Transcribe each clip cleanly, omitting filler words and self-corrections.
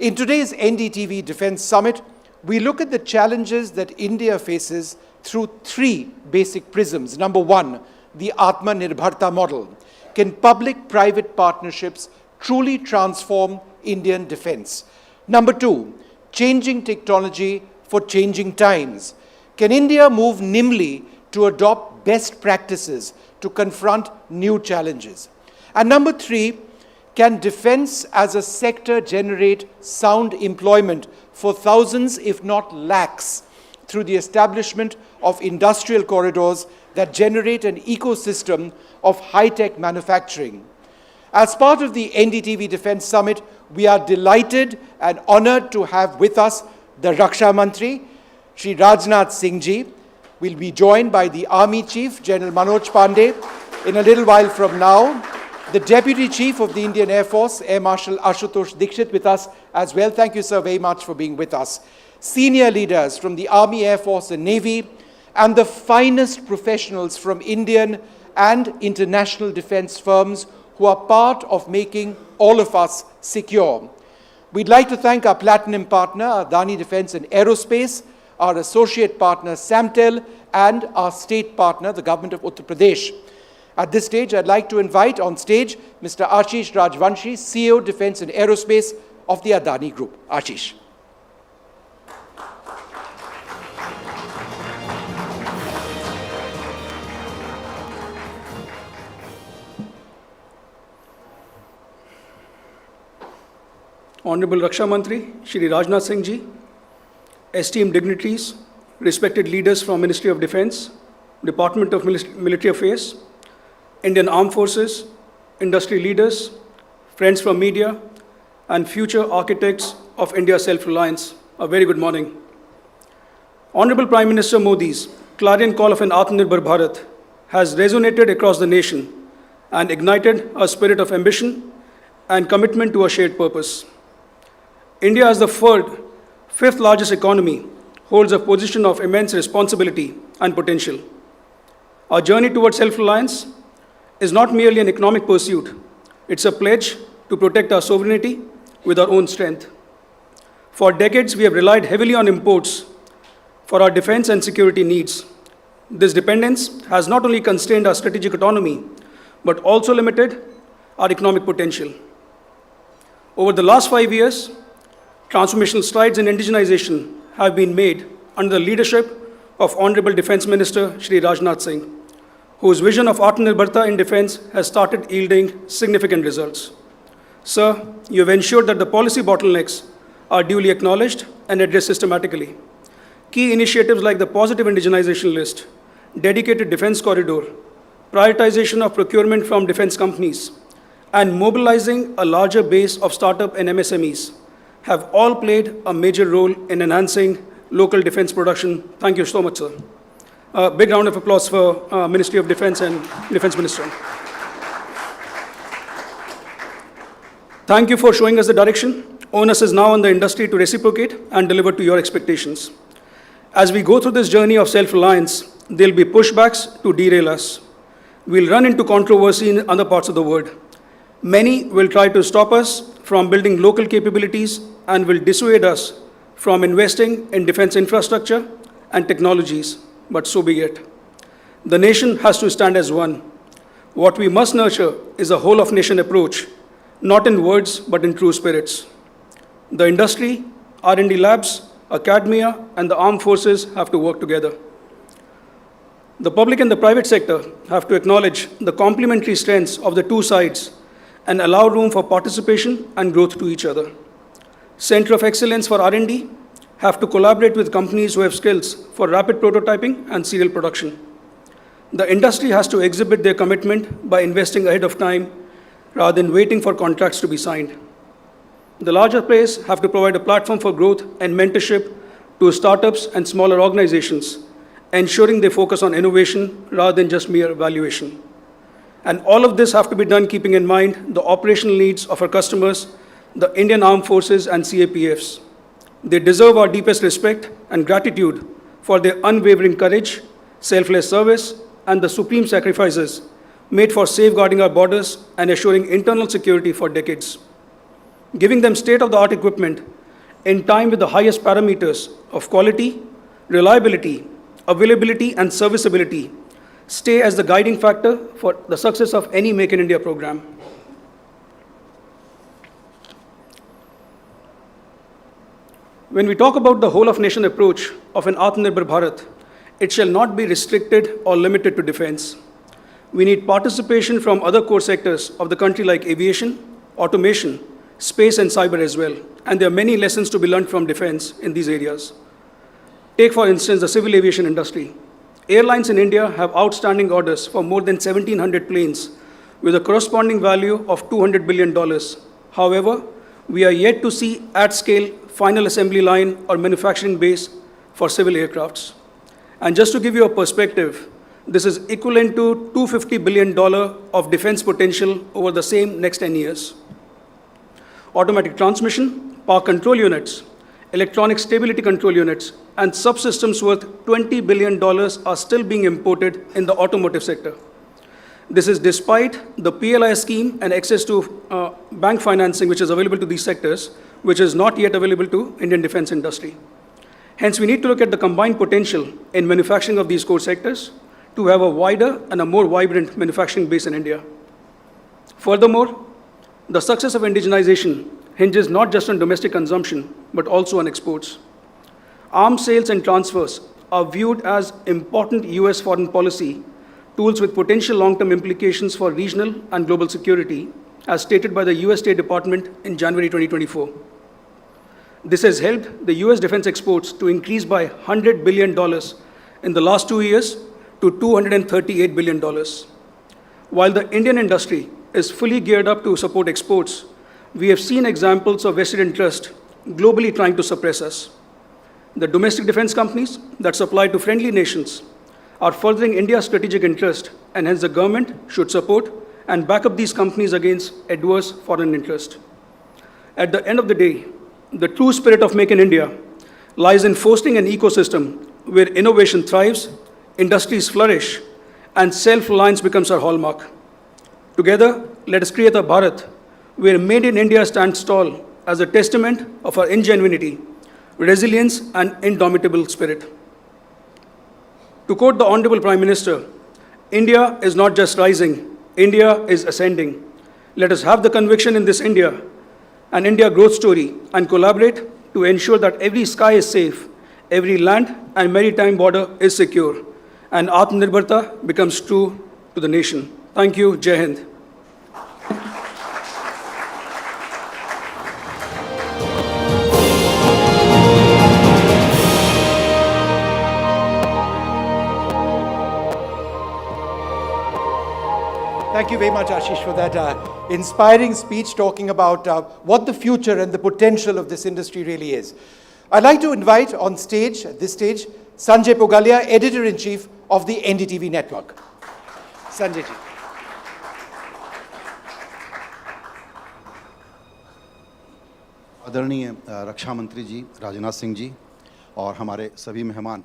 In today's NDTV Defence Summit, we look at the challenges that India faces through three basic prisms. Number one, the Atmanirbharta model. Can public-private partnerships truly transform Indian defence? Number two, changing technology for changing times. Can India move nimbly to adopt best practices to confront new challenges? And number three, can defence as a sector generate sound employment for thousands, if not lakhs, through the establishment of industrial corridors that generate an ecosystem of high-tech manufacturing? As part of the NDTV Defence Summit, we are delighted and honoured to have with us the Raksha Mantri, Shri Rajnath Singh ji. We'll be joined by the Army Chief, General Manoj Pande, in a little while from now. The Deputy Chief of the Indian Air Force, Air Marshal Ashutosh Dikshit, with us as well. Thank you, sir, very much for being with us. Senior leaders from the Army, Air Force and Navy, and the finest professionals from Indian and international defence firms who are part of making all of us secure. We'd like to thank our platinum partner, Adani Defence and Aerospace, our associate partner, Samtel, and our state partner, the Government of Uttar Pradesh. At this stage, I'd like to invite on stage Mr. Ashish Rajvanshi, CEO, Defence and Aerospace of the Adani Group. Ashish. Honorable Raksha Mantri, Shri Rajnath Singh ji, esteemed dignitaries, respected leaders from Ministry of Defence, Department of Military Affairs, Indian Armed Forces, industry leaders, friends from media, and future architects of India's self-reliance, a very good morning. Honorable Prime Minister Modi's clarion call of an Atmanirbhar Bharat has resonated across the nation and ignited a spirit of ambition and commitment to a shared purpose. India, as the fifth largest economy, holds a position of immense responsibility and potential. Our journey towards self-reliance is not merely an economic pursuit. It's a pledge to protect our sovereignty with our own strength. For decades, we have relied heavily on imports for our defense and security needs. This dependence has not only constrained our strategic autonomy, but also limited our economic potential. Over the last 5 years, transformational strides in indigenization have been made under the leadership of Honorable Defence Minister Shri Rajnath Singh, whose vision of Atmanirbharta in defence has started yielding significant results. Sir, you have ensured that the policy bottlenecks are duly acknowledged and addressed systematically. Key initiatives like the positive indigenization list, dedicated defence corridor, prioritization of procurement from defence companies, and mobilizing a larger base of startup and MSMEs have all played a major role in enhancing local defence production. Thank you so much, sir. A big round of applause for Ministry of Defence and Defence Minister. Thank you for showing us the direction. Onus is now on the industry to reciprocate and deliver to your expectations. As we go through this journey of self-reliance, there will be pushbacks to derail us. We'll run into controversy in other parts of the world. Many will try to stop us from building local capabilities and will dissuade us from investing in defense infrastructure and technologies, but so be it. The nation has to stand as one. What we must nurture is a whole-of-nation approach, not in words, but in true spirits. The industry, R&D labs, academia, and the armed forces have to work together. The public and the private sector have to acknowledge the complementary strengths of the two sides and allow room for participation and growth to each other. Center of Excellence for R&D have to collaborate with companies who have skills for rapid prototyping and serial production. The industry has to exhibit their commitment by investing ahead of time rather than waiting for contracts to be signed. The larger players have to provide a platform for growth and mentorship to startups and smaller organizations, ensuring they focus on innovation rather than just mere valuation. And all of this have to be done keeping in mind the operational needs of our customers, the Indian Armed Forces and CAPFs. They deserve our deepest respect and gratitude for their unwavering courage, selfless service, and the supreme sacrifices made for safeguarding our borders and assuring internal security for decades. giving them state-of-the-art equipment in time with the highest parameters of quality, reliability, availability, and serviceability stay as the guiding factor for the success of any Make in India program. When we talk about the whole-of-nation approach of an Atmanirbhar Bharat, it shall not be restricted or limited to defense. We need participation from other core sectors of the country like aviation, automation, space and cyber as well. And there are many lessons to be learned from defense in these areas. Take, for instance, the civil aviation industry. Airlines in India have outstanding orders for more than 1,700 planes with a corresponding value of $200 billion. However, we are yet to see at-scale final assembly line or manufacturing base for civil aircrafts. And just to give you a perspective, this is equivalent to $250 billion of defense potential over the same next 10 years. Automatic transmission, power control units, electronic stability control units, and subsystems worth $20 billion are still being imported in the automotive sector. This is despite the PLI scheme and access to bank financing which is available to these sectors, which is not yet available to Indian defense industry. Hence, we need to look at the combined potential in manufacturing of these core sectors to have a wider and a more vibrant manufacturing base in India. Furthermore, the success of indigenization hinges not just on domestic consumption, but also on exports. Arms sales and transfers are viewed as important US foreign policy tools with potential long-term implications for regional and global security, as stated by the US State Department in January 2024. This has helped the US defense exports to increase by $100 billion in the last 2 years to $238 billion. While the Indian industry is fully geared up to support exports, we have seen examples of vested interest globally trying to suppress us. The domestic defense companies that supply to friendly nations are furthering India's strategic interest, and hence the government should support and back up these companies against adverse foreign interest. At the end of the day, the true spirit of Make in India lies in fostering an ecosystem where innovation thrives, industries flourish, and self-reliance becomes our hallmark. Together, let us create a Bharat where Made in India stands tall as a testament of our ingenuity, resilience, and indomitable spirit. To quote the Honorable Prime Minister, India is not just rising, India is ascending. Let us have the conviction in this India, an India growth story, and collaborate to ensure that every sky is safe, every land and maritime border is secure, and Atmanirbharta becomes true to the nation. Thank you. Jai Hind. Thank you very much, Ashish, for that inspiring speech talking about what the future and the potential of this industry really is. I'd like to invite on stage, at this stage, Sanjay Pogalia, Editor-in-Chief of the NDTV Network. Sanjay ji. आदरणीय रक्षा मंत्री जी राजनाथ सिंह जी और हमारे सभी मेहमान,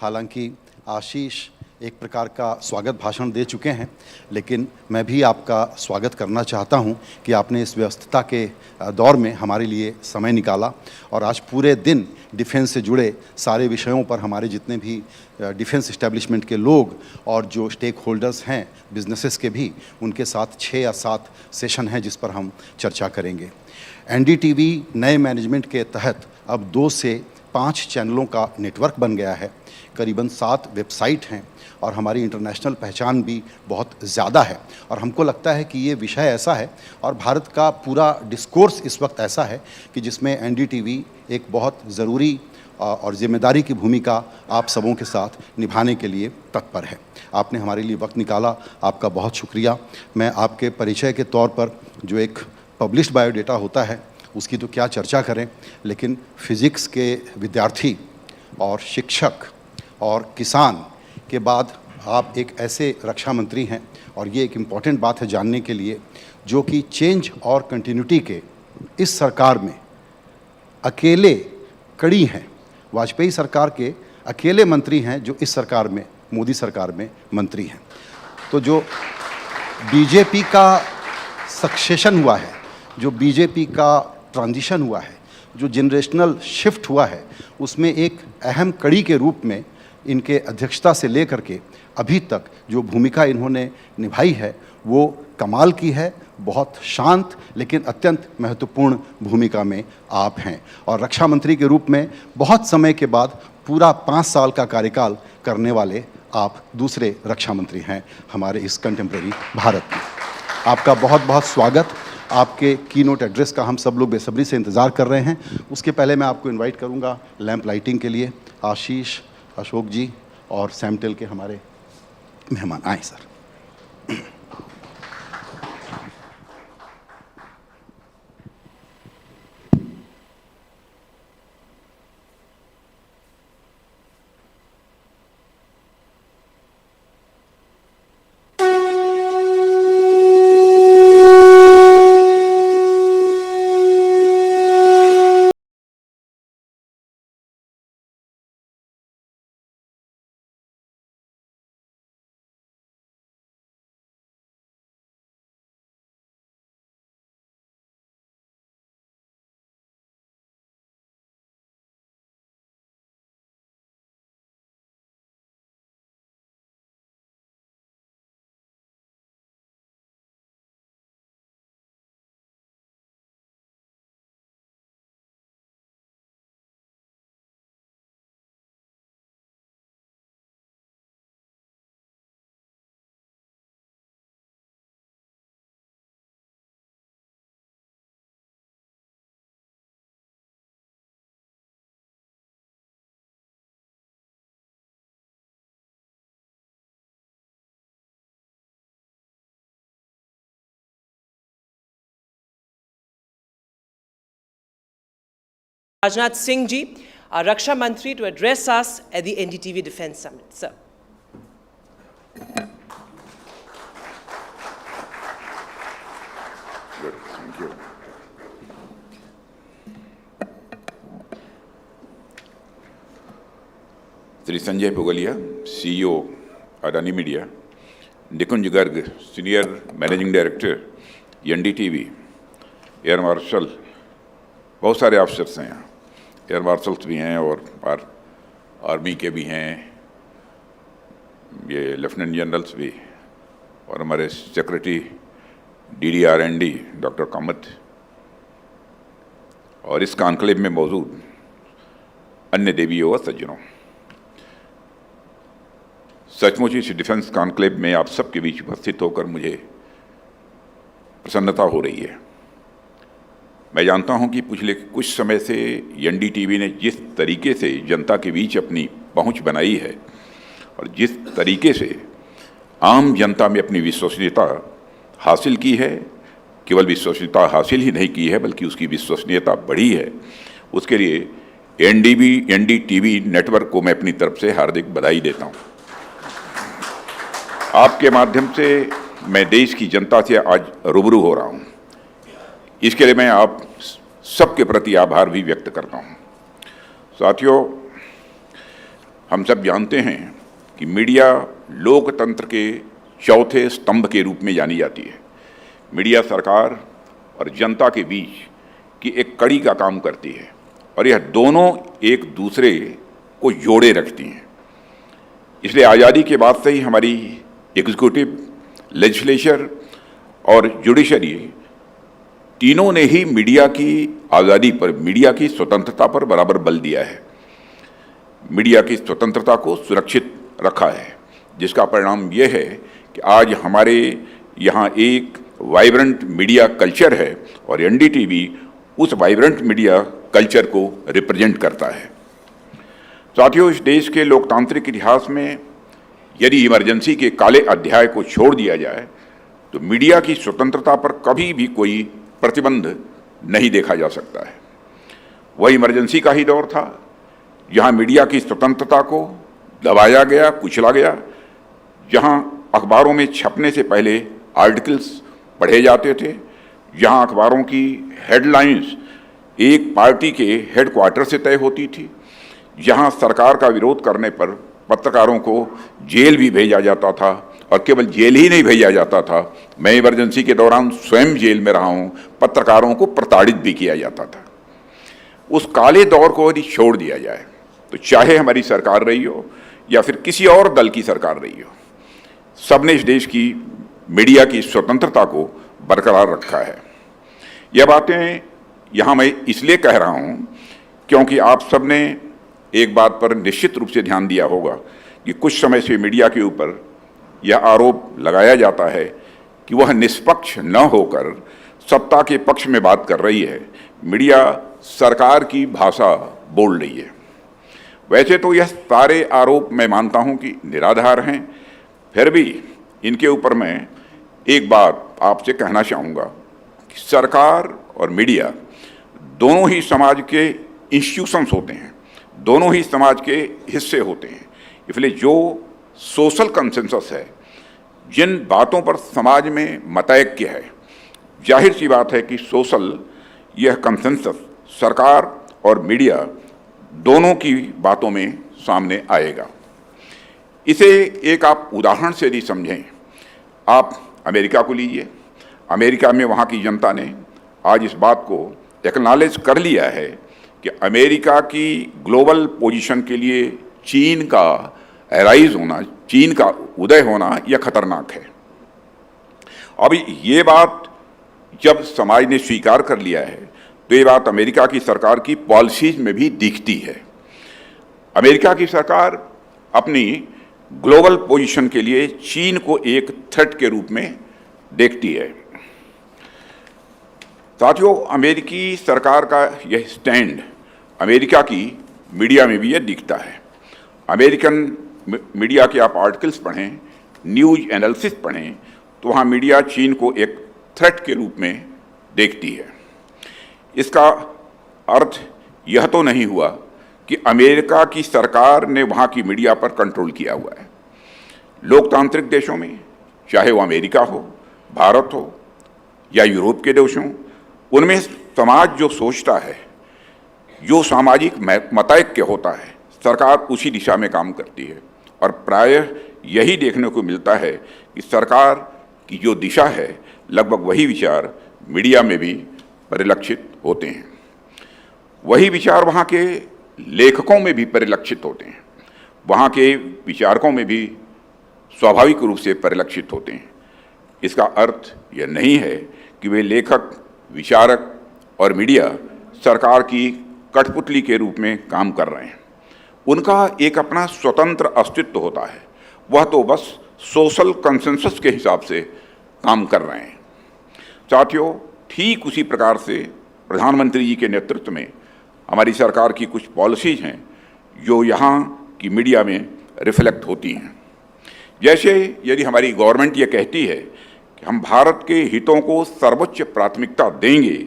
हालांकि आशीष एक प्रकार का स्वागत भाषण दे चुके हैं, लेकिन मैं भी आपका स्वागत करना चाहता हूं कि आपने इस व्यस्तता के दौर में हमारे लिए समय निकाला और आज पूरे दिन डिफेंस से जुड़े सारे विषयों पर हमारे जितने भी डिफेंस इस्टेब्लिशमेंट के लोग और जो स्टेक होल्डर्स हैं बिजनेसेस के भी, उनके साथ 6 या 7 सेशन हैं जिस पर हम चर्चा करेंगे। NDTV नए मैनेजमेंट के तहत अब 2 से 5 चैनलों का नेटवर्क बन गया है, करीबन 7 वेबसाइट हैं और हमारी इंटरनेशनल पहचान भी बहुत ज़्यादा है। और हमको लगता है कि ये विषय ऐसा है और भारत का पूरा डिस्कोर्स इस वक्त ऐसा है कि जिसमें NDTV एक बहुत ज़रूरी और ज़िम्मेदारी की भूमिका आप सबों के साथ निभाने के लिए तत्पर है। आपने हमारे लिए वक्त निकाला, आपका बहुत शुक्रिया। मैं आपके परिचय के तौर पर जो एक पब्लिश्ड बायोडेटा होता है उसकी तो क्या चर्चा करें, लेकिन फिज़िक्स के विद्यार्थी और शिक्षक और किसान के बाद आप एक ऐसे रक्षा मंत्री हैं, और ये एक इम्पॉर्टेंट बात है जानने के लिए, जो कि चेंज और कंटिन्यूटी के इस सरकार में अकेले कड़ी हैं। वाजपेयी सरकार के अकेले मंत्री हैं जो इस सरकार में, मोदी सरकार में मंत्री हैं। तो जो बीजेपी का सक्सेशन हुआ है, जो बीजेपी का ट्रांजिशन हुआ है, जो जनरेशनल शिफ्ट हुआ है, उसमें एक अहम कड़ी के रूप में इनके अध्यक्षता से लेकर के अभी तक जो भूमिका इन्होंने निभाई है वो कमाल की है। बहुत शांत लेकिन अत्यंत महत्वपूर्ण भूमिका में आप हैं और रक्षा मंत्री के रूप में बहुत समय के बाद पूरा 5 साल का कार्यकाल करने वाले आप दूसरे रक्षा मंत्री हैं हमारे इस कंटेम्प्रेरी भारत में। आपका बहुत बहुत स्वागत। आपके कीनोट एड्रेस का हम सब लोग बेसब्री से इंतज़ार कर रहे हैं। उसके पहले मैं आपको इनवाइट करूंगा लैंप लाइटिंग के लिए। आशीष, अशोक जी और सैमटेल के हमारे मेहमान आए sir. Rajnath Singh ji, our Raksha Mantri, to address us at the NDTV Defence Summit. Sir. Good, thank you. Sri Sanjay Pugalia, CEO, Adani Media, Nikunj Garg, Senior Managing Director, NDTV, Air Marshal, बहुत सारे officers हैं यहाँ, air marshals भी हैं और army के भी हैं, ये लेफ्टिनेंट जनरल्स भी, और हमारे सेक्रेटरी DDR&D डॉक्टर कामत, और इस कॉन्क्लेव में मौजूद अन्य देवियों व सज्जनों, सचमुच इस डिफेंस कॉन्क्लेव में आप सबके बीच उपस्थित होकर मुझे प्रसन्नता हो रही है। मैं जानता हूं कि पिछले कुछ समय से NDTV ने जिस तरीके से जनता के बीच अपनी पहुंच बनाई है और जिस तरीके से आम जनता में अपनी विश्वसनीयता हासिल की है, केवल विश्वसनीयता हासिल ही नहीं की है बल्कि उसकी विश्वसनीयता बढ़ी है, उसके लिए NDTV नेटवर्क को मैं अपनी तरफ से हार्दिक बधाई देता हूं। आपके माध्यम से मैं देश की जनता से आज रूबरू हो रहा हूं, इसके लिए मैं आप सबके प्रति आभार भी व्यक्त करता हूं। साथियों, हम सब जानते हैं कि मीडिया लोकतंत्र के चौथे स्तंभ के रूप में जानी जाती है। मीडिया सरकार और जनता के बीच की एक कड़ी का काम करती है और यह दोनों एक दूसरे को जोड़े रखती हैं। इसलिए आज़ादी के बाद से ही हमारी एग्जीक्यूटिव, लेजिस्लेचर और जुडिशरी तीनों ने ही मीडिया की आज़ादी पर, मीडिया की स्वतंत्रता पर बराबर बल दिया है, मीडिया की स्वतंत्रता को सुरक्षित रखा है, जिसका परिणाम यह है कि आज हमारे यहाँ एक वाइब्रेंट मीडिया कल्चर है और NDTV उस वाइब्रेंट मीडिया कल्चर को रिप्रेजेंट करता है। साथियों, इस देश के लोकतांत्रिक इतिहास में यदि इमरजेंसी के काले अध्याय को छोड़ दिया जाए तो मीडिया की स्वतंत्रता पर कभी भी कोई प्रतिबंध नहीं देखा जा सकता है। वह इमरजेंसी का ही दौर था जहां मीडिया की स्वतंत्रता को दबाया गया, कुचला गया, जहां अखबारों में छपने से पहले आर्टिकल्स पढ़े जाते थे, जहां अखबारों की हेडलाइंस एक पार्टी के हेडक्वार्टर से तय होती थी, जहां सरकार का विरोध करने पर पत्रकारों को जेल भी भेजा जाता था और केवल जेल ही नहीं भेजा जाता था, मैं इमरजेंसी के दौरान स्वयं जेल में रहा हूं, पत्रकारों को प्रताड़ित भी किया जाता था। उस काले दौर को यदि छोड़ दिया जाए तो चाहे हमारी सरकार रही हो या फिर किसी और दल की सरकार रही हो, सबने इस देश की मीडिया की स्वतंत्रता को बरकरार रखा है। यह बातें यहाँ मैं इसलिए कह रहा हूँ क्योंकि आप सबने एक बात पर निश्चित रूप से ध्यान दिया होगा कि कुछ समय से मीडिया के ऊपर यह आरोप लगाया जाता है कि वह निष्पक्ष न होकर सत्ता के पक्ष में बात कर रही है, मीडिया सरकार की भाषा बोल रही है। वैसे तो यह सारे आरोप मैं मानता हूं कि निराधार हैं, फिर भी इनके ऊपर मैं एक बात आपसे कहना चाहूँगा कि सरकार और मीडिया दोनों ही समाज के इंस्टीट्यूशंस होते हैं, दोनों ही समाज के हिस्से होते हैं। इसलिए जो सोशल कंसेंसस है, जिन बातों पर समाज में मतैक्य है, जाहिर सी बात है कि सोशल यह कंसेंसस सरकार और मीडिया दोनों की बातों में सामने आएगा। इसे एक आप उदाहरण से यदि समझें, आप अमेरिका को लीजिए। अमेरिका में वहाँ की जनता ने आज इस बात को एक्नॉलेज कर लिया है कि अमेरिका की ग्लोबल पोजीशन के लिए चीन का राइज होना, चीन का उदय होना यह खतरनाक है। अब ये बात जब समाज ने स्वीकार कर लिया है तो ये बात अमेरिका की सरकार की पॉलिसीज में भी दिखती है। अमेरिका की सरकार अपनी ग्लोबल पोजीशन के लिए चीन को एक थ्रेट के रूप में देखती है। साथियों, अमेरिकी सरकार का यह स्टैंड अमेरिका की मीडिया में भी यह दिखता है। अमेरिकन मीडिया के आप आर्टिकल्स पढ़ें, न्यूज़ एनालिसिस पढ़ें, तो वहाँ मीडिया चीन को एक थ्रेट के रूप में देखती है। इसका अर्थ यह तो नहीं हुआ कि अमेरिका की सरकार ने वहाँ की मीडिया पर कंट्रोल किया हुआ है। लोकतांत्रिक देशों में, चाहे वो अमेरिका हो, भारत हो या यूरोप के देश हों, उनमें समाज जो सोचता है, जो सामाजिक मतैक्य होता है, सरकार उसी दिशा में काम करती है। और प्रायः यही देखने को मिलता है कि सरकार की जो दिशा है, लगभग वही विचार मीडिया में भी परिलक्षित होते हैं। वही विचार वहाँ के लेखकों में भी परिलक्षित होते हैं, वहाँ के विचारकों में भी स्वाभाविक रूप से परिलक्षित होते हैं। इसका अर्थ यह नहीं है कि वे लेखक, विचारक और मीडिया सरकार की कठपुतली के रूप में काम कर रहे हैं। उनका एक अपना स्वतंत्र अस्तित्व होता है, वह तो बस सोशल कंसेंसस के हिसाब से काम कर रहे हैं। साथियों, ठीक उसी प्रकार से प्रधानमंत्री जी के नेतृत्व में हमारी सरकार की कुछ पॉलिसीज हैं जो यहाँ की मीडिया में रिफ्लेक्ट होती हैं। जैसे यदि हमारी गवर्नमेंट ये कहती है कि हम भारत के हितों को सर्वोच्च प्राथमिकता देंगे,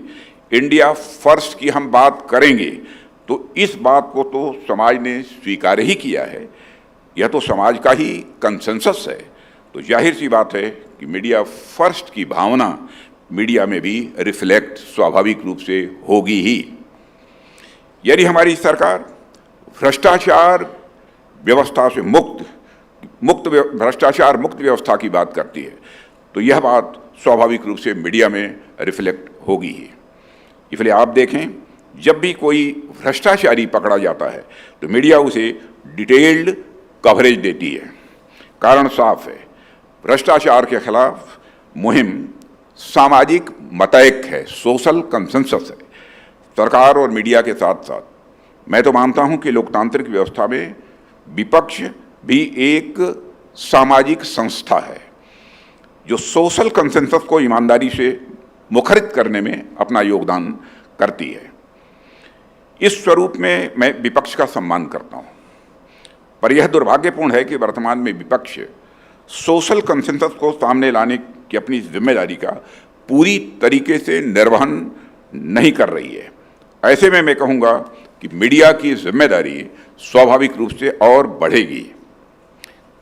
इंडिया फर्स्ट की हम बात करेंगे, तो इस बात को तो समाज ने स्वीकार ही किया है, यह तो समाज का ही कंसेंसस है। तो जाहिर सी बात है कि मीडिया फर्स्ट की भावना मीडिया में भी रिफ्लेक्ट स्वाभाविक रूप से होगी ही। यदि हमारी सरकार भ्रष्टाचार व्यवस्था से भ्रष्टाचार मुक्त व्यवस्था की बात करती है, तो यह बात स्वाभाविक रूप से मीडिया में रिफ्लेक्ट होगी ही। इसलिए आप देखें, जब भी कोई भ्रष्टाचारी पकड़ा जाता है तो मीडिया उसे डिटेल्ड कवरेज देती है। कारण साफ है, भ्रष्टाचार के खिलाफ मुहिम सामाजिक मतैक्य है, सोशल कंसेंसस है। सरकार और मीडिया के साथ साथ मैं तो मानता हूं कि लोकतांत्रिक व्यवस्था में विपक्ष भी एक सामाजिक संस्था है जो सोशल कंसेंसस को ईमानदारी से मुखरित करने में अपना योगदान करती है। इस स्वरूप में मैं विपक्ष का सम्मान करता हूं, पर यह दुर्भाग्यपूर्ण है कि वर्तमान में विपक्ष सोशल कंसेंसस को सामने लाने की अपनी जिम्मेदारी का पूरी तरीके से निर्वहन नहीं कर रही है। ऐसे में मैं कहूँगा कि मीडिया की जिम्मेदारी स्वाभाविक रूप से और बढ़ेगी।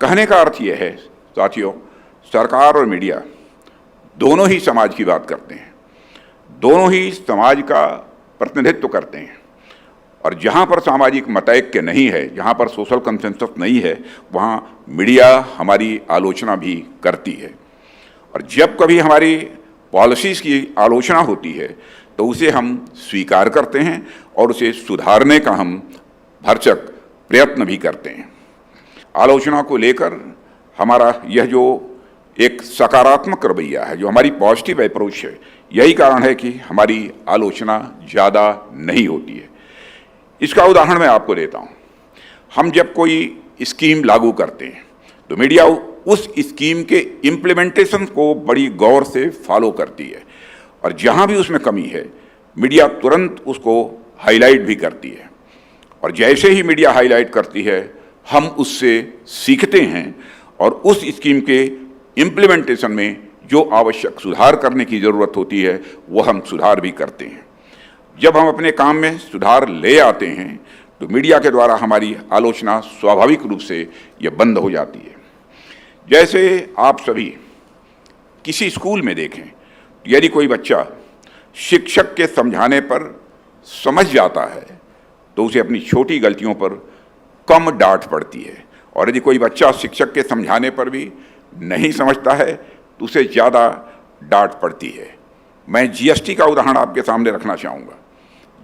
कहने का अर्थ यह है साथियों, सरकार और मीडिया दोनों ही समाज की बात करते हैं, दोनों ही समाज का प्रतिनिधित्व करते हैं और जहाँ पर सामाजिक मतैक्य नहीं है, जहाँ पर सोशल कंसेंसस नहीं है, वहाँ मीडिया हमारी आलोचना भी करती है। और जब कभी हमारी पॉलिसीज़ की आलोचना होती है तो उसे हम स्वीकार करते हैं और उसे सुधारने का हम भरसक प्रयत्न भी करते हैं। आलोचना को लेकर हमारा यह जो एक सकारात्मक रवैया है, जो हमारी पॉजिटिव अप्रोच है, यही कारण है कि हमारी आलोचना ज़्यादा नहीं होती है। इसका उदाहरण मैं आपको देता हूँ। हम जब कोई स्कीम लागू करते हैं तो मीडिया उस स्कीम के इम्प्लीमेंटेशन को बड़ी गौर से फॉलो करती है, और जहाँ भी उसमें कमी है मीडिया तुरंत उसको हाईलाइट भी करती है। और जैसे ही मीडिया हाईलाइट करती है हम उससे सीखते हैं और उस स्कीम के इम्प्लीमेंटेशन में जो आवश्यक सुधार करने की ज़रूरत होती है वो हम सुधार भी करते हैं। जब हम अपने काम में सुधार ले आते हैं तो मीडिया के द्वारा हमारी आलोचना स्वाभाविक रूप से ये बंद हो जाती है। जैसे आप सभी किसी स्कूल में देखें, यदि कोई बच्चा शिक्षक के समझाने पर समझ जाता है तो उसे अपनी छोटी गलतियों पर कम डांट पड़ती है, और यदि कोई बच्चा शिक्षक के समझाने पर भी नहीं समझता है तो उसे ज़्यादा डांट पड़ती है। मैं जीएसटी का उदाहरण आपके सामने रखना चाहूँगा।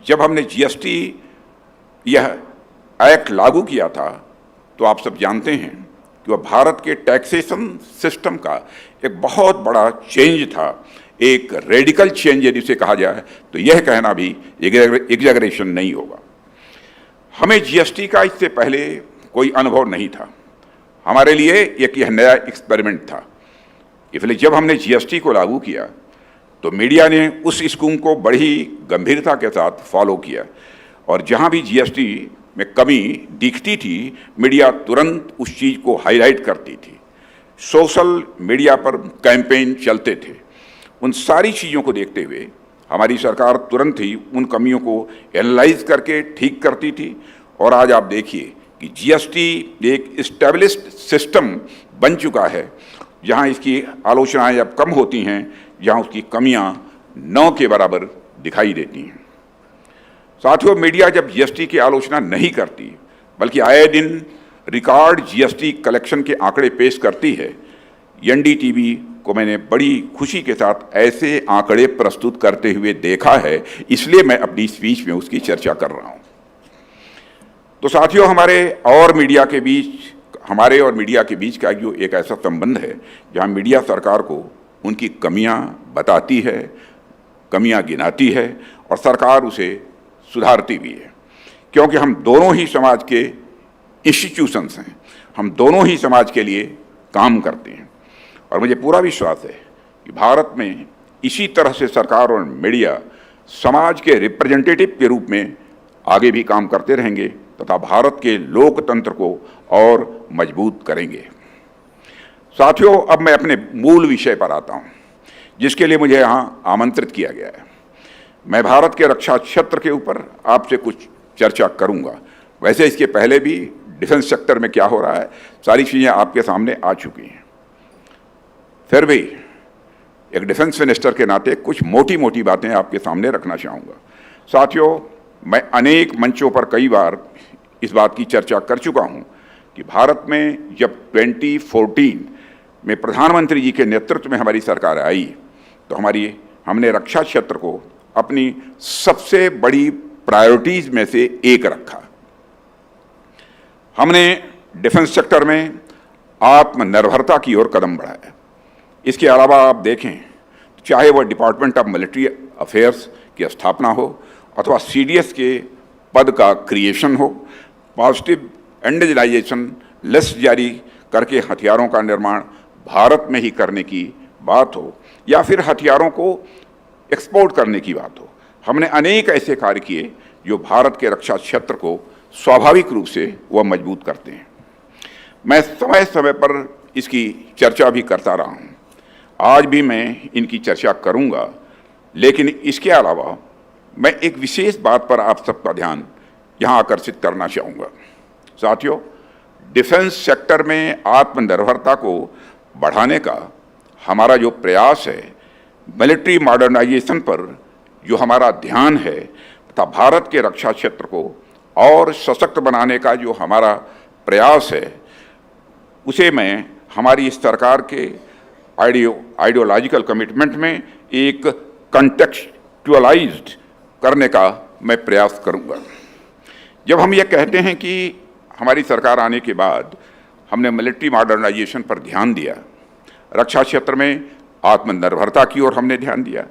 जब हमने जीएसटी यह एक्ट लागू किया था तो आप सब जानते हैं कि वह भारत के टैक्सेशन सिस्टम का एक बहुत बड़ा चेंज था, एक रेडिकल चेंज यदि उसे कहा जाए तो यह कहना भी एग्जैगरेशन नहीं होगा। हमें जीएसटी का इससे पहले कोई अनुभव नहीं था, हमारे लिए एक यह नया एक्सपेरिमेंट था। इसलिए जब हमने जीएसटी को लागू किया तो मीडिया ने उस स्कीम को बड़ी गंभीरता के साथ फॉलो किया, और जहां भी जीएसटी में कमी दिखती थी मीडिया तुरंत उस चीज़ को हाईलाइट करती थी। सोशल मीडिया पर कैंपेन चलते थे। उन सारी चीज़ों को देखते हुए हमारी सरकार तुरंत ही उन कमियों को एनालाइज करके ठीक करती थी, और आज आप देखिए कि जीएसटी एक इस्टेब्लिश्ड सिस्टम बन चुका है, जहां इसकी आलोचनाएं अब कम होती हैं, जहां उसकी कमियां 9 के बराबर दिखाई देती हैं। साथियों, मीडिया जब जीएसटी की आलोचना नहीं करती बल्कि आए दिन रिकॉर्ड जीएसटी कलेक्शन के आंकड़े पेश करती है, एनडीटीवी को मैंने बड़ी खुशी के साथ ऐसे आंकड़े प्रस्तुत करते हुए देखा है, इसलिए मैं अपनी स्पीच में उसकी चर्चा कर रहा हूं। तो साथियों, हमारे और मीडिया के बीच का जो एक ऐसा संबंध है जहां मीडिया सरकार को उनकी कमियां बताती है, कमियां गिनाती है, और सरकार उसे सुधारती भी है, क्योंकि हम दोनों ही समाज के इंस्टीट्यूशंस हैं, हम दोनों ही समाज के लिए काम करते हैं। और मुझे पूरा विश्वास है कि भारत में इसी तरह से सरकार और मीडिया समाज के रिप्रेजेंटेटिव के रूप में आगे भी काम करते रहेंगे तथा भारत के लोकतंत्र को और मजबूत करेंगे। साथियों, अब मैं अपने मूल विषय पर आता हूं, जिसके लिए मुझे यहाँ आमंत्रित किया गया है। मैं भारत के रक्षा क्षेत्र के ऊपर आपसे कुछ चर्चा करूंगा। वैसे इसके पहले भी डिफेंस सेक्टर में क्या हो रहा है, सारी चीज़ें आपके सामने आ चुकी हैं। फिर भी एक डिफेंस मिनिस्टर के नाते कुछ मोटी मोटी बातें आपके सामने रखना चाहूँगा। साथियों, मैं अनेक मंचों पर कई बार इस बात की चर्चा कर चुका हूँ कि भारत में जब 2014 में प्रधानमंत्री जी के नेतृत्व में हमारी सरकार आई तो हमने रक्षा क्षेत्र को अपनी सबसे बड़ी प्रायोरिटीज़ में से एक रखा। हमने डिफेंस सेक्टर में आत्मनिर्भरता की ओर कदम बढ़ाया। इसके अलावा आप देखें, चाहे वह डिपार्टमेंट ऑफ मिलिट्री अफेयर्स की स्थापना हो अथवा सीडीएस के पद का क्रिएशन हो, पॉजिटिव इंडिजिलाइजेशन लिस्ट जारी करके हथियारों का निर्माण भारत में ही करने की बात हो, या फिर हथियारों को एक्सपोर्ट करने की बात हो, हमने अनेक ऐसे कार्य किए जो भारत के रक्षा क्षेत्र को स्वाभाविक रूप से वह मजबूत करते हैं। मैं समय समय पर इसकी चर्चा भी करता रहा हूँ, आज भी मैं इनकी चर्चा करूँगा, लेकिन इसके अलावा मैं एक विशेष बात पर आप सबका ध्यान यहाँ आकर्षित करना चाहूँगा। साथियों, डिफेंस सेक्टर में आत्मनिर्भरता को बढ़ाने का हमारा जो प्रयास है, मिलिट्री मॉडर्नाइजेशन पर जो हमारा ध्यान है तथा भारत के रक्षा क्षेत्र को और सशक्त बनाने का जो हमारा प्रयास है, उसे मैं हमारी इस सरकार के आइडियोलॉजिकल कमिटमेंट में एक कंटेक्चुअलाइज्ड करने का मैं प्रयास करूंगा। जब हम ये कहते हैं कि हमारी सरकार आने के बाद हमने मिलिट्री मॉडर्नाइजेशन पर ध्यान दिया, रक्षा क्षेत्र में आत्मनिर्भरता की ओर हमने ध्यान दिया,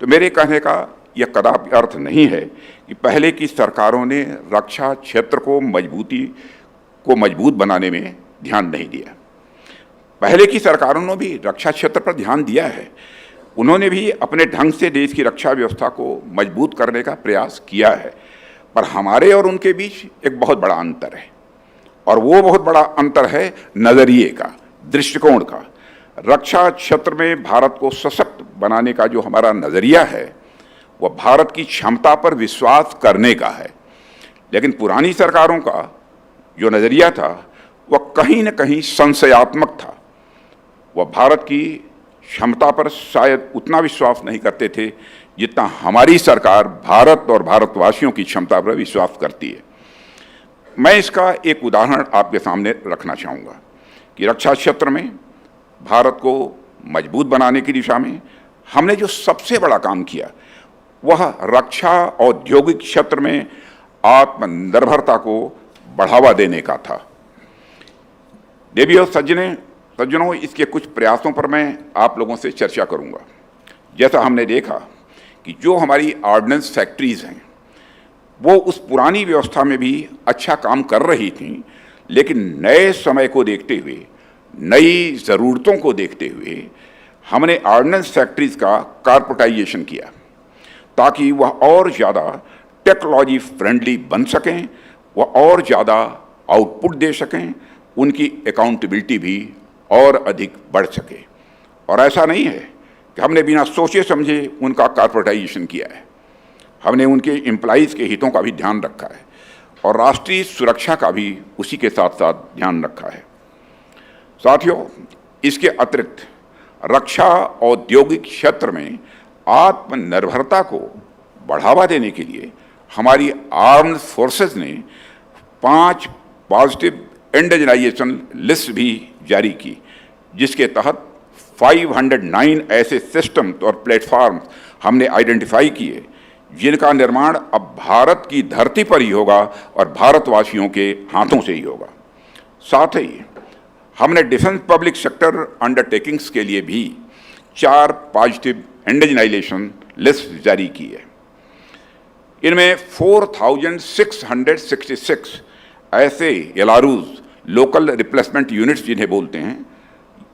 तो मेरे कहने का यह कदापि अर्थ नहीं है कि पहले की सरकारों ने रक्षा क्षेत्र को मजबूत बनाने में ध्यान नहीं दिया। पहले की सरकारों ने भी रक्षा क्षेत्र पर ध्यान दिया है, उन्होंने भी अपने ढंग से देश की रक्षा व्यवस्था को मजबूत करने का प्रयास किया है, पर हमारे और उनके बीच एक बहुत बड़ा अंतर है, और वो बहुत बड़ा अंतर है नज़रिए का, दृष्टिकोण का। रक्षा क्षेत्र में भारत को सशक्त बनाने का जो हमारा नज़रिया है, वह भारत की क्षमता पर विश्वास करने का है। लेकिन पुरानी सरकारों का जो नज़रिया था वह कहीं न कहीं संशयात्मक था। वह भारत की क्षमता पर शायद उतना विश्वास नहीं करते थे जितना हमारी सरकार भारत और भारतवासियों की क्षमता पर विश्वास करती है। मैं इसका एक उदाहरण आपके सामने रखना चाहूँगा कि रक्षा क्षेत्र में भारत को मजबूत बनाने की दिशा में हमने जो सबसे बड़ा काम किया वह रक्षा औद्योगिक क्षेत्र में आत्मनिर्भरता को बढ़ावा देने का था। देवी और सज्जनों, इसके कुछ प्रयासों पर मैं आप लोगों से चर्चा करूंगा। जैसा हमने देखा कि जो हमारी ऑर्डिनेंस फैक्ट्रीज हैं वो उस पुरानी व्यवस्था में भी अच्छा काम कर रही थी, लेकिन नए समय को देखते हुए, नई ज़रूरतों को देखते हुए हमने ऑर्डिनेंस फैक्ट्रीज का कारपोरेटाइजेशन किया ताकि वह और ज़्यादा टेक्नोलॉजी फ्रेंडली बन सकें, वह और ज़्यादा आउटपुट दे सकें, उनकी अकाउंटेबिलिटी भी और अधिक बढ़ सके। और ऐसा नहीं है कि हमने बिना सोचे समझे उनका कारपोरेटाइजेशन किया है, हमने उनके एम्प्लॉइज़ के हितों का भी ध्यान रखा है और राष्ट्रीय सुरक्षा का भी उसी के साथ साथ ध्यान रखा है। साथियों, इसके अतिरिक्त रक्षा औद्योगिक क्षेत्र में आत्मनिर्भरता को बढ़ावा देने के लिए हमारी आर्म्ड फोर्सेस ने 5 पॉजिटिव इंडिजिनाइजेशन लिस्ट भी जारी की, जिसके तहत 509 ऐसे सिस्टम और प्लेटफॉर्म हमने आइडेंटिफाई किए जिनका निर्माण अब भारत की धरती पर ही होगा और भारतवासियों के हाथों से ही होगा। साथ ही हमने डिफेंस पब्लिक सेक्टर अंडरटेकिंग्स के लिए भी 4 पॉजिटिव इंडिजिनाइजेशन लिस्ट जारी की है। इनमें 4666 ऐसे एलआरयूज, लोकल रिप्लेसमेंट यूनिट्स जिन्हें बोलते हैं,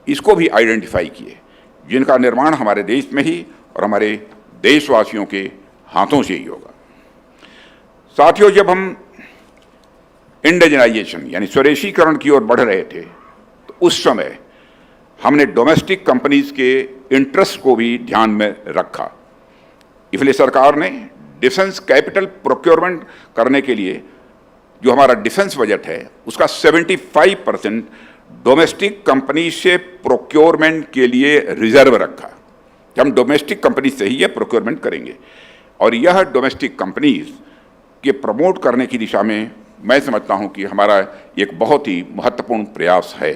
इसको भी आइडेंटिफाई किए जिनका निर्माण हमारे देश में ही और हमारे देशवासियों के हाथों से ही होगा। साथियों, जब हम इंडिजिनाइजेशन यानी स्वदेशीकरण की ओर बढ़ रहे थे तो उस समय हमने डोमेस्टिक कंपनीज के इंटरेस्ट को भी ध्यान में रखा। इसलिए सरकार ने डिफेंस कैपिटल प्रोक्योरमेंट करने के लिए जो हमारा डिफेंस बजट है उसका 75% डोमेस्टिक कंपनी से प्रोक्योरमेंट के लिए रिजर्व रखा कि हम डोमेस्टिक कंपनी से ही ये प्रोक्योरमेंट करेंगे। और यह डोमेस्टिक कंपनीज के प्रमोट करने की दिशा में मैं समझता हूं कि हमारा एक बहुत ही महत्वपूर्ण प्रयास है।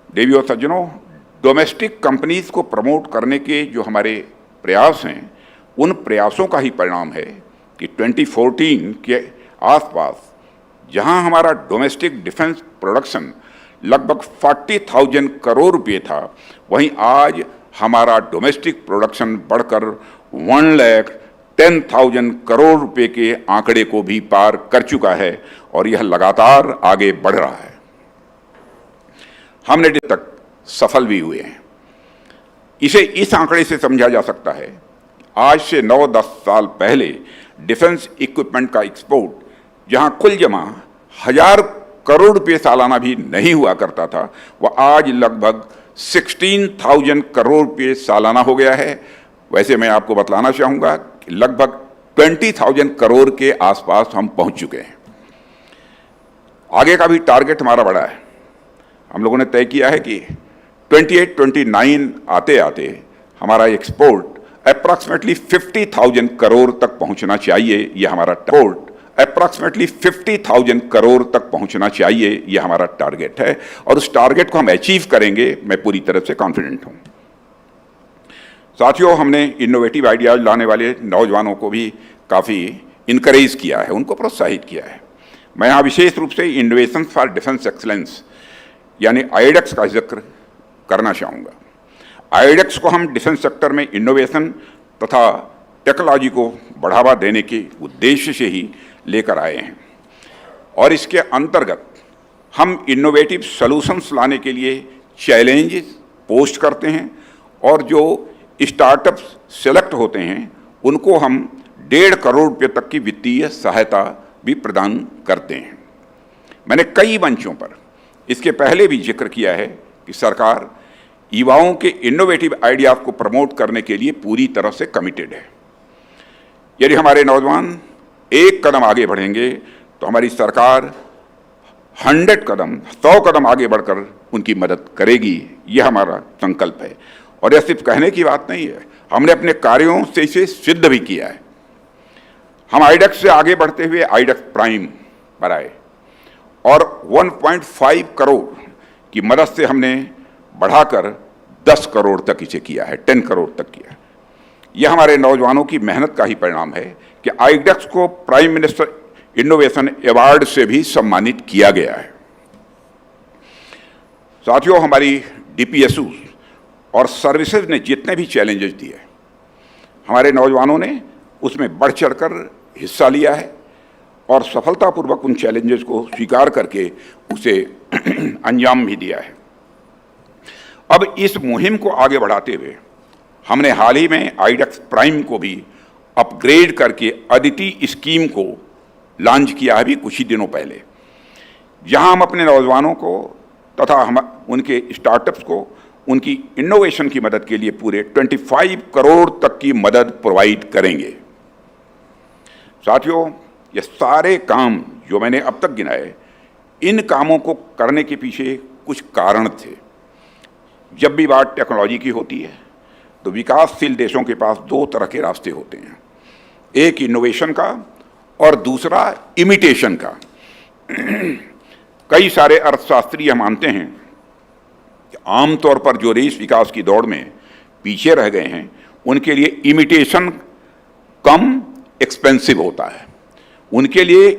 देवी और सज्जनों, डोमेस्टिक कंपनीज को प्रमोट करने के जो हमारे प्रयास हैं, उन प्रयासों का ही परिणाम है कि 2014 के आसपास जहां हमारा डोमेस्टिक डिफेंस प्रोडक्शन लगभग 40,000 करोड़ रुपए था, वहीं आज हमारा डोमेस्टिक प्रोडक्शन बढ़कर 1,10,000 करोड़ रुपए के आंकड़े को भी पार कर चुका है और यह लगातार आगे बढ़ रहा है। हमने अभी तक सफल भी हुए हैं। इसे इस आंकड़े से समझा जा सकता है, आज से 9-10 साल पहले डिफेंस इक्विपमेंट का एक्सपोर्ट जहां कुल जमा 1000 करोड़ रुपए सालाना भी नहीं हुआ करता था, वह आज लगभग 16,000 करोड़ रुपए सालाना हो गया है। वैसे मैं आपको बतलाना चाहूँगा कि लगभग 20,000 करोड़ के आसपास हम पहुँच चुके हैं। आगे का भी टारगेट हमारा बड़ा है। हम लोगों ने तय किया है कि 28-29 आते आते हमारा एक्सपोर्ट अप्रॉक्सीमेटली 50,000 करोड़ तक पहुंचना चाहिए, ये हमारा टारगेट। अप्रॉक्सीमेटली 50,000 करोड़ तक पहुंचना चाहिए, ये हमारा टारगेट है, और उस टारगेट को हम अचीव करेंगे, मैं पूरी तरह से कॉन्फिडेंट हूं। साथियों, हमने इनोवेटिव आइडियाज लाने वाले नौजवानों को भी काफ़ी इनकरेज किया है, उनको प्रोत्साहित किया है। मैं यहाँ विशेष रूप से इनोवेशन फॉर डिफेंस एक्सलेंस यानी आईडेक्स का जिक्र करना चाहूँगा। आईडेक्स को हम डिफेंस सेक्टर में इनोवेशन तथा टेक्नोलॉजी को बढ़ावा देने के उद्देश्य से ही लेकर आए हैं, और इसके अंतर्गत हम इनोवेटिव सॉल्यूशंस लाने के लिए चैलेंजेस पोस्ट करते हैं, और जो स्टार्टअप्स सेलेक्ट होते हैं उनको हम 1.5 करोड़ रुपये तक की वित्तीय सहायता भी प्रदान करते हैं। मैंने कई मंचों पर इसके पहले भी जिक्र किया है कि सरकार युवाओं के इनोवेटिव आइडियाज को प्रमोट करने के लिए पूरी तरह से कमिटेड है। यदि हमारे नौजवान एक कदम आगे बढ़ेंगे तो हमारी सरकार 100 कदम आगे बढ़कर उनकी मदद करेगी, यह हमारा संकल्प है। और यह सिर्फ कहने की बात नहीं है, हमने अपने कार्यों से इसे सिद्ध भी किया है। हम आईडेक्स से आगे बढ़ते हुए आईडेक्स प्राइम पर आए, और 1.5 करोड़ की मदद से हमने बढ़ाकर 10 करोड़ तक इसे किया है, 10 करोड़ तक किया है। यह हमारे नौजवानों की मेहनत का ही परिणाम है कि आईडेक्स को प्राइम मिनिस्टर इनोवेशन अवार्ड से भी सम्मानित किया गया है। साथियों, हमारी डीपीएसयू और सर्विसेज ने जितने भी चैलेंजेस दिए, हमारे नौजवानों ने उसमें बढ़ चढ़कर हिस्सा लिया है और सफलतापूर्वक उन चैलेंजेस को स्वीकार करके उसे अंजाम भी दिया है। अब इस मुहिम को आगे बढ़ाते हुए हमने हाल ही में आईडेक्स प्राइम को भी अपग्रेड करके अदिति स्कीम को लॉन्च किया है अभी कुछ ही दिनों पहले, जहां हम अपने नौजवानों को तथा हम उनके स्टार्टअप्स को उनकी इनोवेशन की मदद के लिए पूरे 25 करोड़ तक की मदद प्रोवाइड करेंगे। साथियों, ये सारे काम जो मैंने अब तक गिनाए, इन कामों को करने के पीछे कुछ कारण थे। जब भी बात टेक्नोलॉजी की होती है तो विकासशील देशों के पास 2 तरह के रास्ते होते हैं, एक इनोवेशन का और दूसरा इमिटेशन का। कई सारे अर्थशास्त्री यह मानते हैं कि आमतौर पर जो देश विकास की दौड़ में पीछे रह गए हैं उनके लिए इमिटेशन कम एक्सपेंसिव होता है, उनके लिए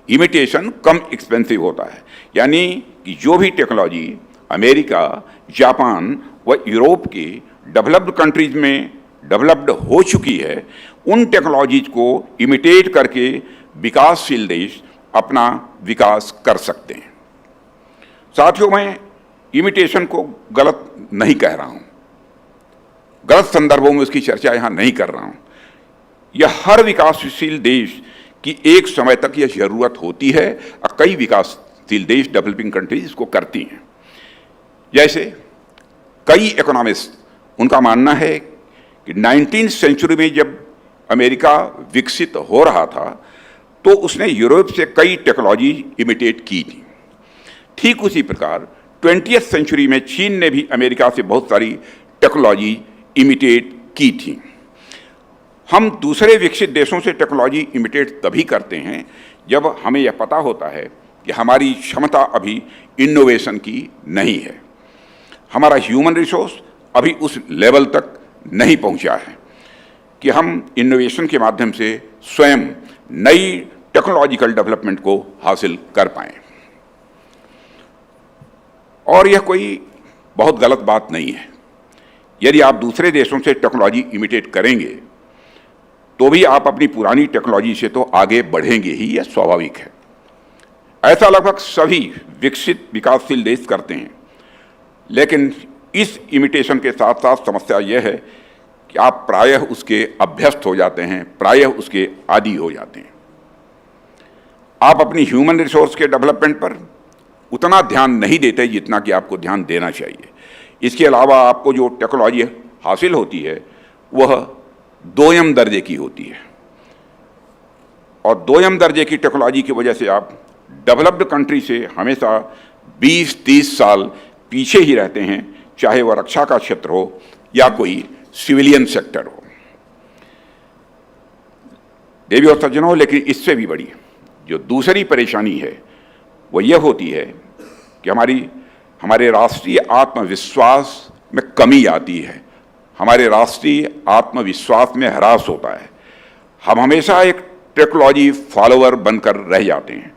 इमिटेशन कम एक्सपेंसिव होता है। यानी कि जो भी टेक्नोलॉजी अमेरिका, जापान व यूरोप की डेवलप्ड कंट्रीज में डेवलप्ड हो चुकी है, उन टेक्नोलॉजीज को इमिटेट करके विकासशील देश अपना विकास कर सकते हैं। साथियों, मैं इमिटेशन को गलत नहीं कह रहा हूँ, गलत संदर्भों में उसकी चर्चा यहाँ नहीं कर रहा हूँ। यह हर विकासशील देश की एक समय तक यह जरूरत होती है, और कई विकासशील देश डेवलपिंग कंट्रीज इसको करती हैं। जैसे कई इकोनॉमिस्ट, उनका मानना है कि 19वीं सेंचुरी में जब अमेरिका विकसित हो रहा था तो उसने यूरोप से कई टेक्नोलॉजी इमिटेट की थी। ठीक उसी प्रकार 20वीं सेंचुरी में चीन ने भी अमेरिका से बहुत सारी टेक्नोलॉजी इमिटेट की थी। हम दूसरे विकसित देशों से टेक्नोलॉजी इमिटेट तभी करते हैं जब हमें यह पता होता है कि हमारी क्षमता अभी इनोवेशन की नहीं है, हमारा ह्यूमन रिसोर्स अभी उस लेवल तक नहीं पहुंचा है कि हम इनोवेशन के माध्यम से स्वयं नई टेक्नोलॉजिकल डेवलपमेंट को हासिल कर पाएं। और यह कोई बहुत गलत बात नहीं है। यदि आप दूसरे देशों से टेक्नोलॉजी इमिटेट करेंगे तो भी आप अपनी पुरानी टेक्नोलॉजी से तो आगे बढ़ेंगे ही, यह स्वाभाविक है। ऐसा लगभग सभी विकसित विकासशील देश करते हैं, लेकिन इस इमिटेशन के साथ साथ समस्या यह है कि आप प्रायः उसके अभ्यस्त हो जाते हैं, प्रायः उसके आदी हो जाते हैं। आप अपनी ह्यूमन रिसोर्स के डेवलपमेंट पर उतना ध्यान नहीं देते जितना कि आपको ध्यान देना चाहिए। इसके अलावा आपको जो टेक्नोलॉजी हासिल होती है वह 2म दर्जे की होती है, और 2म दर्जे की टेक्नोलॉजी की वजह से आप डेवलप्ड कंट्री से हमेशा 20-30 साल पीछे ही रहते हैं, चाहे वह रक्षा का क्षेत्र हो या कोई सिविलियन सेक्टर हो। देवी और सज्जनों, लेकिन इससे भी बड़ी जो दूसरी परेशानी है वो ये होती है कि हमारे राष्ट्रीय आत्मविश्वास में कमी आती है, हमारे राष्ट्रीय आत्मविश्वास में ह्रास होता है। हम हमेशा एक टेक्नोलॉजी फॉलोअर बनकर रह जाते हैं।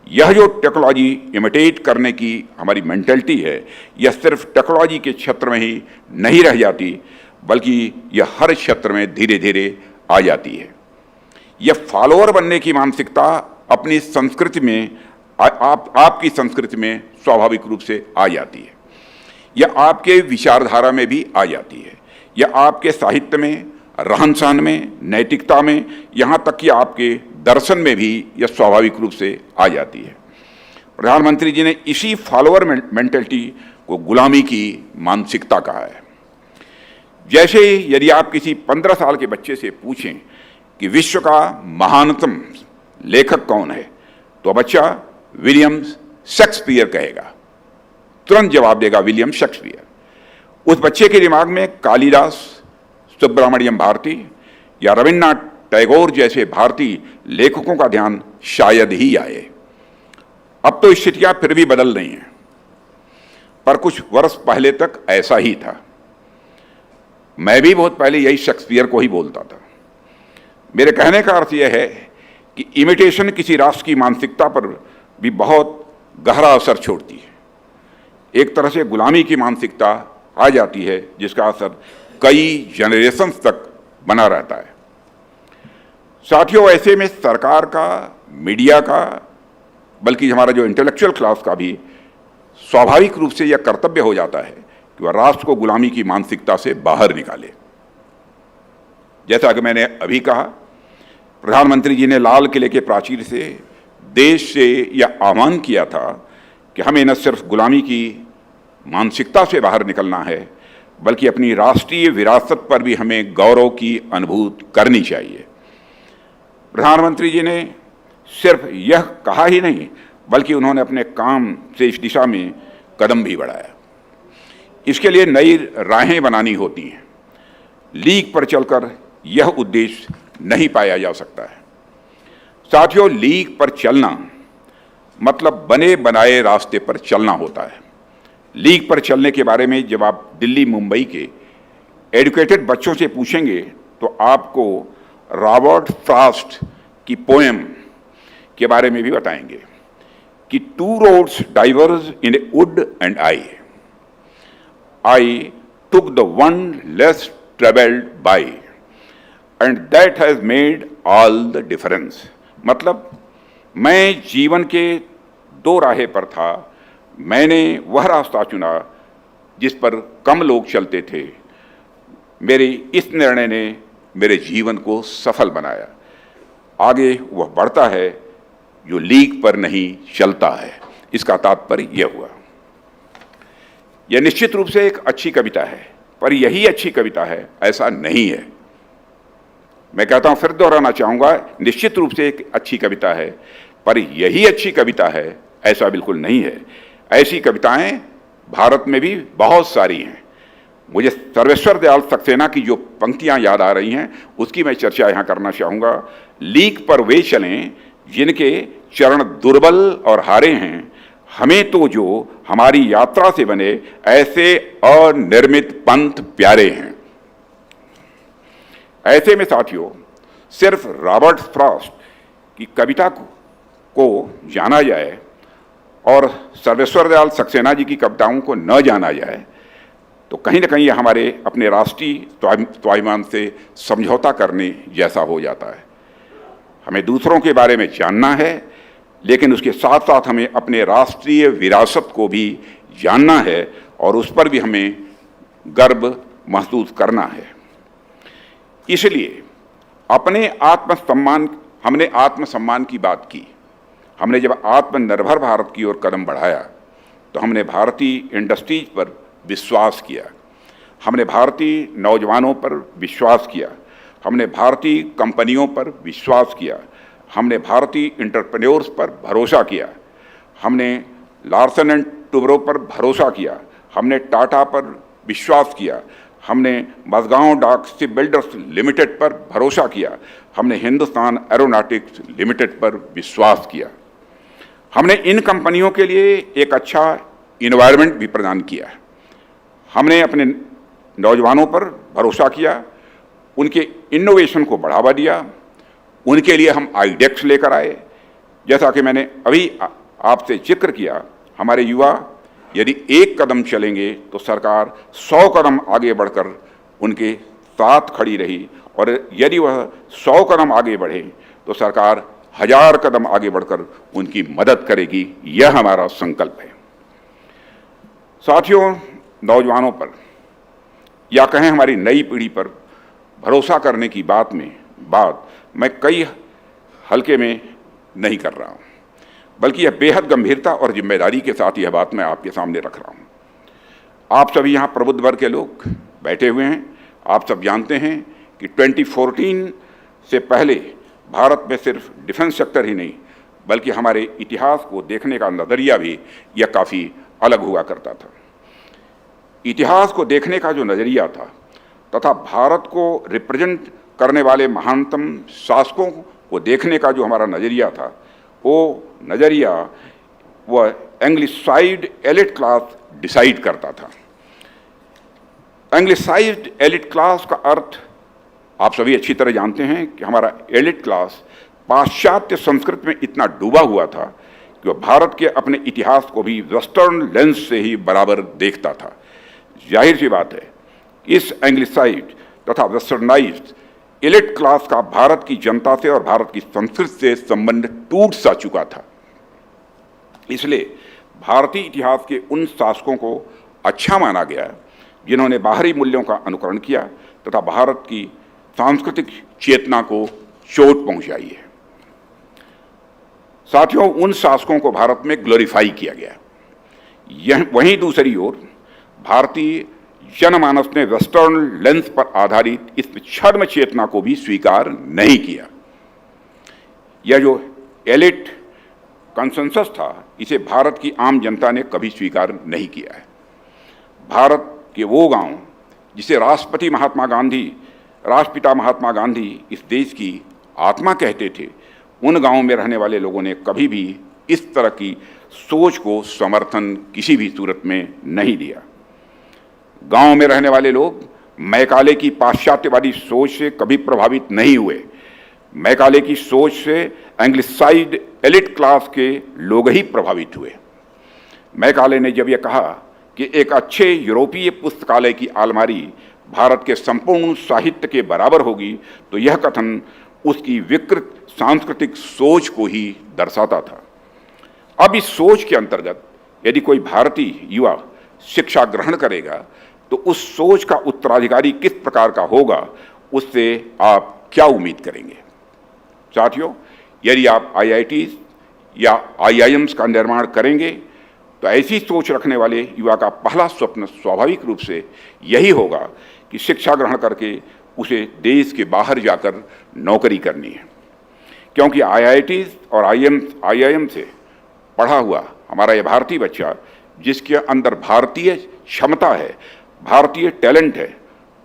यह जो टेक्नोलॉजी इमिटेट करने की हमारी मेंटलिटी है, यह सिर्फ टेक्नोलॉजी के क्षेत्र में ही नहीं रह जाती, बल्कि यह हर क्षेत्र में धीरे धीरे आ जाती है। यह फॉलोअर बनने की मानसिकता अपनी संस्कृति में आपकी संस्कृति में स्वाभाविक रूप से आ जाती है। यह आपके विचारधारा में भी आ जाती है। यह आपके साहित्य में, रहन सहन में, नैतिकता में, यहाँ तक कि आपके दर्शन में भी यह स्वाभाविक रूप से आ जाती है। प्रधानमंत्री जी ने इसी फॉलोअर मेंटलिटी को गुलामी की मानसिकता कहा है। जैसे यदि आप किसी 15 साल के बच्चे से पूछें कि विश्व का महानतम लेखक कौन है, तो बच्चा विलियम शेक्सपियर कहेगा, तुरंत जवाब देगा विलियम शेक्सपियर। उस बच्चे के दिमाग में कालिदास, सुब्रमण्यम भारती या रविन्द्रनाथ टैगोर जैसे भारतीय लेखकों का ध्यान शायद ही आए। अब तो स्थितियां फिर भी बदल रही हैं, पर कुछ वर्ष पहले तक ऐसा ही था। मैं भी बहुत पहले यही शेक्सपियर को ही बोलता था। मेरे कहने का अर्थ यह है कि इमिटेशन किसी राष्ट्र की मानसिकता पर भी बहुत गहरा असर छोड़ती है। एक तरह से गुलामी की मानसिकता आ जाती है, जिसका असर कई जनरेशन्स तक बना रहता है। साथियों, ऐसे में सरकार का, मीडिया का, बल्कि हमारा जो इंटेलेक्चुअल क्लास का भी स्वाभाविक रूप से यह कर्तव्य हो जाता है कि वह राष्ट्र को गुलामी की मानसिकता से बाहर निकाले। जैसा कि मैंने अभी कहा, प्रधानमंत्री जी ने लाल किले के प्राचीर से देश से यह आह्वान किया था कि हमें न सिर्फ गुलामी की मानसिकता से बाहर निकलना है, बल्कि अपनी राष्ट्रीय विरासत पर भी हमें गौरव की अनुभूति करनी चाहिए। प्रधानमंत्री जी ने सिर्फ यह कहा ही नहीं, बल्कि उन्होंने अपने काम से इस दिशा में कदम भी बढ़ाया। इसके लिए नई राहें बनानी होती हैं। लीक पर चलकर यह उद्देश्य नहीं पाया जा सकता है। साथियों, लीक पर चलना मतलब बने बनाए रास्ते पर चलना होता है। लीक पर चलने के बारे में जब आप दिल्ली, मुंबई के एजुकेटेड बच्चों से पूछेंगे तो आपको रॉबर्ट फ्रॉस्ट की पोएम के बारे में भी बताएंगे कि two roads diverge in a wood and I took the one less travelled by and that has made all the difference. मतलब मैं जीवन के दो राहें पर था, मैंने वह रास्ता चुना जिस पर कम लोग चलते थे। मेरे इस निर्णय ने मेरे जीवन को सफल बनाया। आगे वह बढ़ता है जो लीक पर नहीं चलता है। इसका तात्पर्य यह हुआ। यह निश्चित रूप से एक अच्छी कविता है, पर यही अच्छी कविता है ऐसा नहीं है। मैं कहता हूं, फिर दोहराना चाहूंगा, निश्चित रूप से एक अच्छी कविता है, पर यही अच्छी कविता है ऐसा बिल्कुल नहीं है। ऐसी कविताएं भारत में भी बहुत सारी हैं। मुझे सर्वेश्वर दयाल सक्सेना की जो पंक्तियां याद आ रही हैं, उसकी मैं चर्चा यहाँ करना चाहूँगा। लीक पर वे चलें जिनके चरण दुर्बल और हारे हैं, हमें तो जो हमारी यात्रा से बने ऐसे अनिर्मित पंथ प्यारे हैं। ऐसे में साथियों, सिर्फ रॉबर्ट फ्रॉस्ट की कविता को जाना जाए और सर्वेश्वर दयाल सक्सेना जी की कविताओं को न जाना जाए तो कहीं ना कहीं हमारे अपने राष्ट्रीय स्वाभिमान से समझौता करने जैसा हो जाता है। हमें दूसरों के बारे में जानना है, लेकिन उसके साथ साथ हमें अपने राष्ट्रीय विरासत को भी जानना है और उस पर भी हमें गर्व महसूस करना है। इसलिए हमने आत्मसम्मान की बात की। हमने जब आत्मनिर्भर भारत की ओर कदम बढ़ाया तो हमने भारतीय इंडस्ट्रीज पर विश्वास किया, हमने भारतीय नौजवानों पर विश्वास किया, हमने भारतीय कंपनियों पर विश्वास किया, हमने भारतीय एंटरप्रेन्योर्स पर भरोसा किया, हमने लार्सन एंड टुब्रो पर भरोसा किया, हमने टाटा पर विश्वास किया, हमने मझगांव डाक शिप बिल्डर्स लिमिटेड पर भरोसा किया, हमने हिंदुस्तान एरोनॉटिक्स लिमिटेड पर विश्वास किया। हमने इन कंपनियों के लिए एक अच्छा इन्वायरमेंट भी प्रदान किया। हमने अपने नौजवानों पर भरोसा किया, उनके इनोवेशन को बढ़ावा दिया, उनके लिए हम आईडेक्स लेकर आए। जैसा कि मैंने अभी आपसे जिक्र किया, हमारे युवा यदि एक कदम चलेंगे तो सरकार 100 कदम आगे बढ़कर उनके साथ खड़ी रही, और यदि वह 100 कदम आगे बढ़े तो सरकार 1000 कदम आगे बढ़कर उनकी मदद करेगी। यह हमारा संकल्प है। साथियों, नौजवानों पर या कहें हमारी नई पीढ़ी पर भरोसा करने की बात मैं कई हल्के में नहीं कर रहा हूं, बल्कि यह बेहद गंभीरता और जिम्मेदारी के साथ यह बात मैं आपके सामने रख रहा हूं। आप सभी यहाँ प्रबुद्ध वर्ग के लोग बैठे हुए हैं। आप सब जानते हैं कि 2014 से पहले भारत में सिर्फ डिफेंस सेक्टर ही नहीं, बल्कि हमारे इतिहास को देखने का नज़रिया भी यह काफ़ी अलग हुआ करता था। इतिहास को देखने का जो नज़रिया था तथा भारत को रिप्रेजेंट करने वाले महानतम शासकों को देखने का जो हमारा नज़रिया था, वो नज़रिया वह एंग्लिसाइड एलिट क्लास डिसाइड करता था। एंग्लिसाइड एलिट क्लास का अर्थ आप सभी अच्छी तरह जानते हैं कि हमारा एलिट क्लास पाश्चात्य संस्कृति में इतना डूबा हुआ था कि वह भारत के अपने इतिहास को भी वेस्टर्न लेंस से ही बराबर देखता था। जाहिर सी बात है, इस एंग्लिसाइड तथा वेस्टर्नाइज्ड एलिट क्लास का भारत की जनता से और भारत की संस्कृति से संबंध टूट सा चुका था। इसलिए भारतीय इतिहास के उन शासकों को अच्छा माना गया जिन्होंने बाहरी मूल्यों का अनुकरण किया तथा भारत की सांस्कृतिक चेतना को चोट पहुंचाई है। साथियों, उन शासकों को भारत में ग्लोरीफाई किया गया। वहीं दूसरी ओर भारतीय जनमानस ने वेस्टर्न लेंस पर आधारित इस छद्म चेतना को भी स्वीकार नहीं किया। यह जो एलिट कंसेंसस था, इसे भारत की आम जनता ने कभी स्वीकार नहीं किया है। भारत के वो गांव जिसे राष्ट्रपिता महात्मा गांधी इस देश की आत्मा कहते थे, उन गांवों में रहने वाले लोगों ने कभी भी इस तरह की सोच को समर्थन किसी भी सूरत में नहीं दिया। गांव में रहने वाले लोग मैकाले की पाश्चात्यवादी सोच से कभी प्रभावित नहीं हुए। मैकाले की सोच से एंग्लिसाइड एलिट क्लास के लोग ही प्रभावित हुए। मैकाले ने जब यह कहा कि एक अच्छे यूरोपीय पुस्तकालय की अलमारी भारत के संपूर्ण साहित्य के बराबर होगी, तो यह कथन उसकी विकृत सांस्कृतिक सोच को ही दर्शाता था। अब इस सोच के अंतर्गत यदि कोई भारतीय युवा शिक्षा ग्रहण करेगा तो उस सोच का उत्तराधिकारी किस प्रकार का होगा, उससे आप क्या उम्मीद करेंगे। साथियों, यदि आप IITs या IIMs का निर्माण करेंगे तो ऐसी सोच रखने वाले युवा का पहला स्वप्न स्वाभाविक रूप से यही होगा कि शिक्षा ग्रहण करके उसे देश के बाहर जाकर नौकरी करनी है, क्योंकि IITs और IIM से पढ़ा हुआ हमारा यह भारतीय बच्चा, जिसके अंदर भारतीय क्षमता है, भारतीय टैलेंट है,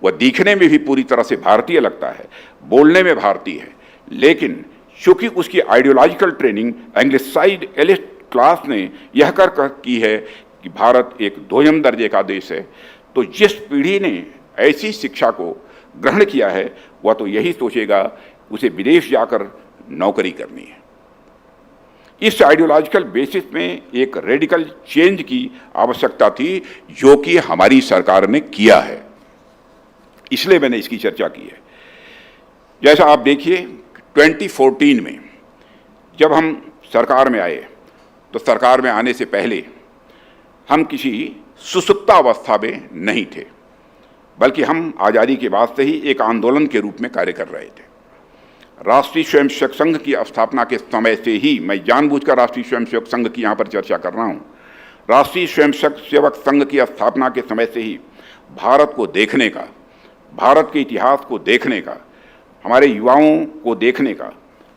वह दिखने में भी पूरी तरह से भारतीय लगता है, बोलने में भारतीय है, लेकिन चूंकि उसकी आइडियोलॉजिकल ट्रेनिंग एंग्लिसाइड एलिट क्लास ने यह कर की है कि भारत एक दोयम दर्जे का देश है, तो जिस पीढ़ी ने ऐसी शिक्षा को ग्रहण किया है वह तो यही सोचेगा उसे विदेश जाकर नौकरी करनी है। इस आइडियोलॉजिकल बेसिस में एक रेडिकल चेंज की आवश्यकता थी, जो कि हमारी सरकार ने किया है, इसलिए मैंने इसकी चर्चा की है। जैसा आप देखिए, 2014 में जब हम सरकार में आए तो सरकार में आने से पहले हम किसी सुसुप्तावस्था में नहीं थे, बल्कि हम आज़ादी के बाद से ही एक आंदोलन के रूप में कार्य कर रहे थे। राष्ट्रीय स्वयंसेवक संघ की स्थापना के समय से ही, मैं जानबूझकर राष्ट्रीय स्वयंसेवक संघ की यहाँ पर चर्चा कर रहा हूँ, राष्ट्रीय स्वयंसेवक संघ की स्थापना के समय से ही भारत को देखने का, भारत के इतिहास को देखने का, हमारे युवाओं को देखने का,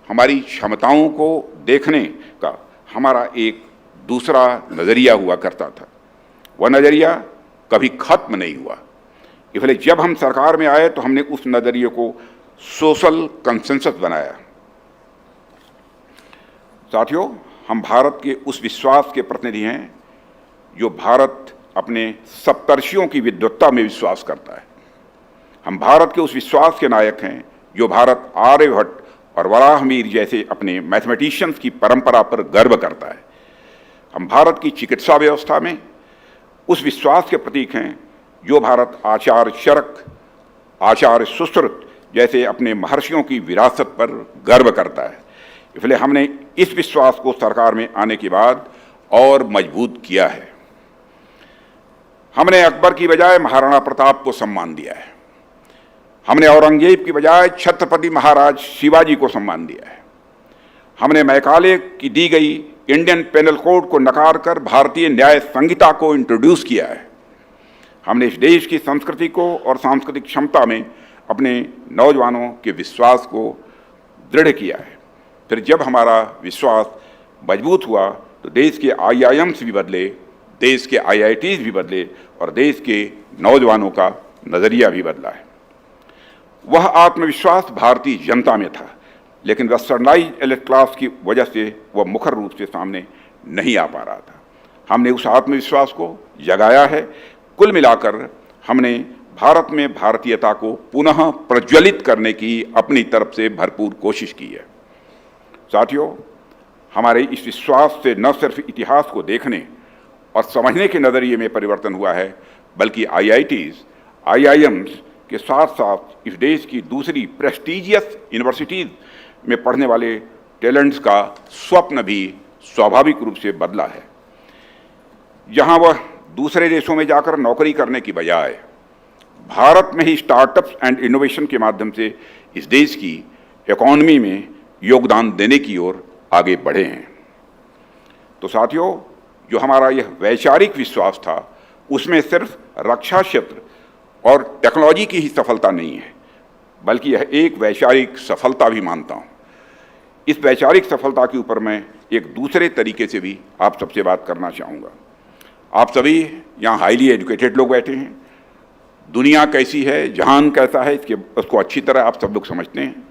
हमारी क्षमताओं को देखने का हमारा एक दूसरा नज़रिया हुआ करता था। वह नज़रिया कभी खत्म नहीं हुआ। इसलिए जब हम सरकार में आए तो हमने उस नज़रिए को सोशल कंसेंसस बनाया। साथियों, हम भारत के उस विश्वास के प्रतिनिधि हैं जो भारत अपने सप्तर्षियों की विद्वत्ता में विश्वास करता है। हम भारत के उस विश्वास के नायक हैं जो भारत आर्यभट्ट और वराहमिहिर जैसे अपने मैथमेटिशियंस की परंपरा पर गर्व करता है। हम भारत की चिकित्सा व्यवस्था में उस विश्वास के प्रतीक हैं जो भारत आचार्य चरक, आचार्य सुश्रुत जैसे अपने महर्षियों की विरासत पर गर्व करता है। इसलिए हमने इस विश्वास को सरकार में आने के बाद और मजबूत किया है। हमने अकबर की बजाय महाराणा प्रताप को सम्मान दिया है। हमने औरंगजेब की बजाय छत्रपति महाराज शिवाजी को सम्मान दिया है। हमने मैकाले की दी गई इंडियन पेनल कोड को नकार कर भारतीय न्याय संहिता को इंट्रोड्यूस किया है। हमने इस देश की संस्कृति को और सांस्कृतिक क्षमता में अपने नौजवानों के विश्वास को दृढ़ किया है। फिर जब हमारा विश्वास मजबूत हुआ तो देश के IIMs भी बदले, देश के IITs भी बदले और देश के नौजवानों का नज़रिया भी बदला है। वह आत्मविश्वास भारतीय जनता में था, लेकिन वेस्टर्नाइज्ड एलिट क्लास की वजह से वह मुखर रूप से सामने नहीं आ पा रहा था। हमने उस आत्मविश्वास को जगाया है। कुल मिलाकर हमने भारत में भारतीयता को पुनः प्रज्वलित करने की अपनी तरफ से भरपूर कोशिश की है। साथियों, हमारे इस विश्वास से न सिर्फ इतिहास को देखने और समझने के नज़रिए में परिवर्तन हुआ है, बल्कि IITs, IIMs के साथ साथ इस देश की दूसरी प्रेस्टीजियस यूनिवर्सिटीज़ में पढ़ने वाले टैलेंट्स का स्वप्न भी स्वाभाविक रूप से बदला है। जहां वह दूसरे देशों में जाकर नौकरी करने की बजाय भारत में ही स्टार्टअप्स एंड इनोवेशन के माध्यम से इस देश की इकॉनमी में योगदान देने की ओर आगे बढ़े हैं। तो साथियों, जो हमारा यह वैचारिक विश्वास था उसमें सिर्फ रक्षा क्षेत्र और टेक्नोलॉजी की ही सफलता नहीं है, बल्कि यह एक वैचारिक सफलता भी मानता हूँ। इस वैचारिक सफलता के ऊपर मैं एक दूसरे तरीके से भी आप सबसे बात करना चाहूँगा। आप सभी यहाँ हाईली एजुकेटेड लोग बैठे हैं। दुनिया कैसी है, जहान कैसा है, उसको अच्छी तरह आप सब लोग समझते हैं।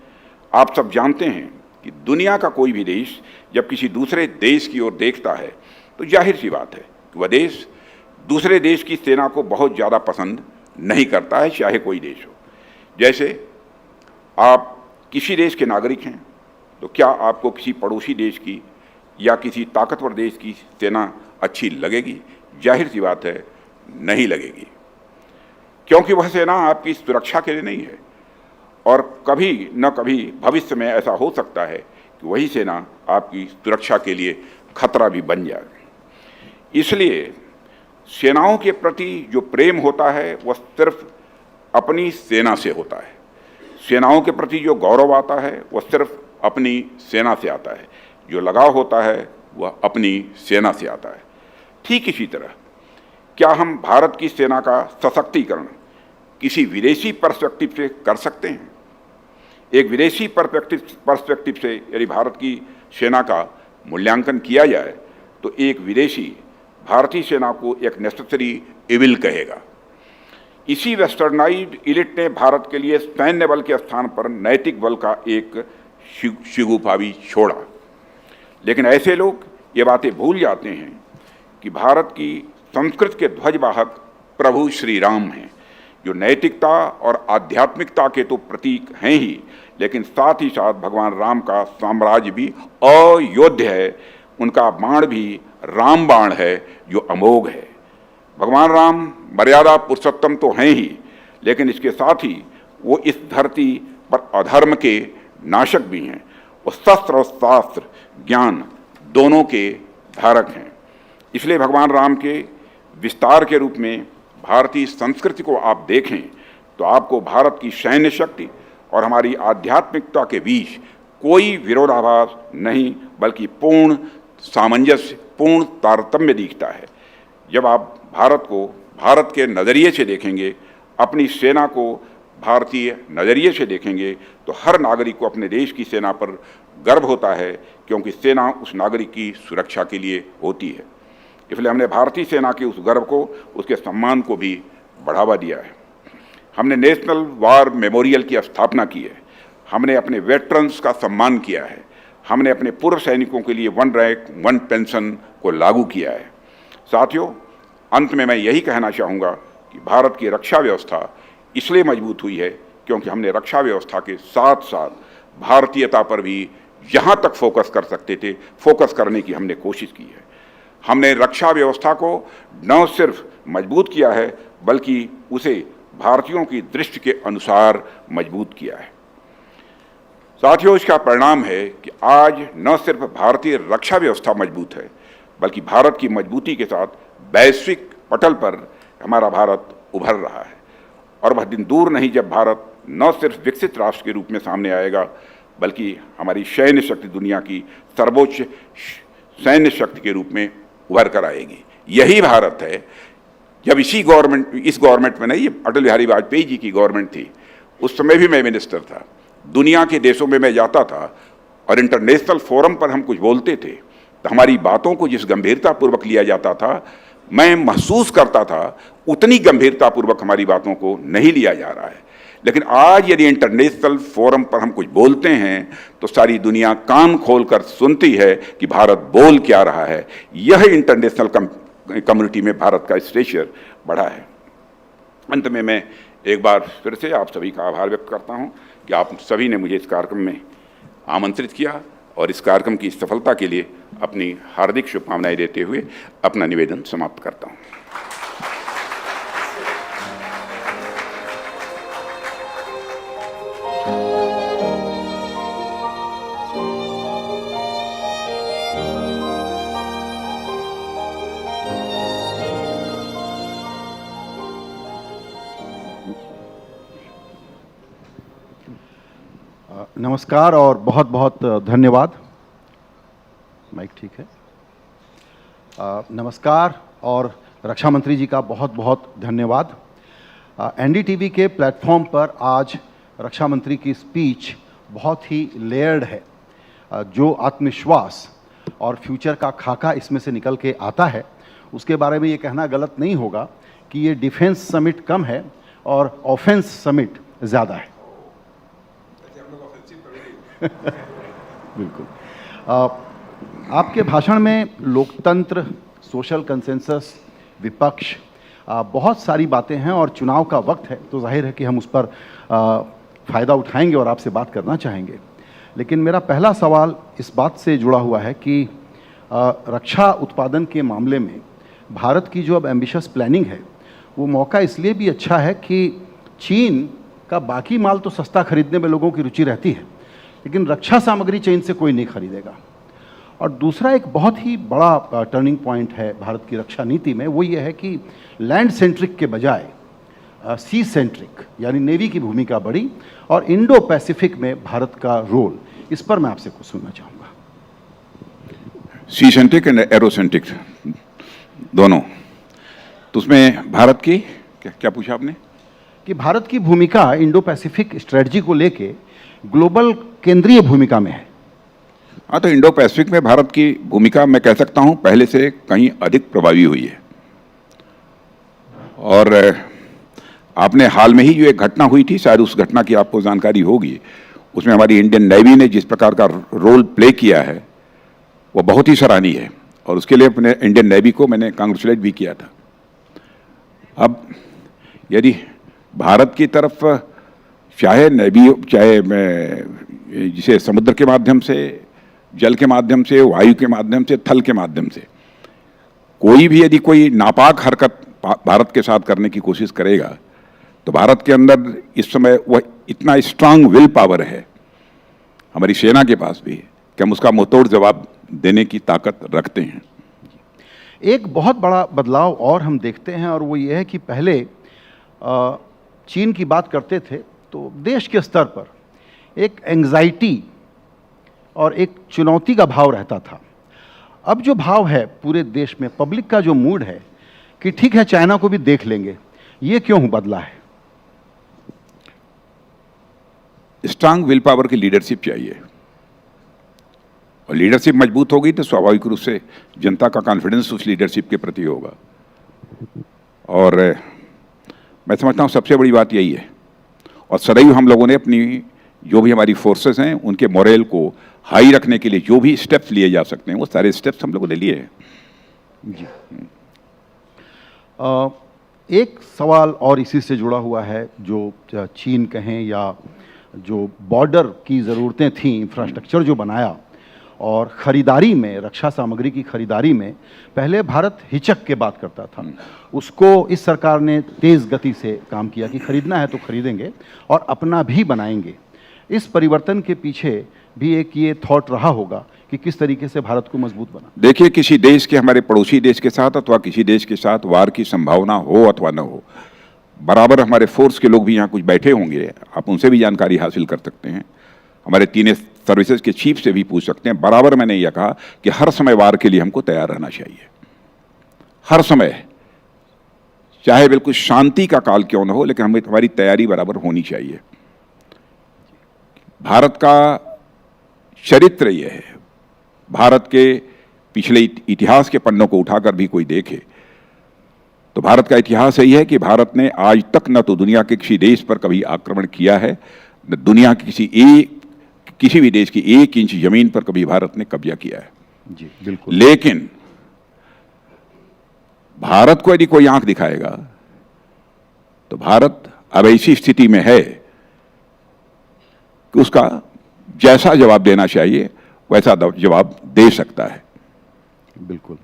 आप सब जानते हैं कि दुनिया का कोई भी देश जब किसी दूसरे देश की ओर देखता है तो जाहिर सी बात है कि वह देश दूसरे देश की सेना को बहुत ज़्यादा पसंद नहीं करता है, चाहे कोई देश हो। जैसे आप किसी देश के नागरिक हैं तो क्या आपको किसी पड़ोसी देश की या किसी ताकतवर देश की सेना अच्छी लगेगी? जाहिर सी बात है, नहीं लगेगी, क्योंकि वह सेना आपकी सुरक्षा के लिए नहीं है और कभी न कभी भविष्य में ऐसा हो सकता है कि वही सेना आपकी सुरक्षा के लिए खतरा भी बन जाए। इसलिए सेनाओं के प्रति जो प्रेम होता है वह सिर्फ अपनी सेना से होता है। सेनाओं के प्रति जो गौरव आता है वह सिर्फ अपनी सेना से आता है। जो लगाव होता है वह अपनी सेना से आता है। ठीक इसी तरह क्या हम भारत की सेना का सशक्तिकरण किसी विदेशी पर्सपेक्टिव से कर सकते हैं? एक विदेशी पर्सपेक्टिव से यदि भारत की सेना का मूल्यांकन किया जाए तो एक विदेशी भारतीय सेना को एक नेसेसरी इविल कहेगा। इसी वेस्टर्नाइज्ड इलिट ने भारत के लिए सैन्य बल के स्थान पर नैतिक बल का एक शिगुफा भी छोड़ा। लेकिन ऐसे लोग ये बातें भूल जाते हैं कि भारत की संस्कृत के ध्वजवाहक प्रभु श्री राम हैं, जो नैतिकता और आध्यात्मिकता के तो प्रतीक हैं ही, लेकिन साथ ही साथ भगवान राम का साम्राज्य भी अयोध्य है। उनका बाण भी राम बाण है जो अमोघ है। भगवान राम मर्यादा पुरुषोत्तम तो हैं ही, लेकिन इसके साथ ही वो इस धरती पर अधर्म के नाशक भी हैं। वो शस्त्र और शास्त्र ज्ञान दोनों के धारक हैं। इसलिए भगवान राम के विस्तार के रूप में भारतीय संस्कृति को आप देखें तो आपको भारत की सैन्य शक्ति और हमारी आध्यात्मिकता के बीच कोई विरोधाभास नहीं, बल्कि पूर्ण सामंजस्य, पूर्ण तारतम्य दिखता है। जब आप भारत को भारत के नज़रिए से देखेंगे, अपनी सेना को भारतीय नज़रिए से देखेंगे, तो हर नागरिक को अपने देश की सेना पर गर्व होता है, क्योंकि सेना उस नागरिक की सुरक्षा के लिए होती है। इसलिए हमने भारतीय सेना के उस गर्व को, उसके सम्मान को भी बढ़ावा दिया है। हमने नेशनल वार मेमोरियल की स्थापना की है, हमने अपने वेटरन्स का सम्मान किया है, हमने अपने पूर्व सैनिकों के लिए 1 रैंक 1 पेंशन को लागू किया है। साथियों, अंत में मैं यही कहना चाहूँगा कि भारत की रक्षा व्यवस्था इसलिए मजबूत हुई है क्योंकि हमने रक्षा व्यवस्था के साथ साथ भारतीयता पर भी जहाँ तक फोकस कर सकते थे, फोकस करने की हमने कोशिश की है। हमने रक्षा व्यवस्था को न सिर्फ मजबूत किया है बल्कि उसे भारतीयों की दृष्टि के अनुसार मजबूत किया है। साथियों, इसका परिणाम है कि आज न सिर्फ भारतीय रक्षा व्यवस्था मजबूत है बल्कि भारत की मजबूती के साथ वैश्विक पटल पर हमारा भारत उभर रहा है और वह दिन दूर नहीं जब भारत न सिर्फ विकसित राष्ट्र के रूप में सामने आएगा बल्कि हमारी सैन्य शक्ति दुनिया की सर्वोच्च सैन्य शक्ति के रूप में उभर कर आएगी। यही भारत है जब इस गवर्नमेंट में नहीं, ये अटल बिहारी वाजपेयी जी की गवर्नमेंट थी, उस समय भी मैं मिनिस्टर था। दुनिया के देशों में मैं जाता था और इंटरनेशनल फोरम पर हम कुछ बोलते थे तो हमारी बातों को जिस गंभीरतापूर्वक लिया जाता था, मैं महसूस करता था उतनी गंभीरतापूर्वक हमारी बातों को नहीं लिया जा रहा है। लेकिन आज यदि इंटरनेशनल फोरम पर हम कुछ बोलते हैं तो सारी दुनिया कान खोलकर सुनती है कि भारत बोल क्या रहा है। यह इंटरनेशनल कम्युनिटी में भारत का स्टेचर बढ़ा है। अंत में मैं एक बार फिर से आप सभी का आभार व्यक्त करता हूं कि आप सभी ने मुझे इस कार्यक्रम में आमंत्रित किया और इस कार्यक्रम की सफलता के लिए अपनी हार्दिक शुभकामनाएं देते हुए अपना निवेदन समाप्त करता हूं। नमस्कार और बहुत बहुत धन्यवाद। माइक ठीक है? नमस्कार और रक्षा मंत्री जी का बहुत बहुत धन्यवाद। एनडीटीवी के प्लेटफॉर्म पर आज रक्षा मंत्री की स्पीच बहुत ही लेयर्ड है। जो आत्मविश्वास और फ्यूचर का खाका इसमें से निकल के आता है, उसके बारे में ये कहना गलत नहीं होगा कि ये डिफेंस समिट कम है और ऑफेंस समिट ज़्यादा है। बिल्कुल। आपके भाषण में लोकतंत्र, सोशल कंसेंसस, विपक्ष, बहुत सारी बातें हैं और चुनाव का वक्त है तो जाहिर है कि हम उस पर फ़ायदा उठाएंगे और आपसे बात करना चाहेंगे। लेकिन मेरा पहला सवाल इस बात से जुड़ा हुआ है कि रक्षा उत्पादन के मामले में भारत की जो अब एम्बिशियस प्लानिंग है, वो मौका इसलिए भी अच्छा है कि चीन का बाकी माल तो सस्ता खरीदने में लोगों की रुचि रहती है, लेकिन रक्षा सामग्री चीन से कोई नहीं खरीदेगा। और दूसरा एक बहुत ही बड़ा टर्निंग पॉइंट है भारत की रक्षा नीति में, वो ये है कि लैंड सेंट्रिक के बजाय सी सेंट्रिक यानी नेवी की भूमिका बढ़ी और इंडो पैसिफिक में भारत का रोल, इस पर मैं आपसे कुछ सुनना चाहूँगा। सी सेंट्रिक एंड एरोसेंट्रिक दोनों, तो उसमें भारत की क्या पूछा आपने? कि भारत की भूमिका इंडो पैसिफिक स्ट्रेटजी को लेके ग्लोबल केंद्रीय भूमिका में है। हाँ, तो इंडो पैसिफिक में भारत की भूमिका मैं कह सकता हूँ पहले से कहीं अधिक प्रभावी हुई है। और आपने हाल में ही जो एक घटना हुई थी, शायद उस घटना की आपको जानकारी होगी, उसमें हमारी इंडियन नेवी ने जिस प्रकार का रोल प्ले किया है वो बहुत ही सराहनीय है और उसके लिए अपने इंडियन नेवी को मैंने कांग्रेचुलेट भी किया था। अब यदि भारत की तरफ चाहे नेवी, चाहे जिसे समुद्र के माध्यम से, जल के माध्यम से, वायु के माध्यम से, थल के माध्यम से कोई भी यदि कोई नापाक हरकत भारत के साथ करने की कोशिश करेगा तो भारत के अंदर इस समय वह इतना स्ट्रांग विल पावर है हमारी सेना के पास भी कि हम उसका मुंहतोड़ जवाब देने की ताकत रखते हैं। एक बहुत बड़ा बदलाव और हम देखते हैं और वो ये है कि पहले चीन की बात करते थे तो देश के स्तर पर एक एंग्जाइटी और एक चुनौती का भाव रहता था। अब जो भाव है पूरे देश में, पब्लिक का जो मूड है कि ठीक है चाइना को भी देख लेंगे, ये क्यों बदला है? स्ट्रांग विल पावर की लीडरशिप चाहिए और लीडरशिप मजबूत होगी तो स्वाभाविक रूप से जनता का कॉन्फिडेंस उस लीडरशिप के प्रति होगा। और मैं समझता हूँ सबसे बड़ी बात यही है। और सदैव हम लोगों ने अपनी जो भी हमारी फोर्सेस हैं उनके मोरल को हाई रखने के लिए जो भी स्टेप्स लिए जा सकते हैं वो सारे स्टेप्स हम लोगों ने लिए हैं। जी। एक सवाल और इसी से जुड़ा हुआ है, जो चीन कहें या जो बॉर्डर की ज़रूरतें थीं, इंफ्रास्ट्रक्चर जो बनाया और ख़रीदारी में, रक्षा सामग्री की ख़रीदारी में पहले भारत हिचक के बात करता था, उसको इस सरकार ने तेज़ गति से काम किया कि ख़रीदना है तो ख़रीदेंगे और अपना भी बनाएंगे। इस परिवर्तन के पीछे भी एक ये थॉट रहा होगा कि किस तरीके से भारत को मजबूत बना। देखिए, किसी देश के, हमारे पड़ोसी देश के साथ अथवा किसी देश के साथ वार की संभावना हो अथवा न हो, बराबर हमारे फोर्स के लोग भी यहाँ कुछ बैठे होंगे, आप उनसे भी जानकारी हासिल कर सकते हैं, हमारे तीनों सर्विसेज के चीफ से भी पूछ सकते हैं। बराबर मैंने यह कहा कि हर समय वार के लिए हमको तैयार रहना चाहिए, हर समय, चाहे बिल्कुल शांति का काल क्यों न हो, लेकिन हमें हमारी तैयारी बराबर होनी चाहिए। भारत का चरित्र यह है, भारत के पिछले इतिहास के पन्नों को उठाकर भी कोई देखे तो भारत का इतिहास यही है कि भारत ने आज तक न तो दुनिया के किसी देश पर कभी आक्रमण किया है, न दुनिया के किसी भी देश की 1 इंच जमीन पर कभी भारत ने कब्जा किया है। जी बिल्कुल। लेकिन भारत को यदि कोई आंख दिखाएगा तो भारत अब ऐसी स्थिति में है कि उसका जैसा जवाब देना चाहिए वैसा जवाब दे सकता है। बिल्कुल।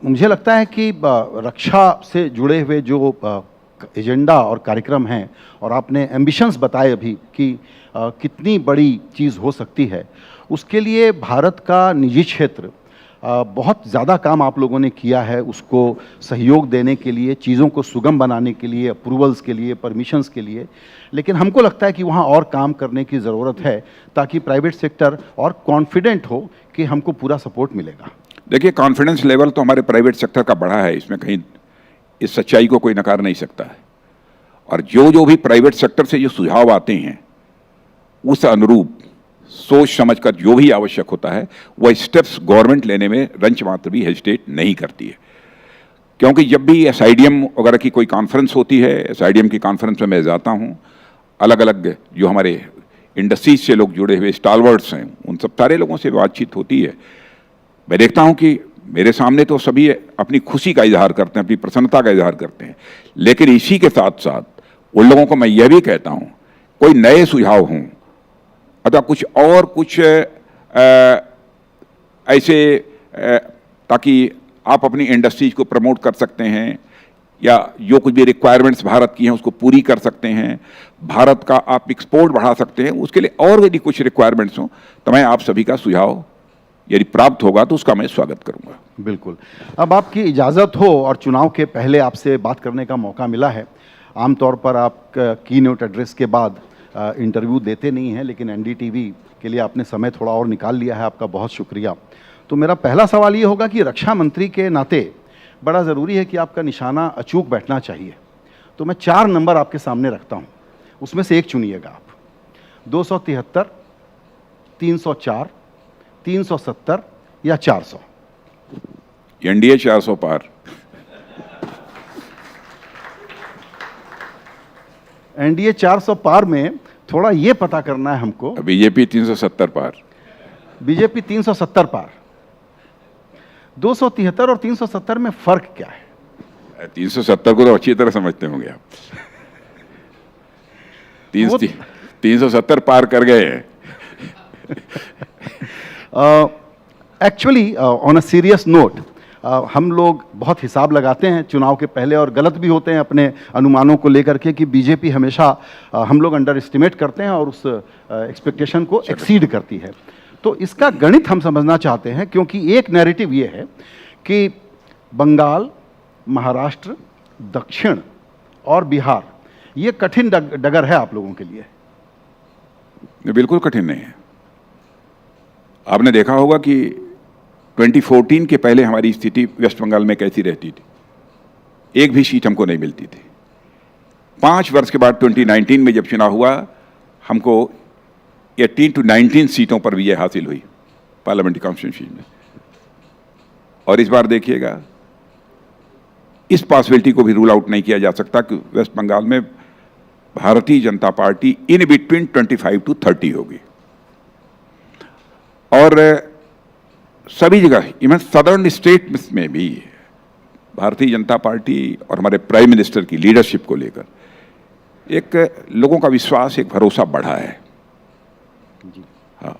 मुझे लगता है कि रक्षा से जुड़े हुए जो एजेंडा और कार्यक्रम हैं, और आपने एम्बिशंस बताए अभी कि कितनी बड़ी चीज़ हो सकती है, उसके लिए भारत का निजी क्षेत्र बहुत ज़्यादा काम आप लोगों ने किया है, उसको सहयोग देने के लिए, चीज़ों को सुगम बनाने के लिए, अप्रूवल्स के लिए, परमिशंस के लिए। लेकिन हमको लगता है कि वहाँ और काम करने की ज़रूरत है ताकि प्राइवेट सेक्टर और कॉन्फिडेंट हो कि हमको पूरा सपोर्ट मिलेगा। देखिए, कॉन्फिडेंस लेवल तो हमारे प्राइवेट सेक्टर का बढ़ा है, इसमें कहीं इस सच्चाई को कोई नकार नहीं सकता है। और जो भी प्राइवेट सेक्टर से जो सुझाव आते हैं उस अनुरूप सोच समझकर जो भी आवश्यक होता है वह स्टेप्स गवर्नमेंट लेने में रंच मात्र भी हेजिटेट नहीं करती है। क्योंकि जब भी एसआईडीएम वगैरह की कोई कॉन्फ्रेंस होती है, एसआईडीएम की कॉन्फ्रेंस में मैं जाता हूँ, अलग अलग जो हमारे इंडस्ट्रीज से लोग जुड़े हुए स्टालवर्ड्स हैं, उन सब सारे लोगों से बातचीत होती है। मैं देखता हूँ कि मेरे सामने तो सभी अपनी खुशी का इजहार करते हैं, अपनी प्रसन्नता का इजहार करते हैं, लेकिन इसी के साथ साथ उन लोगों को मैं यह भी कहता हूँ, कोई नए सुझाव हों अथवा कुछ ऐसे ताकि आप अपनी इंडस्ट्रीज को प्रमोट कर सकते हैं या जो कुछ भी रिक्वायरमेंट्स भारत की हैं उसको पूरी कर सकते हैं, भारत का आप एक्सपोर्ट बढ़ा सकते हैं, उसके लिए और यदि कुछ रिक्वायरमेंट्स हों तो मैं आप सभी का सुझाव यदि प्राप्त होगा तो उसका मैं स्वागत करूंगा। बिल्कुल। अब आपकी इजाज़त हो और चुनाव के पहले आपसे बात करने का मौका मिला है। आमतौर पर आप कीनोट एड्रेस के बाद इंटरव्यू देते नहीं हैं, लेकिन एनडीटीवी के लिए आपने समय थोड़ा और निकाल लिया है, आपका बहुत शुक्रिया। तो मेरा पहला सवाल ये होगा कि रक्षा मंत्री के नाते बड़ा ज़रूरी है कि आपका निशाना अचूक बैठना चाहिए। तो मैं 4 नंबर आपके सामने रखता हूँ, उसमें से एक चुनिएगा आप। 273, 304, 370 या 400? एनडीए 400 पार। एनडीए 400 पार में थोड़ा ये पता करना है हमको। बीजेपी 370 पार। बीजेपी 370 पार। 273 और 370 में फर्क क्या है? 370 को तो अच्छी तरह समझते होंगे आप। 370 पार कर गए हैं। Actually on a serious note, हम लोग बहुत हिसाब लगाते हैं चुनाव के पहले और गलत भी होते हैं अपने अनुमानों को लेकर के कि बीजेपी हमेशा हम लोग अंडर एस्टिमेट करते हैं और उस एक्सपेक्टेशन को एक्सीड करती है। तो इसका गणित हम समझना चाहते हैं, क्योंकि एक नैरेटिव ये है कि बंगाल, महाराष्ट्र, दक्षिण और बिहार ये कठिन डगर है आप लोगों के लिए। बिल्कुल कठिन नहीं है। आपने देखा होगा कि 2014 के पहले हमारी स्थिति वेस्ट बंगाल में कैसी रहती थी, एक भी सीट हमको नहीं मिलती थी। 5 वर्ष के बाद 2019 में जब चुनाव हुआ, हमको 18 to 19 सीटों पर विजय हासिल हुई पार्लियामेंट्री कॉन्स्टिट्यूंसी में। और इस बार देखिएगा इस पॉसिबिलिटी को भी रूल आउट नहीं किया जा सकता कि वेस्ट बंगाल में Bharatiya Janata party in between 25 to 30 होगी। और सभी जगह इवन सदर्न स्टेट में भी भारतीय जनता पार्टी और हमारे प्राइम मिनिस्टर की लीडरशिप को लेकर एक लोगों का विश्वास, एक भरोसा बढ़ा है। हाँ,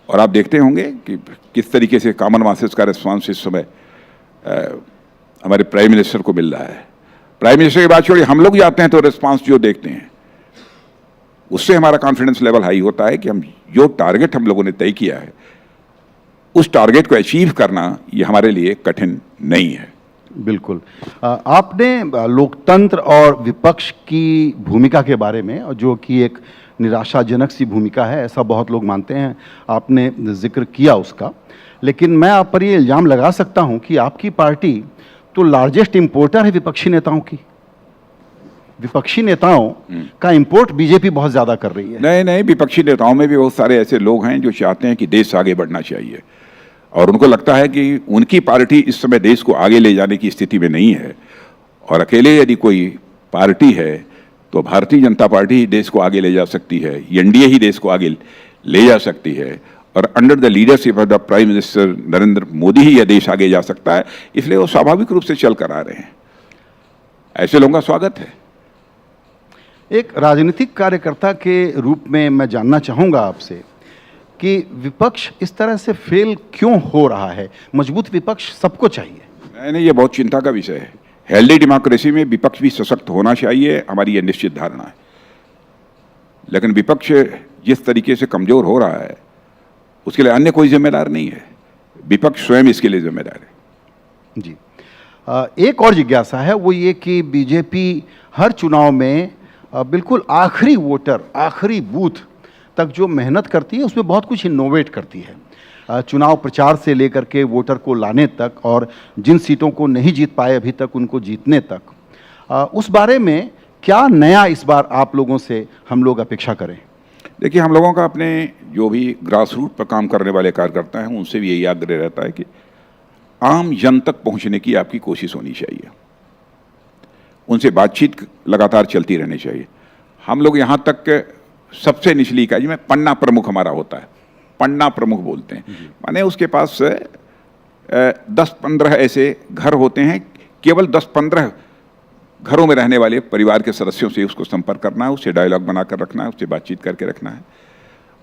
और आप देखते होंगे कि किस तरीके से कॉमन मासेस का रिस्पांस इस समय हमारे प्राइम मिनिस्टर को मिल रहा है। प्राइम मिनिस्टर की बात छोड़िए, हम लोग जाते हैं तो रिस्पांस जो देखते हैं उससे हमारा कॉन्फिडेंस लेवल हाई होता है कि हम जो टारगेट हम लोगों ने तय किया है उस टारगेट को अचीव करना ये हमारे लिए कठिन नहीं है। बिल्कुल। आपने लोकतंत्र और विपक्ष की भूमिका के बारे में, और जो कि एक निराशाजनक सी भूमिका है ऐसा बहुत लोग मानते हैं, आपने जिक्र किया उसका। लेकिन मैं आप पर ये इल्ज़ाम लगा सकता हूं कि आपकी पार्टी तो लार्जेस्ट इंपोर्टर है विपक्षी नेताओं की। विपक्षी नेताओं का इंपोर्ट बीजेपी बहुत ज़्यादा कर रही है। नहीं, विपक्षी नेताओं में भी बहुत सारे ऐसे लोग हैं जो चाहते हैं कि देश आगे बढ़ना चाहिए और उनको लगता है कि उनकी पार्टी इस समय देश को आगे ले जाने की स्थिति में नहीं है, और अकेले यदि कोई पार्टी है तो भारतीय जनता पार्टी ही देश को आगे ले जा सकती है, एनडीए ही देश को आगे ले जा सकती है, और under the leadership of the prime minister Narendra Modi ही यह देश आगे जा सकता है। इसलिए वो स्वाभाविक रूप से चल कर आ रहे हैं। ऐसे लोगों का स्वागत है। एक राजनीतिक कार्यकर्ता के रूप में मैं जानना चाहूँगा आपसे कि विपक्ष इस तरह से फेल क्यों हो रहा है? मजबूत विपक्ष सबको चाहिए। नहीं, ये बहुत चिंता का विषय है। हेल्दी डेमोक्रेसी में विपक्ष भी सशक्त होना चाहिए, हमारी यह निश्चित धारणा है। लेकिन विपक्ष जिस तरीके से कमजोर हो रहा है उसके लिए अन्य कोई जिम्मेदार नहीं है, विपक्ष स्वयं इसके लिए जिम्मेदार है। जी, एक और जिज्ञासा है, वो ये कि बीजेपी हर चुनाव में बिल्कुल आखिरी वोटर, आखिरी बूथ तक जो मेहनत करती है उसमें बहुत कुछ इनोवेट करती है। चुनाव प्रचार से लेकर के वोटर को लाने तक, और जिन सीटों को नहीं जीत पाए अभी तक उनको जीतने तक। उस बारे में क्या नया इस बार आप लोगों से हम लोग अपेक्षा करें? देखिए, हम लोगों का अपने जो भी ग्रास रूट पर काम करने वाले कार्यकर्ता हैं उनसे भी यही आग्रह रहता है कि आम जन तक पहुंचने की आपकी कोशिश होनी चाहिए, उनसे बातचीत लगातार चलती रहनी चाहिए। हम लोग यहाँ तक सबसे निचली इकाई में पन्ना प्रमुख हमारा होता है, पन्ना प्रमुख बोलते हैं, माने उसके पास 10-15 ऐसे घर होते हैं, केवल 10-15 घरों में रहने वाले परिवार के सदस्यों से उसको संपर्क करना है, उससे डायलॉग बनाकर रखना है, उससे बातचीत करके रखना है,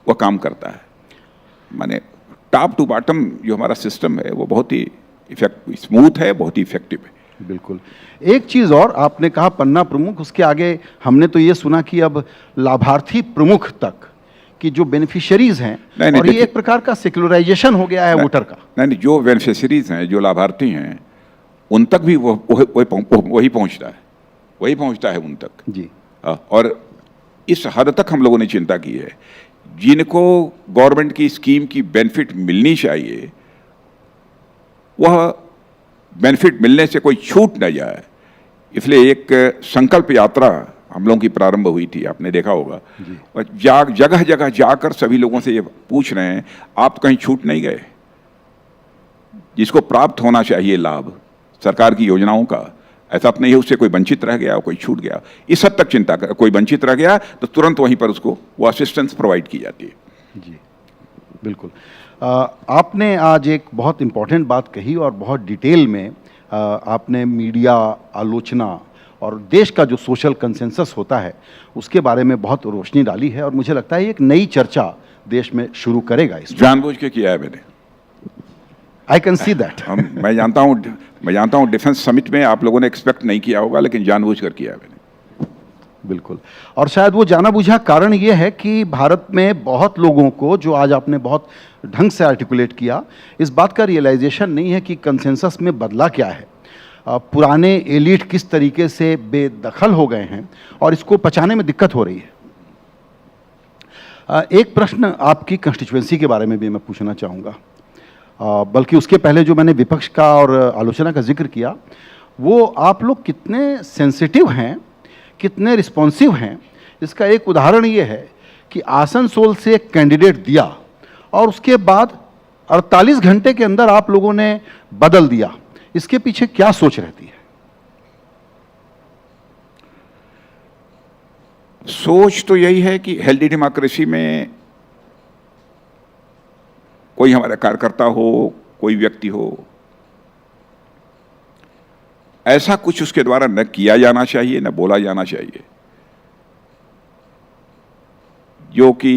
वह काम करता है। माने टॉप टू बॉटम जो हमारा सिस्टम है वो बहुत ही स्मूथ है, बहुत ही इफेक्टिव है। बिल्कुल। एक चीज़ और, आपने कहा पन्ना प्रमुख, उसके आगे हमने तो ये सुना कि अब लाभार्थी प्रमुख तक कि जो बेनिफिशियरीज हैं, और ये एक प्रकार का सेक्युलराइजेशन हो गया है वोटर का। नहीं, जो बेनिफिशियरीज हैं, जो लाभार्थी हैं, उन तक भी वही पहुंचता है उन तक जी। और इस हद तक हम लोगों ने चिंता की है, जिनको गवर्नमेंट की स्कीम की बेनिफिट मिलनी चाहिए वह बेनिफिट मिलने से कोई छूट न जाए, इसलिए एक संकल्प यात्रा हम लोगों की प्रारंभ हुई थी, आपने देखा होगा। और जगह जगह जाकर सभी लोगों से ये पूछ रहे हैं, आप कहीं छूट नहीं गए? जिसको प्राप्त होना चाहिए लाभ सरकार की योजनाओं का, ऐसा तो नहीं है उससे कोई वंचित रह गया, कोई छूट गया। इस हद तक चिंता कर, कोई वंचित रह गया तो तुरंत वहीं पर उसको वो असिस्टेंस प्रोवाइड की जाती है। जी बिल्कुल। आपने आज एक बहुत इम्पॉर्टेंट बात कही और बहुत डिटेल में आपने मीडिया आलोचना और देश का जो सोशल कंसेंसस होता है उसके बारे में बहुत रोशनी डाली है, और मुझे लगता है एक नई चर्चा देश में शुरू करेगा। इस जानबूझ के किया है मैंने, आई कैन सी दैट। मैं जानता हूँ डिफेंस समिट में आप लोगों ने एक्सपेक्ट नहीं किया होगा, लेकिन जानबूझ कर किया है मैंने। बिल्कुल। और शायद वो जाना बुझा कारण ये है कि भारत में बहुत लोगों को, जो आज आपने बहुत ढंग से आर्टिकुलेट किया, इस बात का रियलाइजेशन नहीं है कि कंसेंसस में बदला क्या है, पुराने एलिट किस तरीके से बेदखल हो गए हैं और इसको पचाने में दिक्कत हो रही है। एक प्रश्न आपकी कंस्टिट्यूएंसी के बारे में भी मैं पूछना चाहूँगा, बल्कि उसके पहले जो मैंने विपक्ष का और आलोचना का जिक्र किया, वो आप लोग कितने सेंसिटिव हैं, कितने रिस्पॉन्सिव हैं। इसका एक उदाहरण ये है कि आसनसोल से एक कैंडिडेट दिया और उसके बाद 48 घंटे के अंदर आप लोगों ने बदल दिया, इसके पीछे क्या सोच रहती है? सोच तो यही है कि हेल्दी डेमोक्रेसी में कोई हमारा कार्यकर्ता हो, कोई व्यक्ति हो, ऐसा कुछ उसके द्वारा न किया जाना चाहिए, न बोला जाना चाहिए जो कि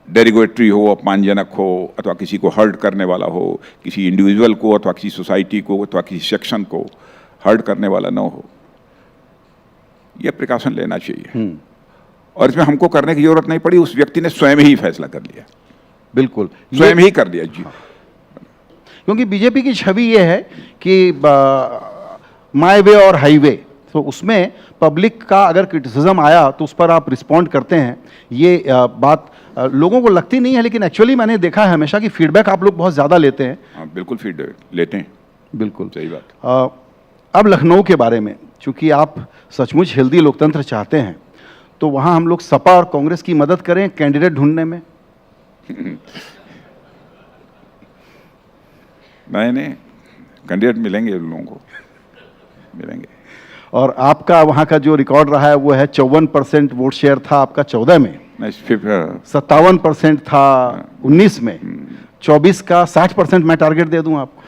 डेरिगेटरी हो, अपमानजनक हो, अथवा किसी को हर्ट करने वाला हो, किसी इंडिविजुअल को अथवा किसी सोसाइटी को अथवा किसी सेक्शन को हर्ट करने वाला न हो। यह प्रिकॉशन लेना चाहिए। और इसमें हमको करने की जरूरत नहीं पड़ी, उस व्यक्ति ने स्वयं ही फैसला कर लिया। बिल्कुल, स्वयं ही कर दिया जी। क्योंकि बीजेपी की छवि ये है कि माय वे और हाईवे, तो उसमें पब्लिक का अगर क्रिटिसिज्म आया तो उस पर आप रिस्पॉन्ड करते हैं। ये बात लोगों को लगती नहीं है, लेकिन एक्चुअली मैंने देखा है हमेशा कि फीडबैक आप लोग बहुत ज़्यादा लेते हैं। हाँ, बिल्कुल फीडबैक लेते हैं। बिल्कुल सही बात। अब लखनऊ के बारे में, चूंकि आप सचमुच हेल्दी लोकतंत्र चाहते हैं, तो वहाँ हम लोग सपा और कांग्रेस की मदद करें कैंडिडेट ढूंढने में। नहीं, कैंडिडेट मिलेंगे उन लोगों को, मिलेंगे। और आपका वहाँ का जो रिकॉर्ड रहा है वो है 54% वोट शेयर था आपका 14 में, 57% था 19 में, 24 का 60% मैं टारगेट दे दूं आपको।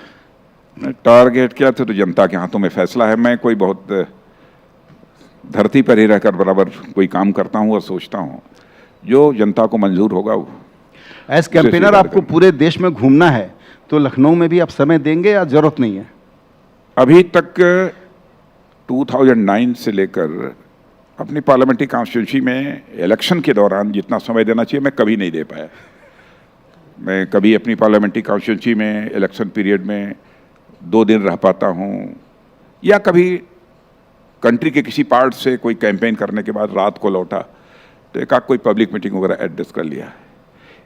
टारगेट क्या था, तो जनता के हाथों में फैसला है। मैं कोई बहुत धरती पर ही रहकर बराबर कोई काम करता हूं और सोचता हूं, जो जनता को मंजूर होगा वो। एज कैंपेनर आपको पूरे देश में घूमना है, तो लखनऊ में भी आप समय देंगे या जरूरत नहीं है? अभी तक 2009 से लेकर अपनी पार्लियामेंट्री कॉन्स्टिट्यूंसी में इलेक्शन के दौरान जितना समय देना चाहिए मैं कभी नहीं दे पाया। मैं कभी अपनी पार्लियामेंट्री कॉन्स्टिट्यूंसी में इलेक्शन पीरियड में 2 दिन रह पाता हूं, या कभी कंट्री के किसी पार्ट से कोई कैंपेन करने के बाद रात को लौटा तो एक कोई पब्लिक मीटिंग वगैरह एड्रेस कर लिया।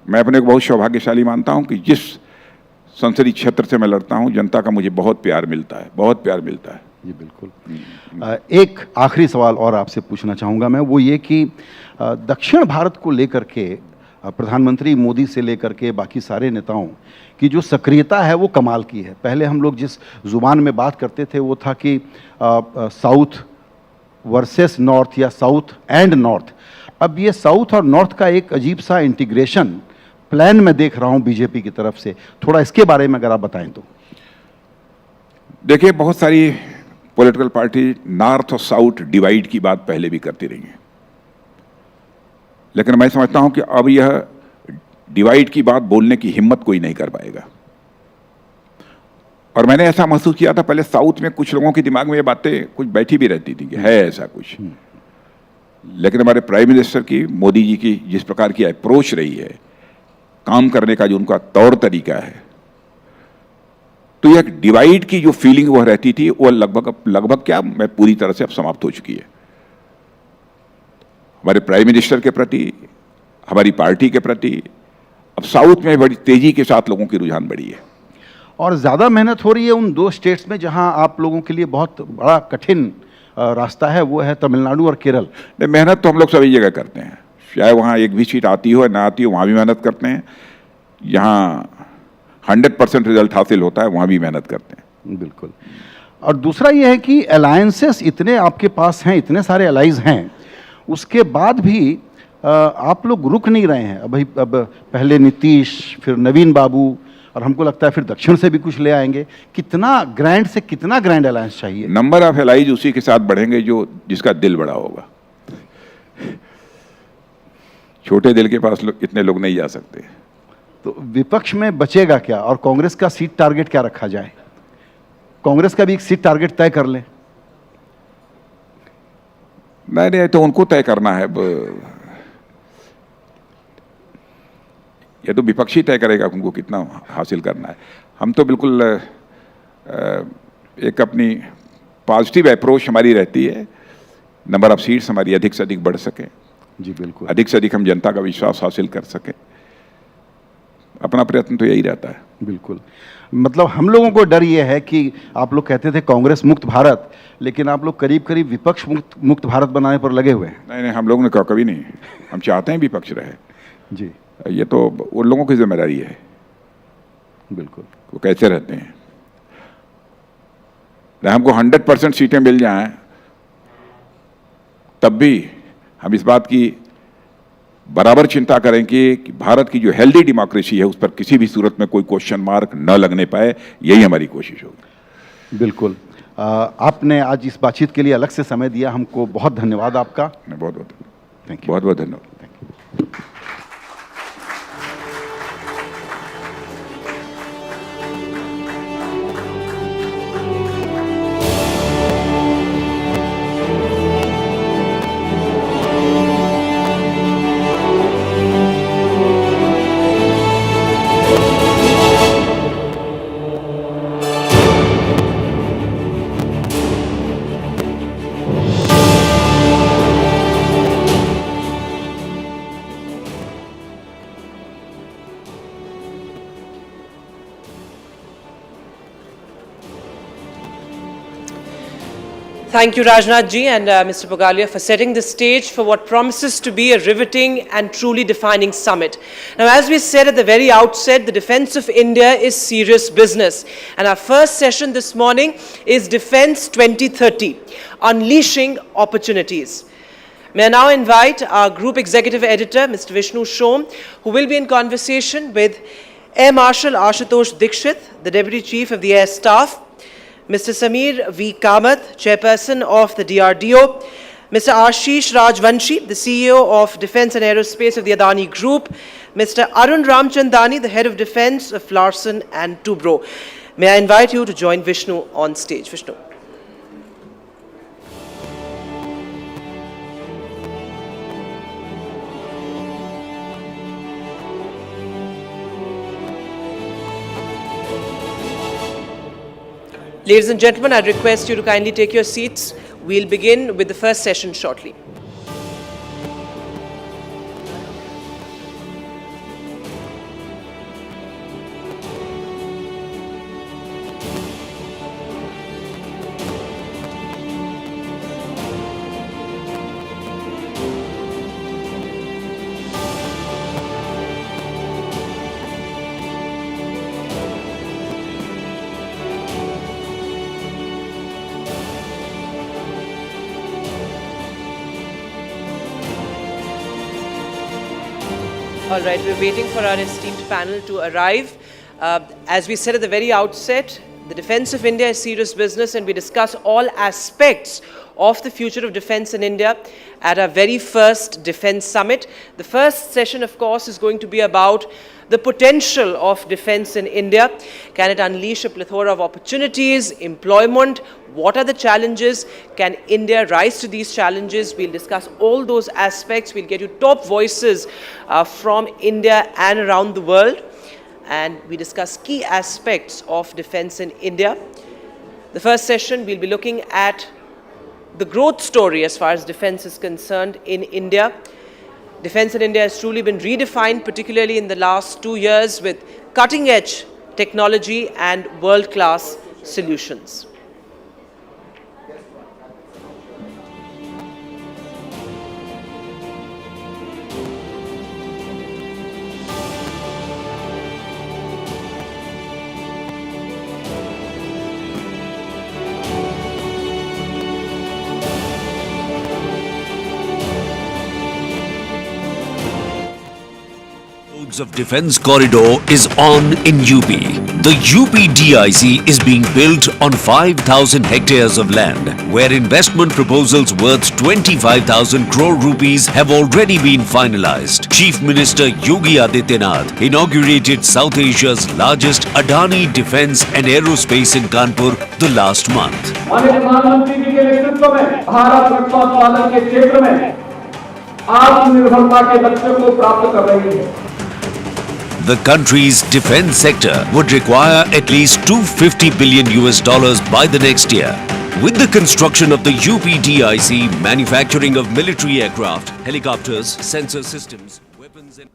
मैं अपने को बहुत सौभाग्यशाली मानता हूं कि जिस संसदीय क्षेत्र से मैं लड़ता हूं, जनता का मुझे बहुत प्यार मिलता है, बहुत प्यार मिलता है। जी बिल्कुल। एक आखिरी सवाल और आपसे पूछना चाहूँगा मैं, वो ये कि दक्षिण भारत को लेकर के प्रधानमंत्री मोदी से लेकर के बाकी सारे नेताओं की जो सक्रियता है वो कमाल की है। पहले हम लोग जिस जुबान में बात करते थे वो था कि साउथ वर्सेस नॉर्थ या साउथ एंड नॉर्थ। अब ये साउथ और नॉर्थ का एक अजीब सा इंटीग्रेशन प्लान में देख रहा हूँ बीजेपी की तरफ से। थोड़ा इसके बारे में अगर आप बताएं तो। देखिए, बहुत सारी पॉलिटिकल पार्टी नॉर्थ और साउथ डिवाइड की बात पहले भी करती रही हैं, लेकिन मैं समझता हूं कि अब यह डिवाइड की बात बोलने की हिम्मत कोई नहीं कर पाएगा। और मैंने ऐसा महसूस किया था पहले, साउथ में कुछ लोगों के दिमाग में ये बातें कुछ बैठी भी रहती थी कि है ऐसा कुछ, लेकिन हमारे प्राइम मिनिस्टर की, मोदी जी की जिस प्रकार की अप्रोच रही है, काम करने का जो उनका तौर तरीका है, तो यह डिवाइड की जो फीलिंग वह रहती थी वो लगभग क्या, मैं पूरी तरह से अब समाप्त हो चुकी है। हमारे प्राइम मिनिस्टर के प्रति, हमारी पार्टी के प्रति अब साउथ में बड़ी तेजी के साथ लोगों की रुझान बढ़ी है। और ज़्यादा मेहनत हो रही है उन 2 स्टेट्स में जहां आप लोगों के लिए बहुत बड़ा कठिन रास्ता है, वो है तमिलनाडु और केरल। मेहनत तो हम लोग सभी जगह करते हैं, चाहे वहाँ एक भी सीट आती हो या ना आती हो, वहाँ भी मेहनत करते हैं। यहाँ 100% रिजल्ट हासिल होता है, वहाँ भी मेहनत करते हैं। बिल्कुल। और दूसरा ये है कि अलायंसेस इतने आपके पास हैं, इतने सारे अलाइज हैं, उसके बाद भी आप लोग रुक नहीं रहे हैं। अब पहले नीतीश, फिर नवीन बाबू, और हमको लगता है फिर दक्षिण से भी कुछ ले आएंगे। कितना ग्रैंड से कितना ग्रैंड अलायंस चाहिए? नंबर ऑफ एलाइज उसी के साथ बढ़ेंगे जो जिसका दिल बड़ा होगा। छोटे दिल के पास इतने लोग नहीं जा सकते। तो विपक्ष में बचेगा क्या, और कांग्रेस का सीट टारगेट क्या रखा जाए? कांग्रेस का भी एक सीट टारगेट तय कर लें। नहीं, तो उनको तय करना है। ये तो विपक्षी तय करेगा उनको कितना हासिल करना है। हम तो बिल्कुल एक अपनी पॉजिटिव अप्रोच हमारी रहती है, नंबर ऑफ सीट्स हमारी अधिक से अधिक बढ़ सके। जी बिल्कुल। अधिक से अधिक हम जनता का विश्वास हासिल कर सके, अपना प्रयत्न तो यही रहता है। बिल्कुल। मतलब हम लोगों को डर ये है कि आप लोग कहते थे कांग्रेस मुक्त भारत, लेकिन आप लोग करीब करीब विपक्ष मुक्त भारत बनाने पर लगे हुए हैं। नहीं, हम लोगों ने कहा कभी नहीं, हम चाहते हैं विपक्ष रहे। जी, ये तो उन लोगों की जिम्मेदारी है। बिल्कुल। वो कैसे रहते हैं। हमको 100% सीटें मिल जाएं तब भी हम इस बात की बराबर चिंता करें कि भारत की जो हेल्दी डेमोक्रेसी है उस पर किसी भी सूरत में कोई क्वेश्चन मार्क न लगने पाए, यही हमारी कोशिश होगी। बिल्कुल। आपने आज इस बातचीत के लिए अलग से समय दिया, हमको बहुत धन्यवाद आपका। बहुत बहुत थैंक यू। बहुत बहुत धन्यवाद। Thank you, Rajnath ji and Mr. Pogalia, for setting the stage for what promises to be a riveting and truly defining summit. Now, as we said at the very outset, the defense of India is serious business. And our first session this morning is Defense 2030, Unleashing Opportunities. May I now invite our Group Executive Editor, Mr. Vishnu Shom, who will be in conversation with Air Marshal Ashutosh Dikshit, the Deputy Chief of the Air Staff, Mr. Samir V. Kamath, Chairperson of the DRDO, Mr. Ashish Rajvanshi, the CEO of Defence and Aerospace of the Adani Group, Mr. Arun Ramchandani, the Head of Defence of Larsen and Toubro. May I invite you to join Vishnu on stage. Vishnu. Ladies and gentlemen, I request you to kindly take your seats. We'll begin with the first session shortly. All right, we're waiting for our esteemed panel to arrive. As we said at the very outset, the defense of India is serious business, and we discuss all aspects of the future of defense in India at our very first Defence Summit. The first session, of course, is going to be about the potential of defense in India. Can it unleash a plethora of opportunities, employment? What are the challenges? Can India rise to these challenges? We'll discuss all those aspects. We'll get you top voices from India and around the world. And we discuss key aspects of defense in India. The first session, we'll be looking at the growth story as far as defense is concerned in India. Defense in India has truly been redefined, particularly in the last 2 years, with cutting-edge technology and world-class solutions. Of Defence Corridor is on in UP. The UPDIC is being built on 5,000 hectares of land, where investment proposals worth 25,000 crore rupees have already been finalized. Chief Minister Yogi Adityanath inaugurated South Asia's largest Adani Defence and Aerospace in Kanpur the last month. माननीय प्रधानमंत्री जी के नेतृत्व में भारत रक्षा उत्पादन के क्षेत्र में आत्मनिर्भरता के लक्ष्य को प्राप्त कर रही है. The country's defense sector would require at least $250 billion by the next year. With the construction of the UPDIC, manufacturing of military aircraft, helicopters, sensor systems, weapons and...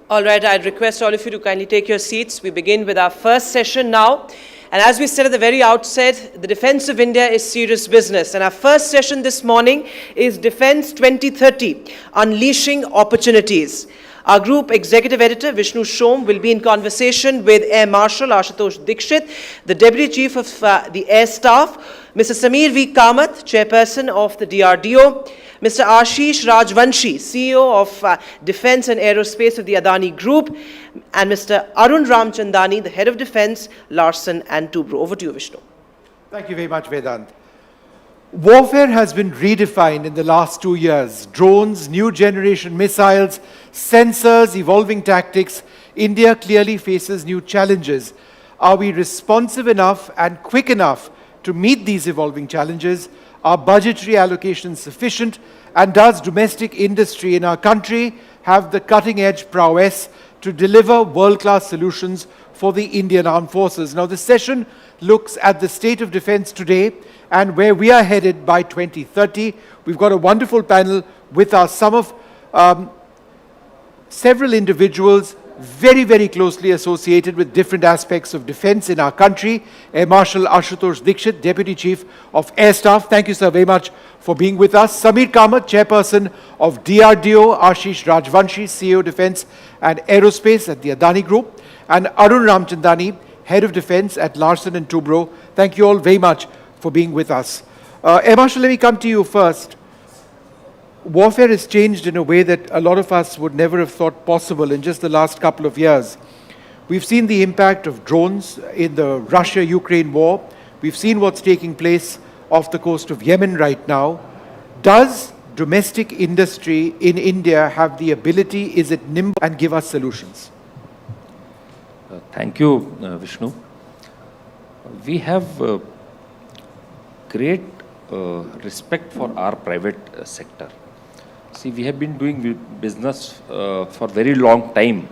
All right, I'd request all of you to kindly take your seats. We begin with our first session now. And as we said at the very outset, the defense of India is serious business. And our first session this morning is Defense 2030, Unleashing Opportunities. Our group executive editor, Vishnu Shom, will be in conversation with Air Marshal Ashutosh Dikshit, the Deputy Chief of the Air Staff, Mr. Samir V. Kamath, Chairperson of the DRDO, Mr. Ashish Rajvanshi, CEO of Defence and Aerospace of the Adani Group, and Mr. Arun Ramchandani, the Head of Defence, Larsen and Toubro. Over to you, Vishnu. Thank you very much, Vedant. Warfare has been redefined in the last 2 years. Drones, new generation missiles, sensors, evolving tactics. India clearly faces new challenges. Are we responsive enough and quick enough to meet these evolving challenges? Are budgetary allocations sufficient? And does domestic industry in our country have the cutting-edge prowess to deliver world-class solutions for the Indian Armed Forces? Now, this session looks at the state of defense today and where we are headed by 2030. We've got a wonderful panel with us, several individuals very, very closely associated with different aspects of defense in our country. Air Marshal Ashutosh Dikshit, Deputy Chief of Air Staff. Thank you, sir, very much for being with us. Samir Kamath, Chairperson of DRDO. Ashish Rajvanshi, CEO Defence and Aerospace at the Adani Group. And Arun Ramchandani, Head of Defence at Larsen and Toubro. Thank you all very much for being with us. Air Marshal, let me come to you first. Warfare has changed in a way that a lot of us would never have thought possible in just the last couple of years. We've seen the impact of drones in the Russia-Ukraine war. We've seen what's taking place off the coast of Yemen right now. Does domestic industry in India have the ability, is it nimble, and give us solutions? Thank you, Vishnu. We have great respect for our private sector. See, we have been doing business for a very long time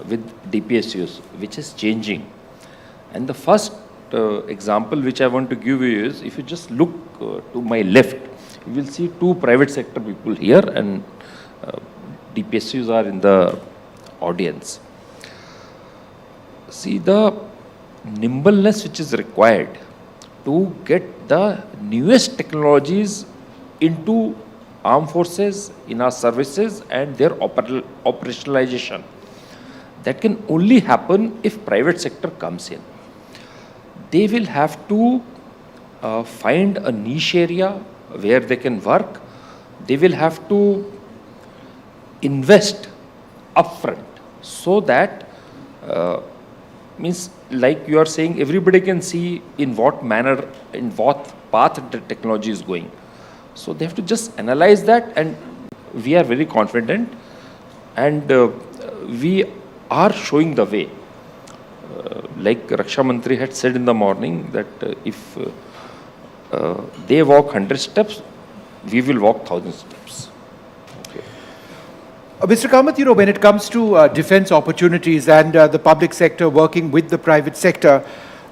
with DPSUs, which is changing. And the first example which I want to give you is, if you just look to my left, you will see two private sector people here, and DPSUs are in the audience. See, the nimbleness which is required to get the newest technologies into armed forces, in our services, and their operationalization. That can only happen if private sector comes in. They will have to find a niche area where they can work. They will have to invest upfront so that means, like you are saying, everybody can see in what manner, in what path the technology is going. So they have to just analyze that, and we are very confident, and we are showing the way. Like Raksha Mantri had said in the morning that if they walk 100 steps, we will walk 1,000 steps. Okay. Mr. Kamath, you know, when it comes to defense opportunities and the public sector working with the private sector,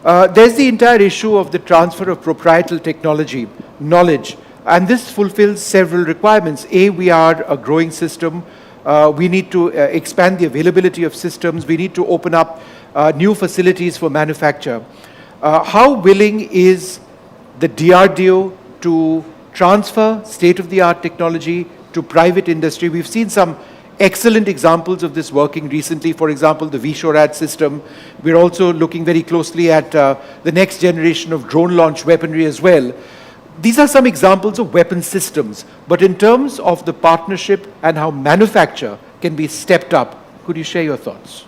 there's the entire issue of the transfer of proprietary technology, knowledge, and this fulfills several requirements. A, we are a growing system. We need to expand the availability of systems. We need to open up new facilities for manufacture. How willing is the DRDO to transfer state-of-the-art technology to private industry? We've seen some excellent examples of this working recently. For example, the VSHORAD system. We're also looking very closely at the next generation of drone launch weaponry as well. These are some examples of weapon systems. But in terms of the partnership and how manufacture can be stepped up, could you share your thoughts?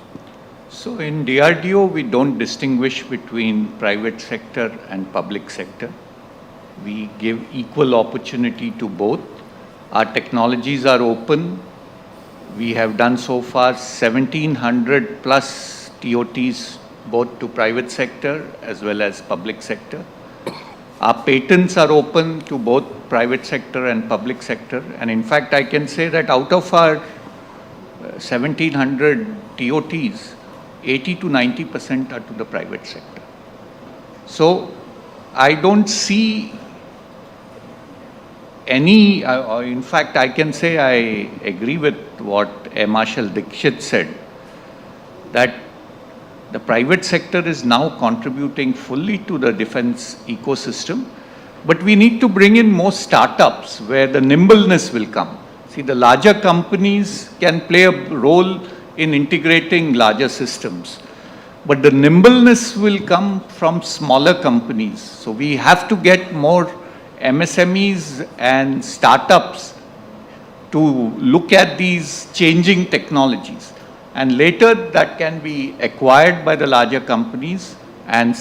So in DRDO, we don't distinguish between private sector and public sector. We give equal opportunity to both. Our technologies are open. We have done so far 1,700 plus TOTs, both to private sector as well as public sector. Our patents are open to both private sector and public sector. And in fact, I can say that out of our 1,700 TOTs, 80 to 90% are to the private sector. So I don't see any, in fact, I can say I agree with what Air Marshal Dikshit said, that the private sector is now contributing fully to the defense ecosystem, but we need to bring in more startups where the nimbleness will come. See, the larger companies can play a role in integrating larger systems, but the nimbleness will come from smaller companies. So we have to get more MSMEs and startups to look at these changing technologies. And later that can be acquired by the larger companies and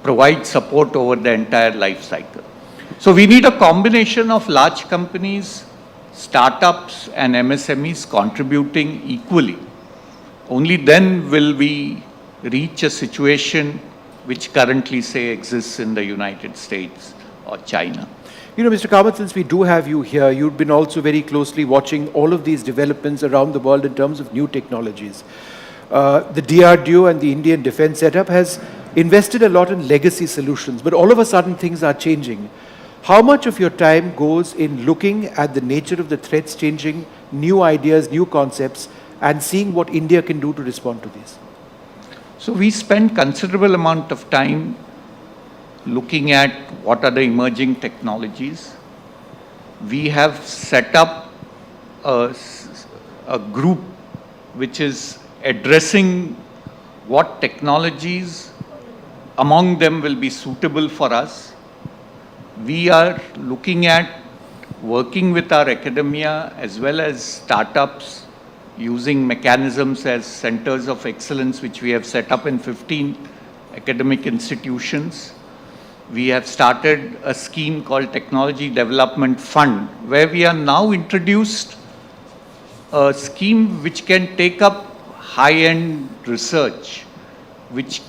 provide support over the entire life cycle. So we need a combination of large companies, startups and MSMEs contributing equally. Only then will we reach a situation which currently, say, exists in the United States or China. You know, Mr. Kamath, since we do have you here, you've been also very closely watching all of these developments around the world in terms of new technologies. The DRDO and the Indian defense setup has invested a lot in legacy solutions, but all of a sudden things are changing. How much of your time goes in looking at the nature of the threats changing, new ideas, new concepts, and seeing what India can do to respond to these? So we spend considerable amount of time looking at what are the emerging technologies. We have set up a group which is addressing what technologies among them will be suitable for us. We are looking at working with our academia as well as startups, using mechanisms as centers of excellence, which we have set up in 15 academic institutions. We have started a scheme called Technology Development Fund, where we are now introduced a scheme which can take up high-end research, which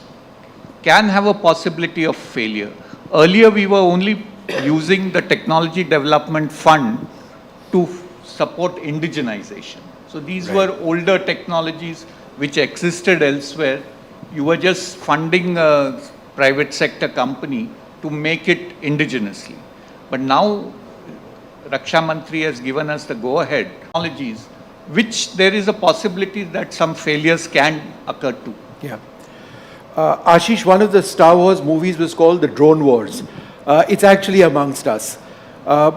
can have a possibility of failure. Earlier, we were only using the Technology Development Fund to support indigenization. So these were older technologies which existed elsewhere. You were just funding a private sector company to make it indigenously. But now, Raksha Mantri has given us the go-ahead technologies, which there is a possibility that some failures can occur too. Yeah. Ashish, one of the Star Wars movies was called The Drone Wars. It's actually amongst us.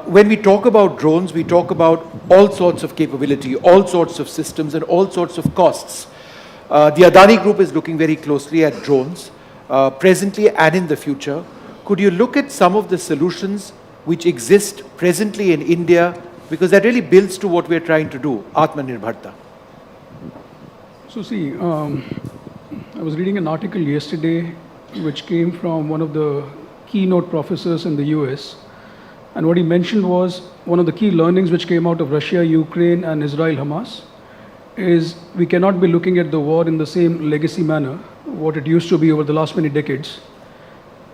When we talk about drones, we talk about all sorts of capability, all sorts of systems, and all sorts of costs. The Adani Group is looking very closely at drones, presently and in the future. Could you look at some of the solutions which exist presently in India, because that really builds to what we're trying to do, Atmanirbharta? So see, I was reading an article yesterday which came from one of the Keynote professors in the US, and what he mentioned was one of the key learnings which came out of Russia, Ukraine and Israel-Hamas is we cannot be looking at the war in the same legacy manner, what it used to be over the last many decades.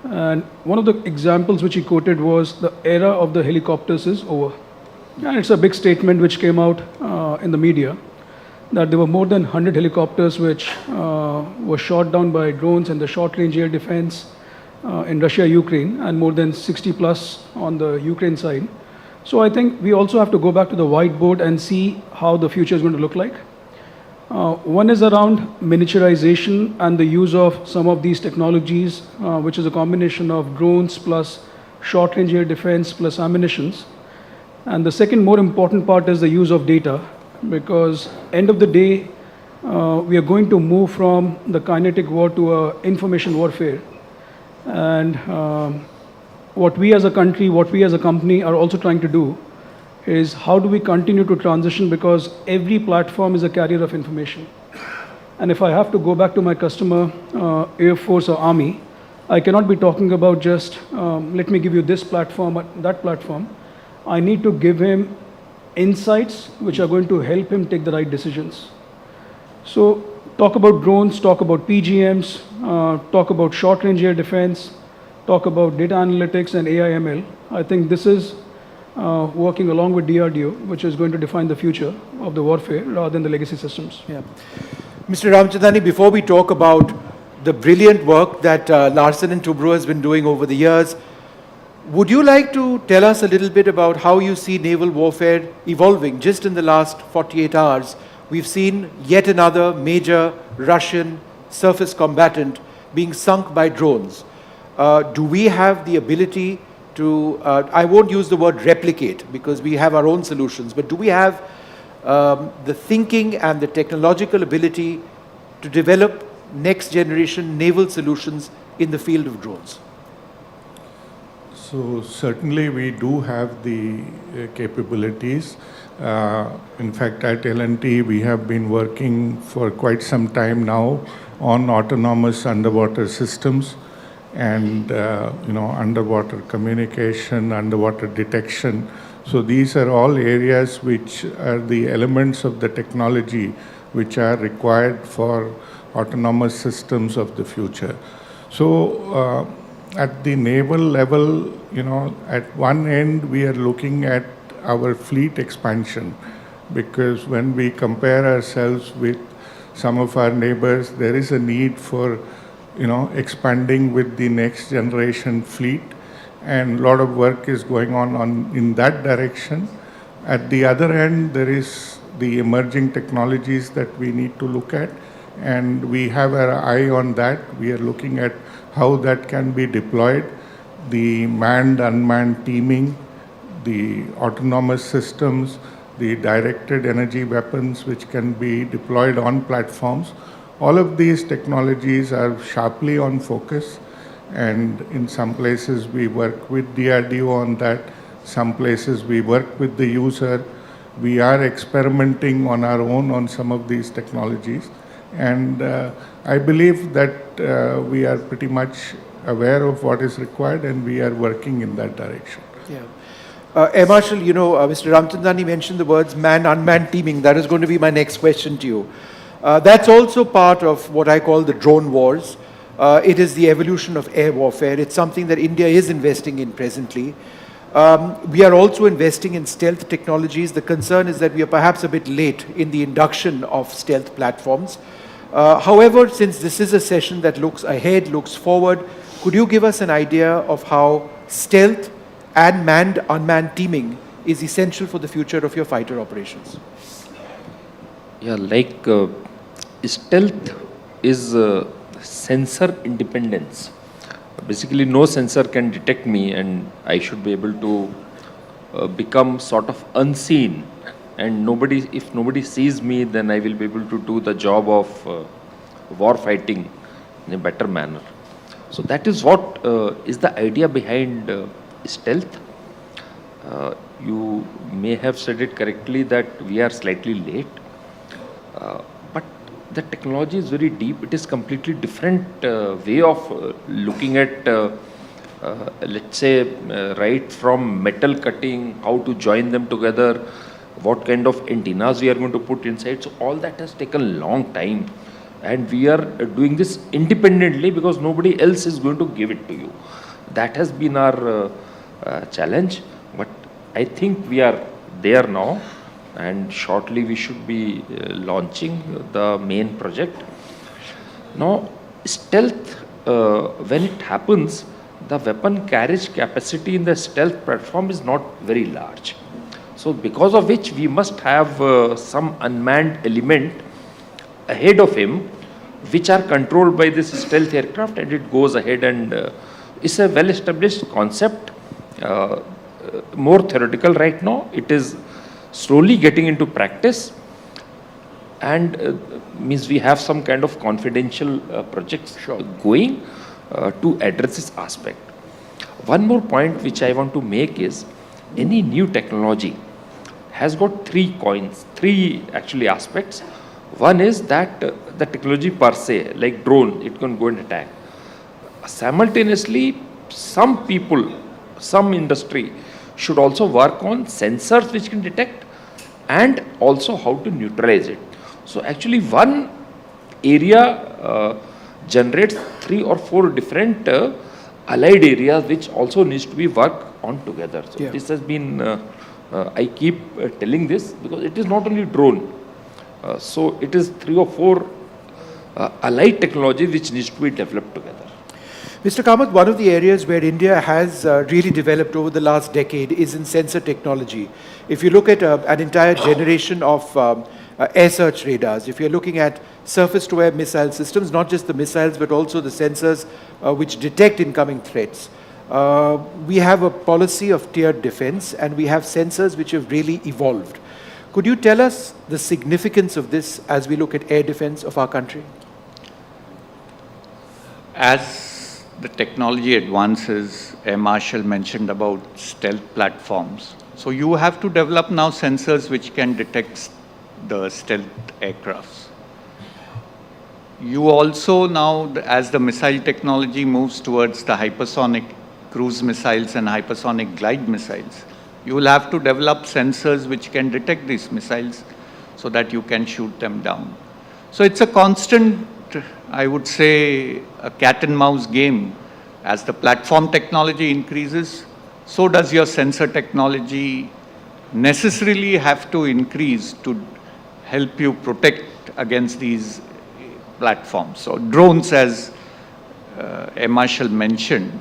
And one of the examples which he quoted was the era of the helicopters is over. And it's a big statement which came out in the media that there were more than 100 helicopters which were shot down by drones and the short-range air defense in Russia, Ukraine, and more than 60 plus on the Ukraine side. So I think we also have to go back to the whiteboard and see how the future is going to look like. One is around miniaturization and the use of some of these technologies, which is a combination of drones plus short-range air defense plus ammunitions. And the second more important part is the use of data, because end of the day, we are going to move from the kinetic war to information warfare. And what we as a country, what we as a company are also trying to do is how do we continue to transition, because every platform is a carrier of information. And if I have to go back to my customer, Air Force or Army, I cannot be talking about just, let me give you this platform or that platform. I need to give him insights which are going to help him take the right decisions. So talk about drones, talk about PGMs, talk about short-range air defense, talk about data analytics and AI/ML. I think this is working along with DRDO, which is going to define the future of the warfare rather than the legacy systems. Yeah. Mr. Ramchandani, before we talk about the brilliant work that Larsen and Toubro has been doing over the years, would you like to tell us a little bit about how you see naval warfare evolving? Just in the last 48 hours, we've seen yet another major Russian surface combatant being sunk by drones. Do we have the ability to, I won't use the word replicate because we have our own solutions, but do we have the thinking and the technological ability to develop next generation naval solutions in the field of drones? So certainly we do have the capabilities. In fact, at L&T we have been working for quite some time now on autonomous underwater systems and underwater communication, underwater detection. So these are all areas which are the elements of the technology which are required for autonomous systems of the future. So at the naval level, at one end we are looking at our fleet expansion, because when we compare ourselves with some of our neighbors, there is a need for expanding with the next generation fleet, and a lot of work is going on in that direction. At the other end, there is the emerging technologies that we need to look at, and we have our eye on that. We are looking at how that can be deployed, the manned, unmanned teaming, the autonomous systems, the directed energy weapons which can be deployed on platforms. All of these technologies are sharply on focus, and in some places we work with DRDO on that, some places we work with the user. We are experimenting on our own on some of these technologies, and I believe that we are pretty much aware of what is required, and we are working in that direction. Yeah. Air Marshal, Mr. Ramchandani mentioned the words man-unmanned teaming. That is going to be my next question to you. That's also part of what I call the drone wars. It is the evolution of air warfare. It's something that India is investing in presently. We are also investing in stealth technologies. The concern is that we are perhaps a bit late in the induction of stealth platforms. However, since this is a session that looks ahead, looks forward, could you give us an idea of how stealth and manned-unmanned teaming is essential for the future of your fighter operations? Yeah, stealth is sensor independence. Basically, no sensor can detect me, and I should be able to become sort of unseen. And if nobody sees me, then I will be able to do the job of war fighting in a better manner. So that is what is the idea behind stealth. You may have said it correctly that we are slightly late, but the technology is very deep. It is completely different way of looking at, let's say, right from metal cutting, how to join them together, what kind of antennas we are going to put inside. So all that has taken a long time, and we are doing this independently because nobody else is going to give it to you. That has been our challenge, but I think we are there now, and shortly we should be launching the main project. Now, stealth, when it happens, the weapon carriage capacity in the stealth platform is not very large. So because of which we must have some unmanned element ahead of him, which are controlled by this stealth aircraft, and it goes ahead, and it's a well-established concept, more theoretical right now. It is slowly getting into practice, and means we have some kind of confidential projects going to address this aspect. One more point which I want to make is, any new technology has got three actually aspects. One is that the technology per se, like drone, it can go and attack. Simultaneously, some people, some industry should also work on sensors which can detect, and also how to neutralize it. So actually one area generates 3 or 4 different allied areas which also needs to be worked on together. So this has been, I keep telling this because it is not only drone. So it is 3 or 4 allied technology which needs to be developed together. Mr. Kamath, one of the areas where India has really developed over the last decade is in sensor technology. If you look at an entire generation of air search radars, if you're looking at surface-to-air missile systems, not just the missiles but also the sensors which detect incoming threats, We have a policy of tiered defense, and we have sensors which have really evolved. Could you tell us the significance of this as we look at air defense of our country? As the technology advances, Air Marshal mentioned about stealth platforms. So you have to develop now sensors which can detect the stealth aircrafts. You also now, as the missile technology moves towards the hypersonic cruise missiles and hypersonic glide missiles, you will have to develop sensors which can detect these missiles so that you can shoot them down. So it's a constant, I would say, a cat and mouse game. As the platform technology increases, so does your sensor technology necessarily have to increase to help you protect against these platforms. So drones, as Air Marshal mentioned,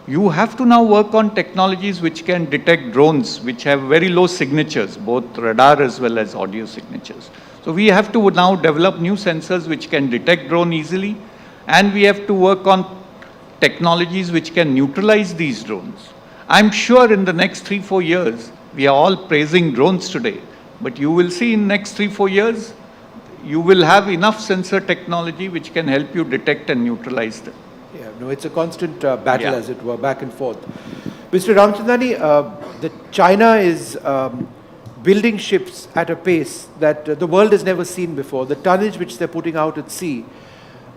you have to now work on technologies which can detect drones which have very low signatures, both radar as well as audio signatures. So we have to now develop new sensors which can detect drone easily, and we have to work on technologies which can neutralize these drones. I'm sure in the next 3-4 years, we are all praising drones today, but you will see in next 3-4 years, you will have enough sensor technology which can help you detect and neutralize them. Yeah, no, it's a constant battle, as it were, back and forth. Mr. Ramchandani, China is building ships at a pace that the world has never seen before. The tonnage which they're putting out at sea,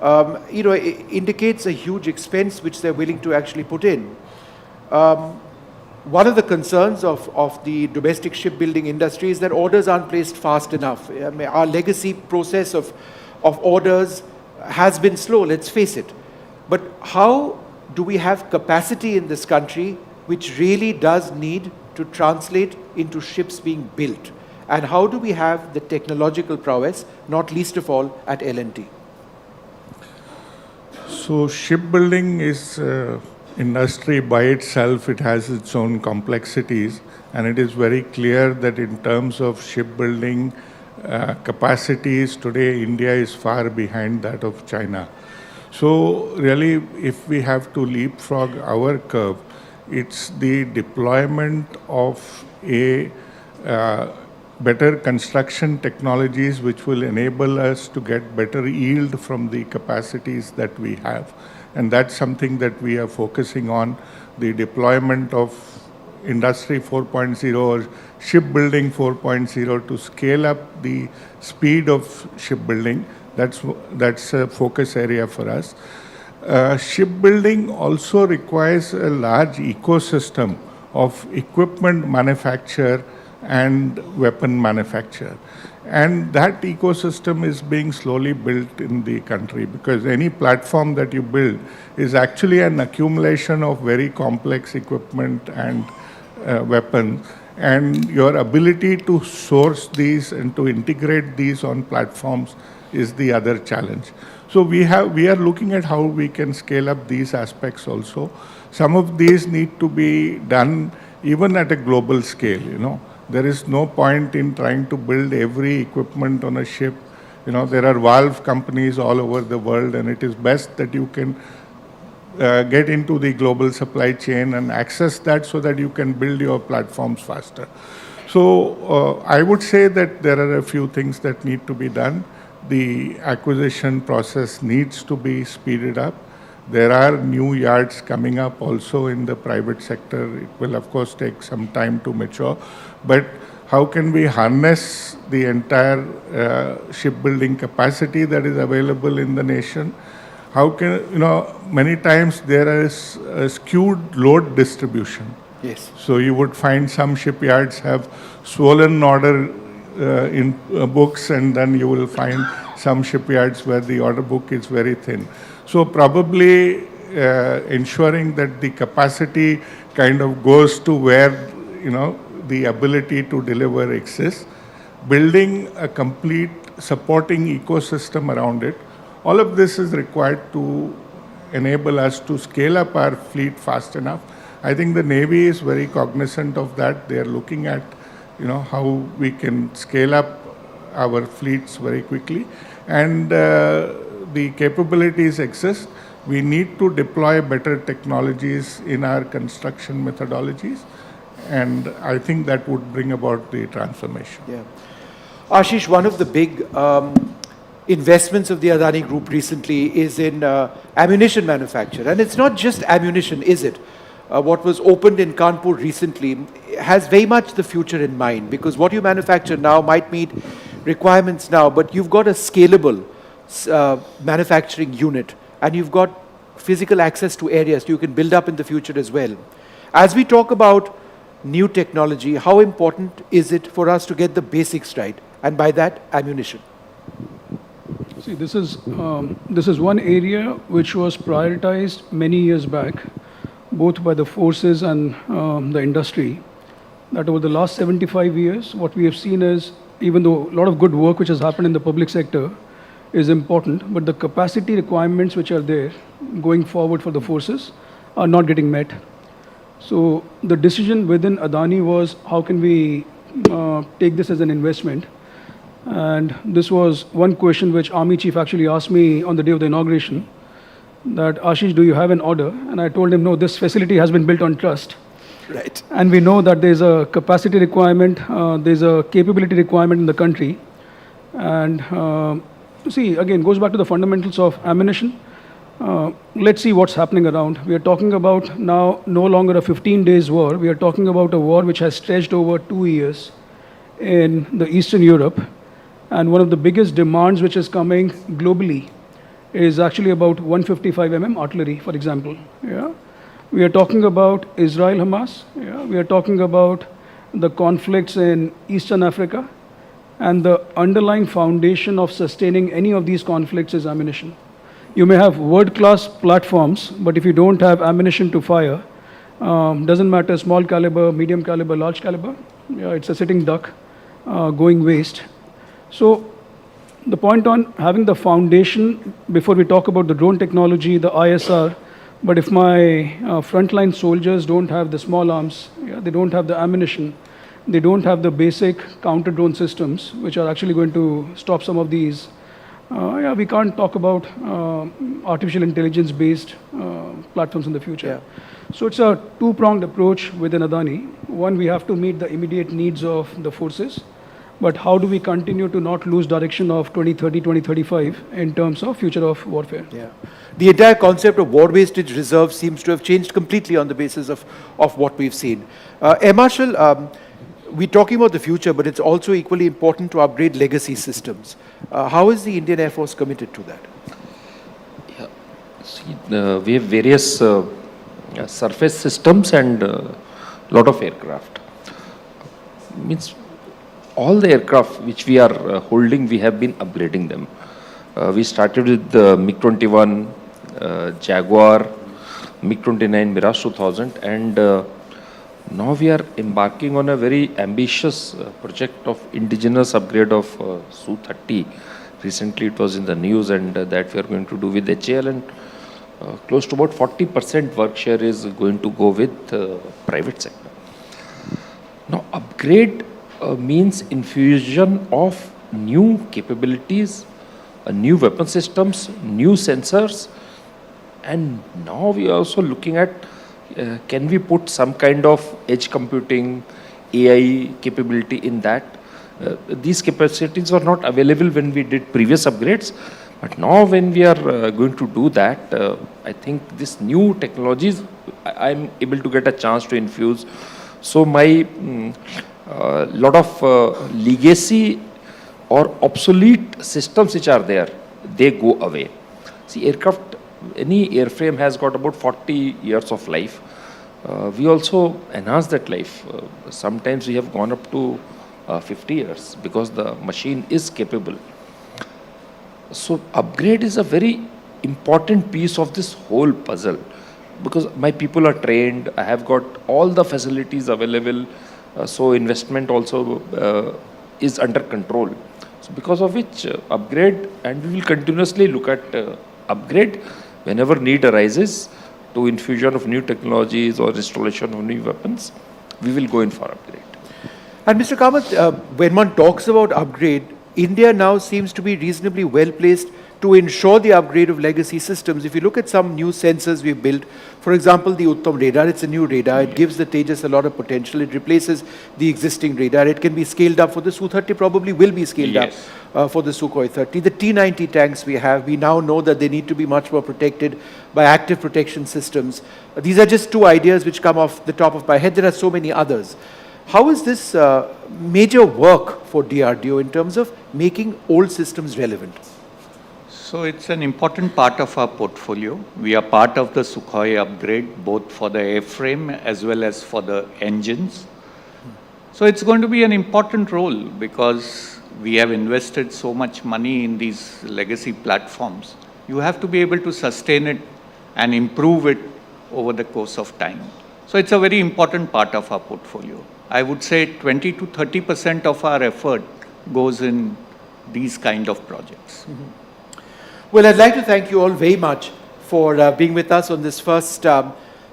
it indicates a huge expense which they're willing to actually put in. One of the concerns of the domestic shipbuilding industry is that orders aren't placed fast enough. I mean, our legacy process of orders has been slow, let's face it. But how do we have capacity in this country which really does need to translate into ships being built? And how do we have the technological prowess, not least of all at L&T? So shipbuilding is industry by itself. It has its own complexities, and it is very clear that in terms of shipbuilding capacities today, India is far behind that of China. So really, if we have to leapfrog our curve, it's the deployment of better construction technologies which will enable us to get better yield from the capacities that we have. And that's something that we are focusing on, the deployment of Industry 4.0 or Shipbuilding 4.0 to scale up the speed of shipbuilding. That's a focus area for us. Shipbuilding also requires a large ecosystem of equipment manufacture and weapon manufacture. And that ecosystem is being slowly built in the country, because any platform that you build is actually an accumulation of very complex equipment and weapons. And your ability to source these and to integrate these on platforms is the other challenge. So we are looking at how we can scale up these aspects also. Some of these need to be done even at a global scale, There is no point in trying to build every equipment on a ship. There are valve companies all over the world, and it is best that you can get into the global supply chain and access that so that you can build your platforms faster. So I would say that there are a few things that need to be done. The acquisition process needs to be speeded up. There are new yards coming up also in the private sector. It will, of course, take some time to mature. But how can we harness the entire shipbuilding capacity that is available in the nation? How can, many times there is a skewed load distribution. Yes. So you would find some shipyards have swollen order in books, and then you will find some shipyards where the order book is very thin. So probably ensuring that the capacity kind of goes to where, the ability to deliver exists, building a complete supporting ecosystem around it. All of this is required to enable us to scale up our fleet fast enough. I think the Navy is very cognizant of that. They are looking at, how we can scale up our fleets very quickly. And the capabilities exist. We need to deploy better technologies in our construction methodologies, and I think that would bring about the transformation. Yeah. Ashish, one of the big investments of the Adani Group recently is in ammunition manufacture. And it's not just ammunition, is it? What was opened in Kanpur recently has very much the future in mind, because what you manufacture now might meet requirements now, but you've got a scalable manufacturing unit, and you've got physical access to areas you can build up in the future as well. As we talk about new technology, how important is it for us to get the basics right? And by that, ammunition. See, this is one area which was prioritized many years back, both by the forces and the industry, that over the last 75 years, what we have seen is, even though a lot of good work which has happened in the public sector is important, but the capacity requirements which are there going forward for the forces are not getting met. So the decision within Adani was, how can we take this as an investment? And this was one question which Army Chief actually asked me on the day of the inauguration, that Ashish, do you have an order? And I told him, no, this facility has been built on trust. Right. And we know that there's a capacity requirement, there's a capability requirement in the country. And see, again, goes back to the fundamentals of ammunition. Let's see what's happening around. We are talking about now no longer a 15 days war. We are talking about a war which has stretched over 2 years in the Eastern Europe. And one of the biggest demands which is coming globally is actually about 155 artillery, for example. Yeah? We are talking about Israel-Hamas. Yeah? We are talking about the conflicts in Eastern Africa. And the underlying foundation of sustaining any of these conflicts is ammunition. You may have world-class platforms, but if you don't have ammunition to fire, doesn't matter small caliber, medium caliber, large caliber, yeah, it's a sitting duck going waste. So the point on having the foundation, before we talk about the drone technology, the ISR, but if my frontline soldiers don't have the small arms, yeah, they don't have the ammunition, they don't have the basic counter-drone systems, which are actually going to stop some of these, yeah, we can't talk about artificial intelligence-based platforms in the future. Yeah. So it's a two-pronged approach within Adani. One, we have to meet the immediate needs of the forces, but how do we continue to not lose direction of 2030, 2035 in terms of future of warfare? Yeah. The entire concept of war wastage reserve seems to have changed completely on the basis of what we've seen. Air Marshal, we're talking about the future, but it's also equally important to upgrade legacy systems. How is the Indian Air Force committed to that? Yeah. See, we have various surface systems and lot of aircraft. Means all the aircraft which we are holding, we have been upgrading them. We started with the MiG-21, Jaguar, MiG-29, Mirage 2000, and now we are embarking on a very ambitious project of indigenous upgrade of Su-30. Recently it was in the news, and that we are going to do with HAL, and close to about 40% work share is going to go with private sector. Now upgrade means infusion of new capabilities, new weapon systems, new sensors, and now we are also looking at can we put some kind of edge computing, AI capability in that. These capacities were not available when we did previous upgrades, but now when we are going to do that, I think this new technologies I'm able to get a chance to infuse. So my lot of legacy or obsolete systems which are there, they go away. See, aircraft, any airframe has got about 40 years of life. We also enhance that life. Sometimes we have gone up to 50 years because the machine is capable. So upgrade is a very important piece of this whole puzzle, because my people are trained, I have got all the facilities available, so investment also is under control. So because of which upgrade, and we will continuously look at upgrade whenever need arises to infusion of new technologies or installation of new weapons, we will go in for upgrade. And Mr. Kamath, when one talks about upgrade, India now seems to be reasonably well placed to ensure the upgrade of legacy systems. If you look at some new sensors we've built, for example, the Uttam radar, it's a new radar. It gives the Tejas a lot of potential. It replaces the existing radar. It can be scaled up for the Su-30, probably will be scaled up for the Sukhoi 30. The T-90 tanks we have, we now know that they need to be much more protected by active protection systems. These are just two ideas which come off the top of my head. There are so many others. How is this major work for DRDO in terms of making old systems relevant? So it's an important part of our portfolio. We are part of the Sukhoi upgrade, both for the airframe as well as for the engines. So it's going to be an important role because we have invested so much money in these legacy platforms. You have to be able to sustain it and improve it over the course of time. So it's a very important part of our portfolio. I would say 20 to 30% of our effort goes in these kind of projects. Well, I'd like to thank you all very much for being with us on this first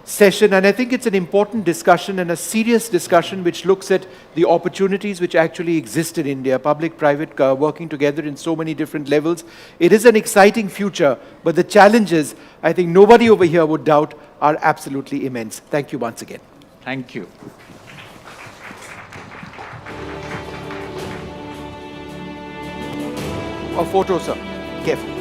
session. And I think it's an important discussion and a serious discussion which looks at the opportunities which actually exist in India, public-private working together in so many different levels. It is an exciting future, but the challenges, I think nobody over here would doubt, are absolutely immense. Thank you once again. Thank you. A photo, sir. Careful.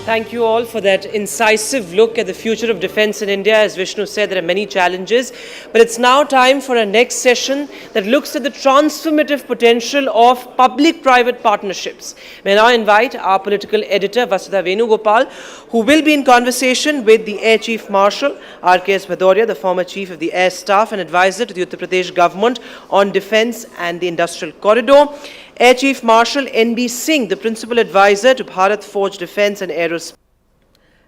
Thank you all for that incisive look at the future of defense in India. As Vishnu said, there are many challenges, but it's now time for our next session that looks at the transformative potential of public-private partnerships. May I now invite our political editor, Vasudha Venugopal, who will be in conversation with the Air Chief Marshal, R.K.S. Bhadoria, the former Chief of the Air Staff and advisor to the Uttar Pradesh government on defense and the industrial corridor, Air Chief Marshal N.B. Singh, the Principal Advisor to Bharat Forge Defence and Aerospace.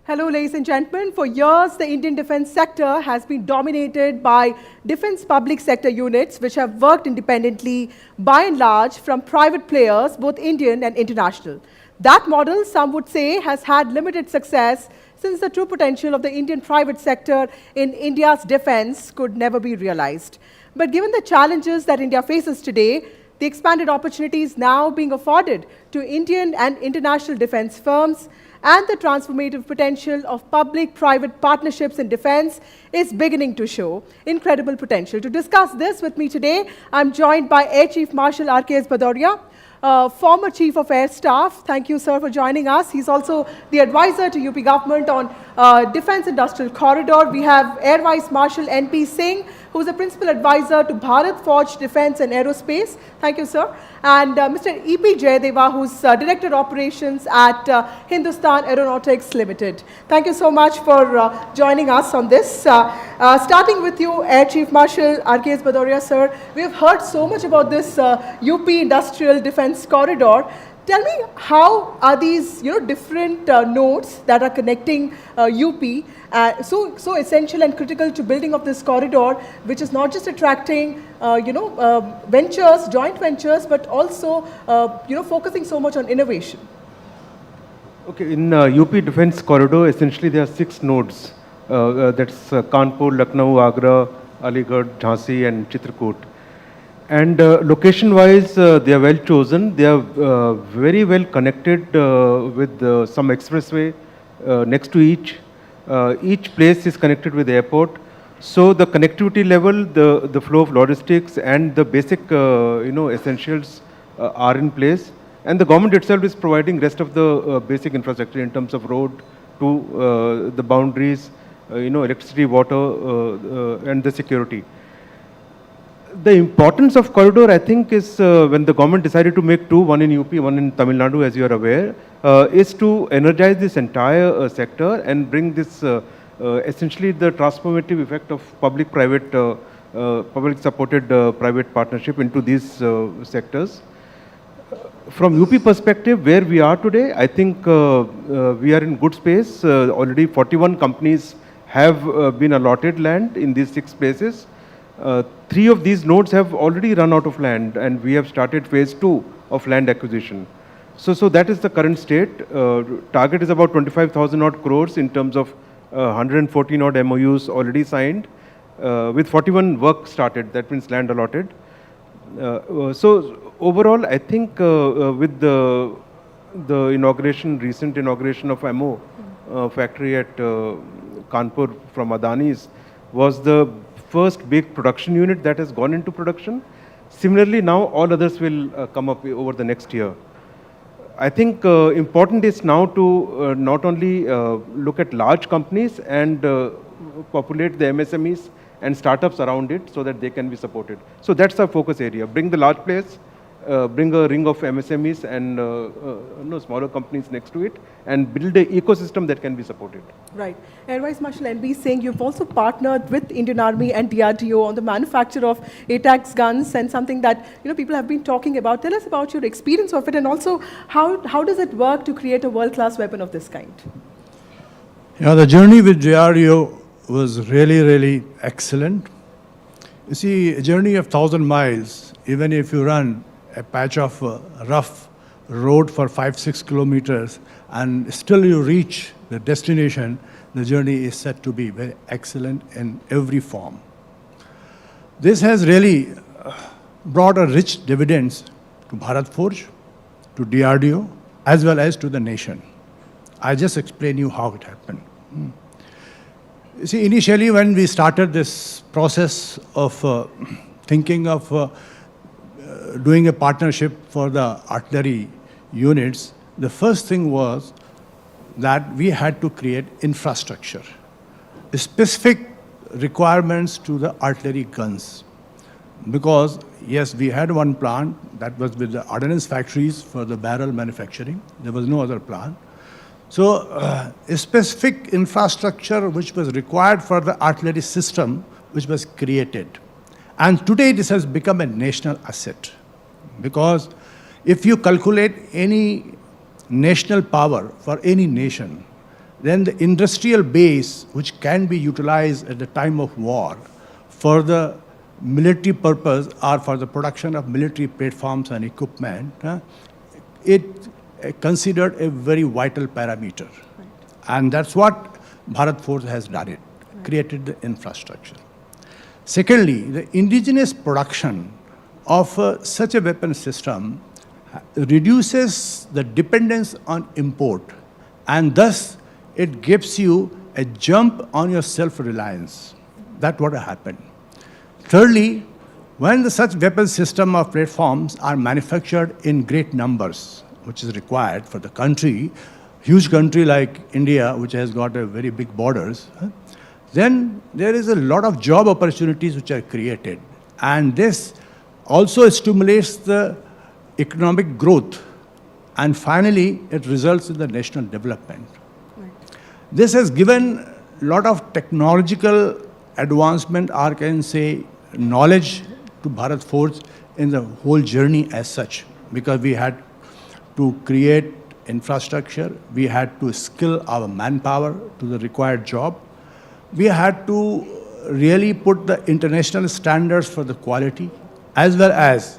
Hello, ladies and gentlemen. For years, the Indian defence sector has been dominated by defence public sector units which have worked independently, by and large, from private players, both Indian and international. That model, some would say, has had limited success since the true potential of the Indian private sector in India's defence could never be realised. But given the challenges that India faces today, the expanded opportunities now being afforded to Indian and international defence firms, and the transformative potential of public-private partnerships in defence is beginning to show incredible potential. To discuss this with me today, I'm joined by Air Chief Marshal R.K.S. Bhadoria, former Chief of Air Staff. Thank you, sir, for joining us. He's also the advisor to UP government on Defence Industrial Corridor. We have Air Vice Marshal N.P. Singh, who is the Principal Advisor to Bharat Forge Defence and Aerospace. Thank you, sir. And Mr. E.P. Jayadeva, who's Director Operations at Hindustan Aeronautics Limited. Thank you so much for joining us on this. Starting with you, Air Chief Marshal R.K.S. Bhadoria, sir. We have heard so much about this UP Industrial Defence Corridor. Tell me, how are these different nodes that are connecting UP so essential and critical to building of this corridor, which is not just attracting ventures, joint ventures, but also focusing so much on innovation? Okay, in UP Defence Corridor, essentially there are 6 nodes. That's Kanpur, Lucknow, Agra, Aligarh, Jhansi, and Chitrakoot. And location-wise, they are well chosen. They are very well connected with some expressway next to each. Each place is connected with the airport. So the connectivity level, the flow of logistics, and the basic essentials are in place. And the government itself is providing rest of the basic infrastructure in terms of road to the boundaries, electricity, water, and the security. The importance of corridor, I think, is when the government decided to make 2, one in UP, one in Tamil Nadu, as you are aware, is to energize this entire sector and bring this essentially the transformative effect of public-private, public-supported private partnership into these sectors. From UP perspective, where we are today, I think we are in good space. Already 41 companies have been allotted land in these 6 places. 3 of these nodes have already run out of land, and we have started phase 2 of land acquisition. So that is the current state. Target is about 25,000 odd crores in terms of 114 odd MOUs already signed, with 41 work started, that means land allotted. So overall, I think with the recent inauguration of ammo factory at Kanpur from Adani's was the first big production unit that has gone into production. Similarly, now all others will come up over the next year. I think important is now to not only look at large companies and populate the MSMEs and startups around it so that they can be supported. So that's our focus area. Bring the large players, bring a ring of MSMEs and smaller companies next to it, and build an ecosystem that can be supported. Right. Air Vice Marshal NB Singh, you've also partnered with Indian Army and DRDO on the manufacture of ATACMS guns, and something that people have been talking about. Tell us about your experience of it, and also how does it work to create a world-class weapon of this kind? Yeah, the journey with DRDO was really, really excellent. You see, a journey of 1,000 miles, even if you run a patch of rough road for 5-6 kilometers and still you reach the destination, the journey is said to be very excellent in every form. This has really brought a rich dividends to Bharat Forge, to DRDO, as well as to the nation. I just explain you how it happened. You see, initially when we started this process of thinking of doing a partnership for the artillery units, the first thing was that we had to create infrastructure, specific requirements to the artillery guns. Because yes, we had one plant that was with the ordnance factories for the barrel manufacturing. There was no other plant. So a specific infrastructure which was required for the artillery system, which was created. And today this has become a national asset, because if you calculate any national power for any nation, then the industrial base which can be utilized at the time of war for the military purpose or for the production of military platforms and equipment, it considered a very vital parameter. Right. And that's what Bharat Forge has done it, created the infrastructure. Secondly, the indigenous production of such a weapon system reduces the dependence on import, and thus it gives you a jump on your self-reliance. That's what happened. Thirdly, when such weapon system or platforms are manufactured in great numbers, which is required for the country, huge country like India, which has got a very big borders, then there is a lot of job opportunities which are created. And this also stimulates the economic growth. And finally, it results in the national development. Right. This has given a lot of technological advancement, or can say knowledge, to Bharat Forge in the whole journey as such, because we had to create infrastructure, we had to skill our manpower to the required job, we had to really put the international standards for the quality, as well as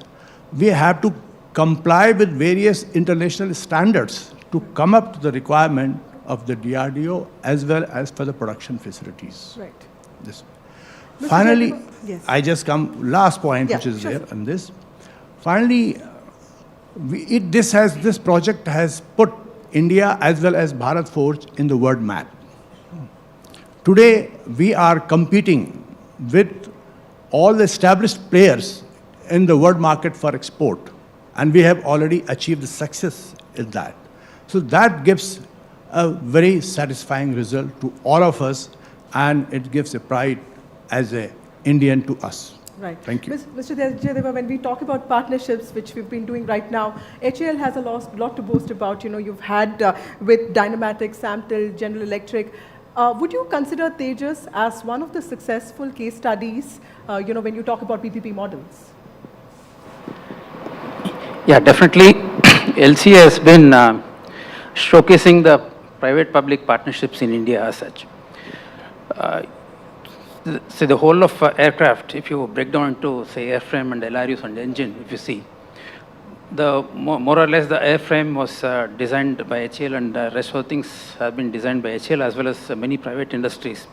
we have to comply with various international standards to come up to the requirement of the DRDO as well as for the production facilities. Right. This. Mr. Finally, yes. I just come, last point which is sure. there on this. Finally, this project has put India as well as Bharat Forge in the world map. Today, we are competing with all the established players in the world market for export, and we have already achieved the success in that. So that gives a very satisfying result to all of us, and it gives a pride as an Indian to us. Right. Thank you. Mr. Jayadeva, when we talk about partnerships, which we've been doing right now, HAL has a lot to boast about. You've had with Dynamatics, Samtel, General Electric. Would you consider Tejas as one of the successful case studies, when you talk about PPP models? Yeah, definitely. LCA has been showcasing the private-public partnerships in India as such. Say the whole of aircraft, if you break down into, say, airframe and LRUs and engine, if you see, the more or less the airframe was designed by HAL, and the rest of things have been designed by HAL, as well as many private industries,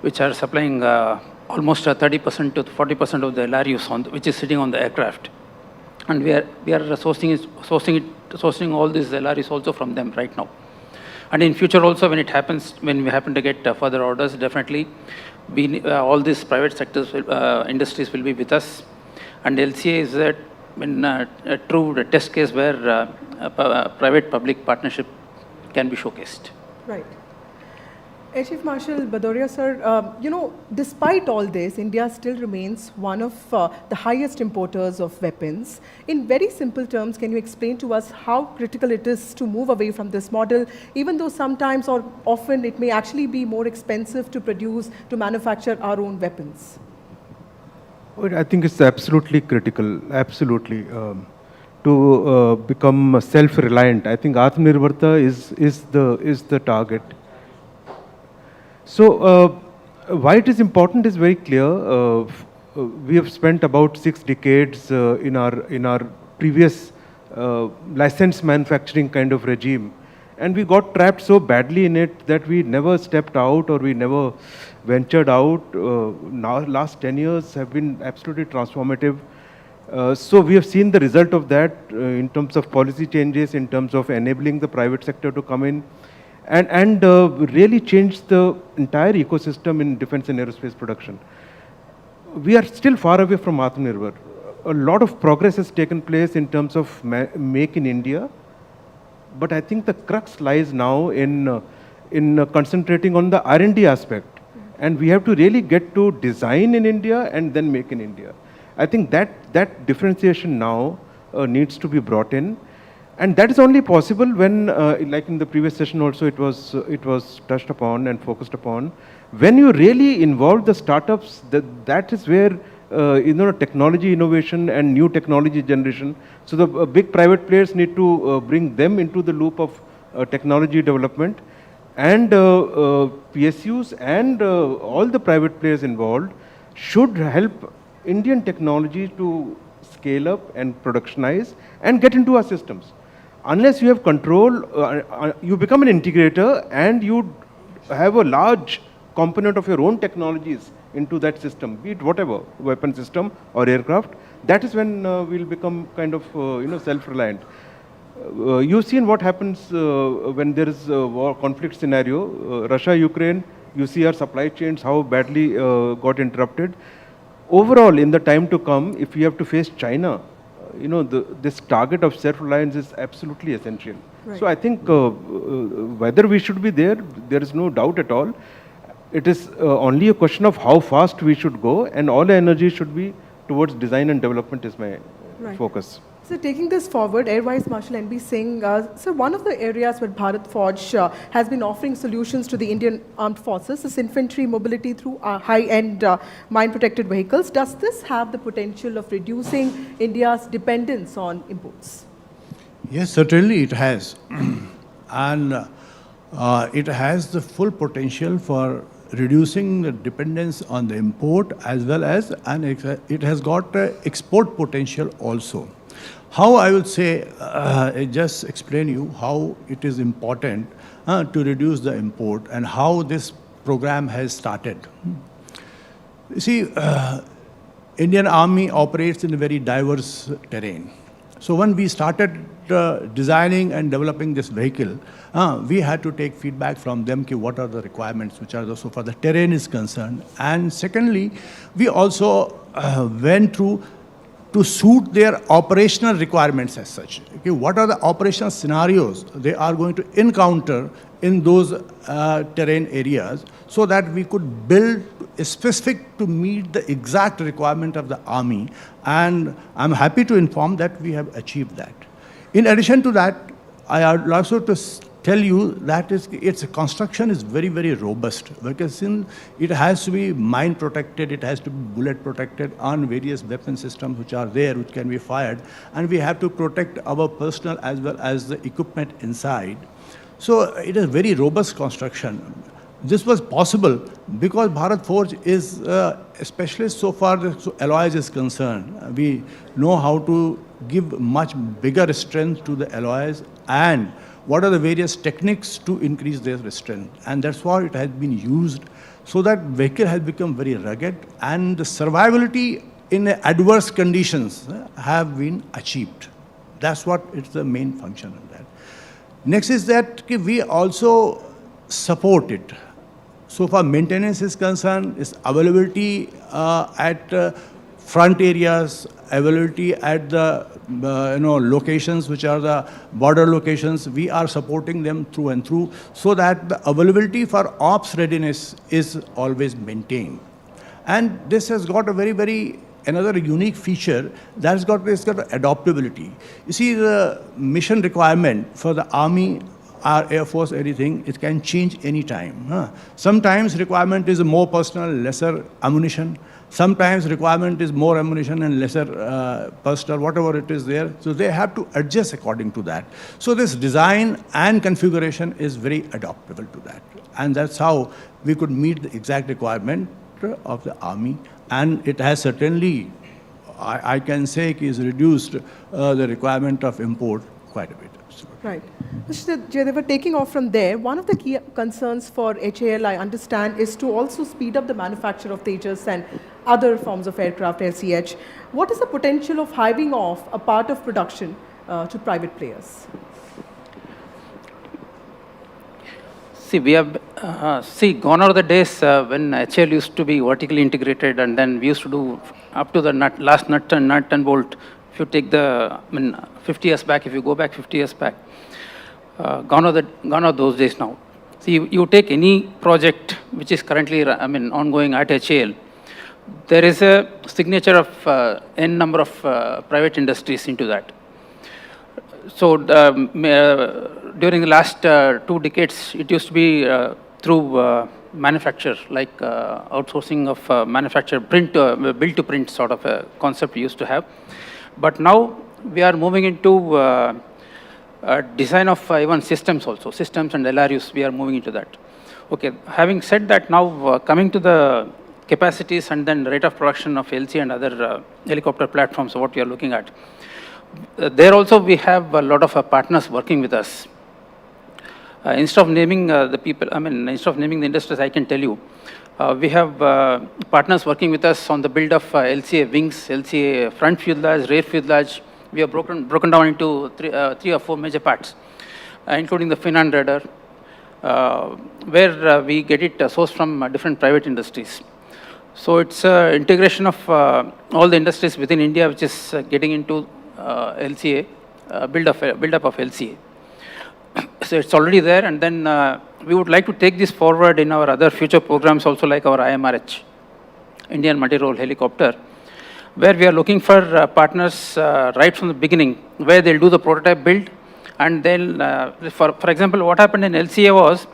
which are supplying almost 30% to 40% of the LRUs which is sitting on the aircraft. And we are sourcing all these LRUs also from them right now. And in future also, when it happens, when we happen to get further orders, definitely all these private sectors, industries will be with us. And LCA is a true test case where private-public partnership can be showcased. Right. Air Chief Marshal Bhadoria, sir, despite all this, India still remains one of the highest importers of weapons. In very simple terms, can you explain to us how critical it is to move away from this model, even though sometimes or often it may actually be more expensive to manufacture our own weapons? I think it's absolutely critical, absolutely, to become self-reliant. I think Atmanirbharta is the target. So, why it is important is very clear. We have spent about 6 decades in our previous licensed manufacturing kind of regime, and we got trapped so badly in it that we never stepped out or we never ventured out. Now, last 10 years have been absolutely transformative. So we have seen the result of that in terms of policy changes, in terms of enabling the private sector to come in, and really change the entire ecosystem in defense and aerospace production. We are still far away from Atmanirbhar. A lot of progress has taken place in terms of Make in India, but I think the crux lies now in concentrating on the R&D aspect. And we have to really get to design in India and then make in India. I think that differentiation now needs to be brought in. And that is only possible when, like in the previous session also, it was touched upon and focused upon. When you really involve the startups, that is where technology innovation and new technology generation. So the big private players need to bring them into the loop of technology development, and PSUs and all the private players involved should help Indian technology to scale up and productionize and get into our systems. Unless you have control, you become an integrator and you have a large component of your own technologies into that system, be it whatever, weapon system or aircraft. That is when we'll become kind of self-reliant. You've seen what happens when there is a war conflict scenario. Russia-Ukraine, you see our supply chains, how badly got interrupted. Overall, in the time to come, if we have to face China, this target of self-reliance is absolutely essential. Right. So I think whether we should be there is no doubt at all. It is only a question of how fast we should go, and all the energy should be towards design and development is my focus. So taking this forward, Air Vice Marshal N.B. Singh, so one of the areas where Bharat Forge has been offering solutions to the Indian Armed Forces is infantry mobility through high-end mine-protected vehicles. Does this have the potential of reducing India's dependence on imports? Yes, certainly it has. And it has the full potential for reducing the dependence on the import, as well as, and it has got export potential also. How I will say, just explain you how it is important to reduce the import and how this program has started. You see, Indian Army operates in a very diverse terrain. So when we started designing and developing this vehicle, we had to take feedback from them, what are the requirements which are so far the terrain is concerned. And secondly, we also went through to suit their operational requirements as such. Okay, what are the operational scenarios they are going to encounter in those terrain areas, so that we could build specific to meet the exact requirement of the army. And I'm happy to inform that we have achieved that. In addition to that, I would also to tell you that its construction is very, very robust, because since it has to be mine protected, it has to be bullet protected on various weapon systems which are there, which can be fired, and we have to protect our personnel as well as the equipment inside. So it is very robust construction. This was possible because Bharat Forge is a specialist so far as alloys is concerned. We know how to give much bigger strength to the alloys and what are the various techniques to increase their strength. And that's why it has been used, so that vehicle has become very rugged and the survivability in adverse conditions have been achieved. That's what it's the main function of that. Next is that we also support it. So far maintenance is concerned, its availability at front areas, availability at the locations which are the border locations, we are supporting them through and through, so that the availability for ops readiness is always maintained. And this has got a very another unique feature, it's got adaptability. You see, the mission requirement for the Army, our Air Force, anything, it can change any time. Sometimes requirement is more personnel, lesser ammunition. Sometimes requirement is more ammunition and lesser personnel, whatever it is there. So they have to adjust according to that. So this design and configuration is very adaptable to that. And that's how we could meet the exact requirement of the Army. And it has certainly, I can say, is reduced the requirement of import quite a bit. Right. Mr. Jayadeva, taking off from there, one of the key concerns for HAL, I understand, is to also speed up the manufacture of Tejas and other forms of aircraft, LCH. What is the potential of hiving off a part of production to private players? See, we have gone are the days when HAL used to be vertically integrated, and then we used to do up to the last nut and bolt. If you take 50 years back, if you go back 50 years back, gone are those days now. See, you take any project which is currently ongoing at HAL, there is a signature of n number of private industries into that. So during the last 2 decades, it used to be through manufacture, like outsourcing of manufacture, print, build to print sort of a concept we used to have. But now we are moving into design of even systems also, systems and LRUs, we are moving into that. Okay, having said that, now coming to the capacities and then rate of production of LC and other helicopter platforms, what we are looking at. There also we have a lot of partners working with us. Instead of naming the people, instead of naming the industries, I can tell you, we have partners working with us on the build of LCA wings, LCA front fuselage, rear fuselage. We have broken down into 3 or 4 major parts, including the fin and rudder, where we get it sourced from different private industries. So it's integration of all the industries within India, which is getting into LCA, build-up of LCA. So it's already there, and then we would like to take this forward in our other future programs also, like our IMRH, Indian Multi-Role Helicopter, where we are looking for partners right from the beginning, where they'll do the prototype build, and then, for example, what happened in LCA was,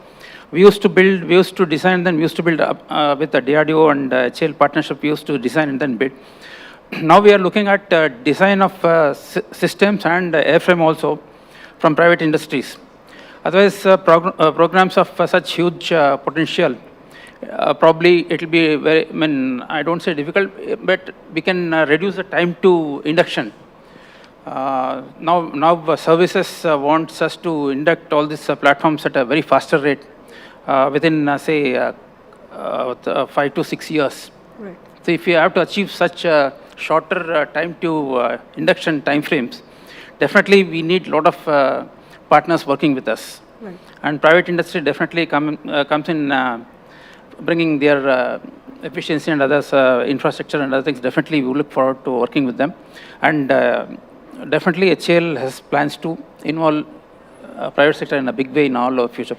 we used to design, then we used to build up with the DRDO and HAL partnership, we used to design and then build. Now we are looking at design of systems and airframe also from private industries. Otherwise, programs of such huge potential, probably it will be very, I don't say difficult, but we can reduce the time to induction. Now services wants us to induct all these platforms at a very faster rate within, say, 5 to 6 years. Right. So if you have to achieve such shorter time to induction time frames, definitely we need a lot of partners working with us. Right. And private industry definitely comes in bringing their efficiency and others, infrastructure and other things. Definitely we look forward to working with them. And definitely HAL has plans to involve private sector in a big way in all our future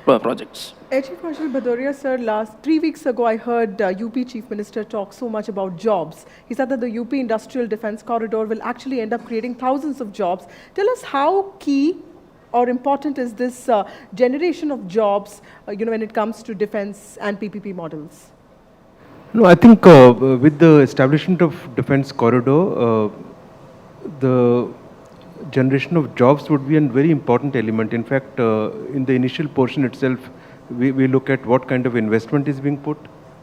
projects. Air Chief Marshal Bhadoria, sir, 3 weeks ago I heard UP Chief Minister talk so much about jobs. He said that the UP Industrial Defence Corridor will actually end up creating thousands of jobs. Tell us how key or important is this generation of jobs, when it comes to defense and PPP models? No, I think with the establishment of defense corridor, the generation of jobs would be a very important element. In fact, in the initial portion itself, we look at what kind of investment is being put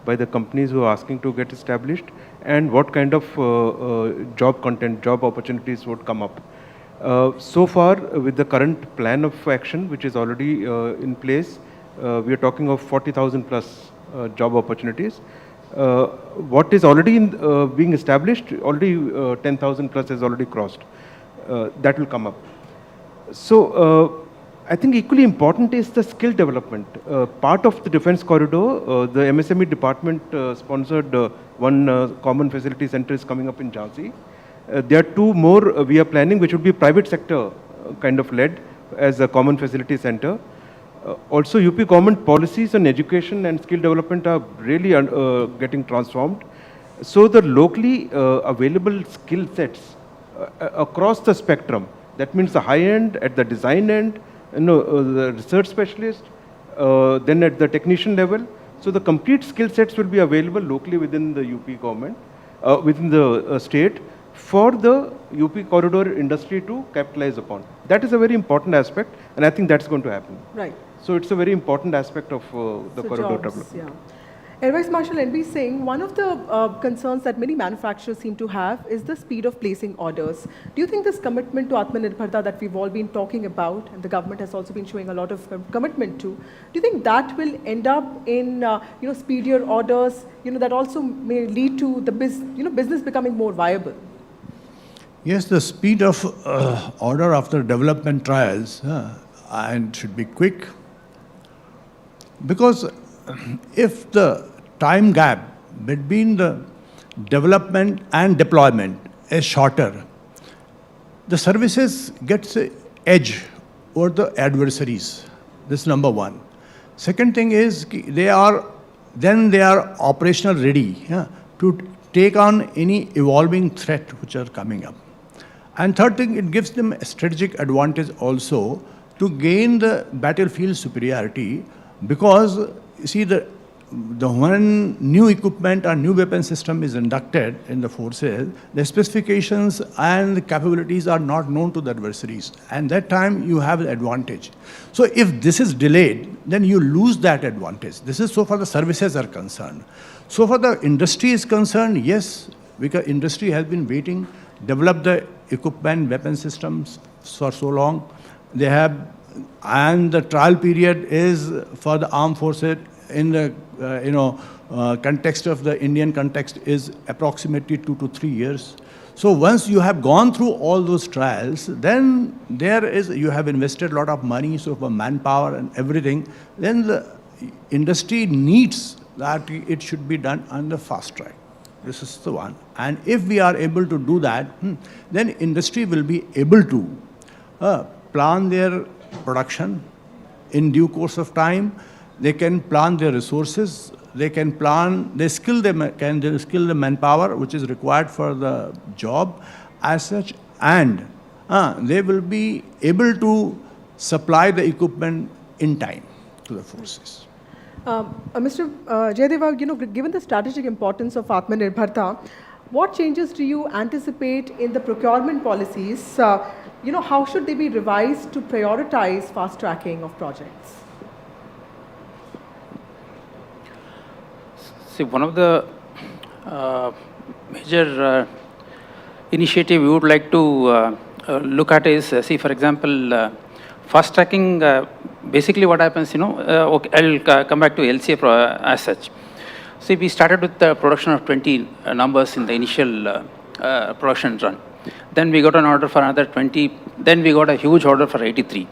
by the companies who are asking to get established, and what kind of job content, job opportunities would come up. So far, with the current plan of action, which is already in place, we are talking of 40,000 plus job opportunities. What is already being established, already 10,000 plus has already crossed. That will come up. So I think equally important is the skill development. Part of the defense corridor, the MSME department sponsored one common facility center is coming up in Jhansi. There are two more we are planning, which would be private sector kind of led as a common facility center. Also, UP government policies on education and skill development are really getting transformed. So the locally available skill sets across the spectrum, that means the high end, at the design end, the research specialist, then at the technician level. So the complete skill sets will be available locally within the UP government, within the state, for the UP corridor industry to capitalize upon. That is a very important aspect, and I think that's going to happen. Right. So it's a very important aspect of the corridor development. Yeah. Air Vice Marshal NB Singh, one of the concerns that many manufacturers seem to have is the speed of placing orders. Do you think this commitment to Atmanirbharta that we've all been talking about, and the government has also been showing a lot of commitment to, do you think that will end up in speedier orders, that also may lead to the business becoming more viable? Yes, the speed of order after development trials and should be quick, because if the time gap between the development and deployment is shorter, the services gets an edge over the adversaries. This is number one. Second thing is they are operational ready to take on any evolving threat which are coming up. And third thing, it gives them a strategic advantage also to gain the battlefield superiority, because you see when new equipment or new weapon system is inducted in the forces, the specifications and the capabilities are not known to the adversaries, and that time you have an advantage. So if this is delayed, then you lose that advantage. This is so far the services are concerned. So far the industry is concerned, yes, because industry has been waiting, develop the equipment, weapon systems for so long. They have, and the trial period is for the armed forces in the context of the Indian context is approximately 2 to 3 years. So once you have gone through all those trials, then you have invested a lot of money, so for manpower and everything, then the industry needs that it should be done on the fast track. This is the one. And if we are able to do that, then industry will be able to plan their production in due course of time. They can plan their resources. They can plan, they skill the manpower which is required for the job as such, and they will be able to supply the equipment in time to the forces. Mr. Jayadeva, given the strategic importance of Atmanirbharta, what changes do you anticipate in the procurement policies? How should they be revised to prioritize fast tracking of projects? See, one of the major initiative we would like to look at is, for example, fast tracking. Basically, what happens, okay, I'll come back to LCA as such. See, we started with the production of 20 numbers in the initial production run. Then we got an order for another 20. Then we got a huge order for 83.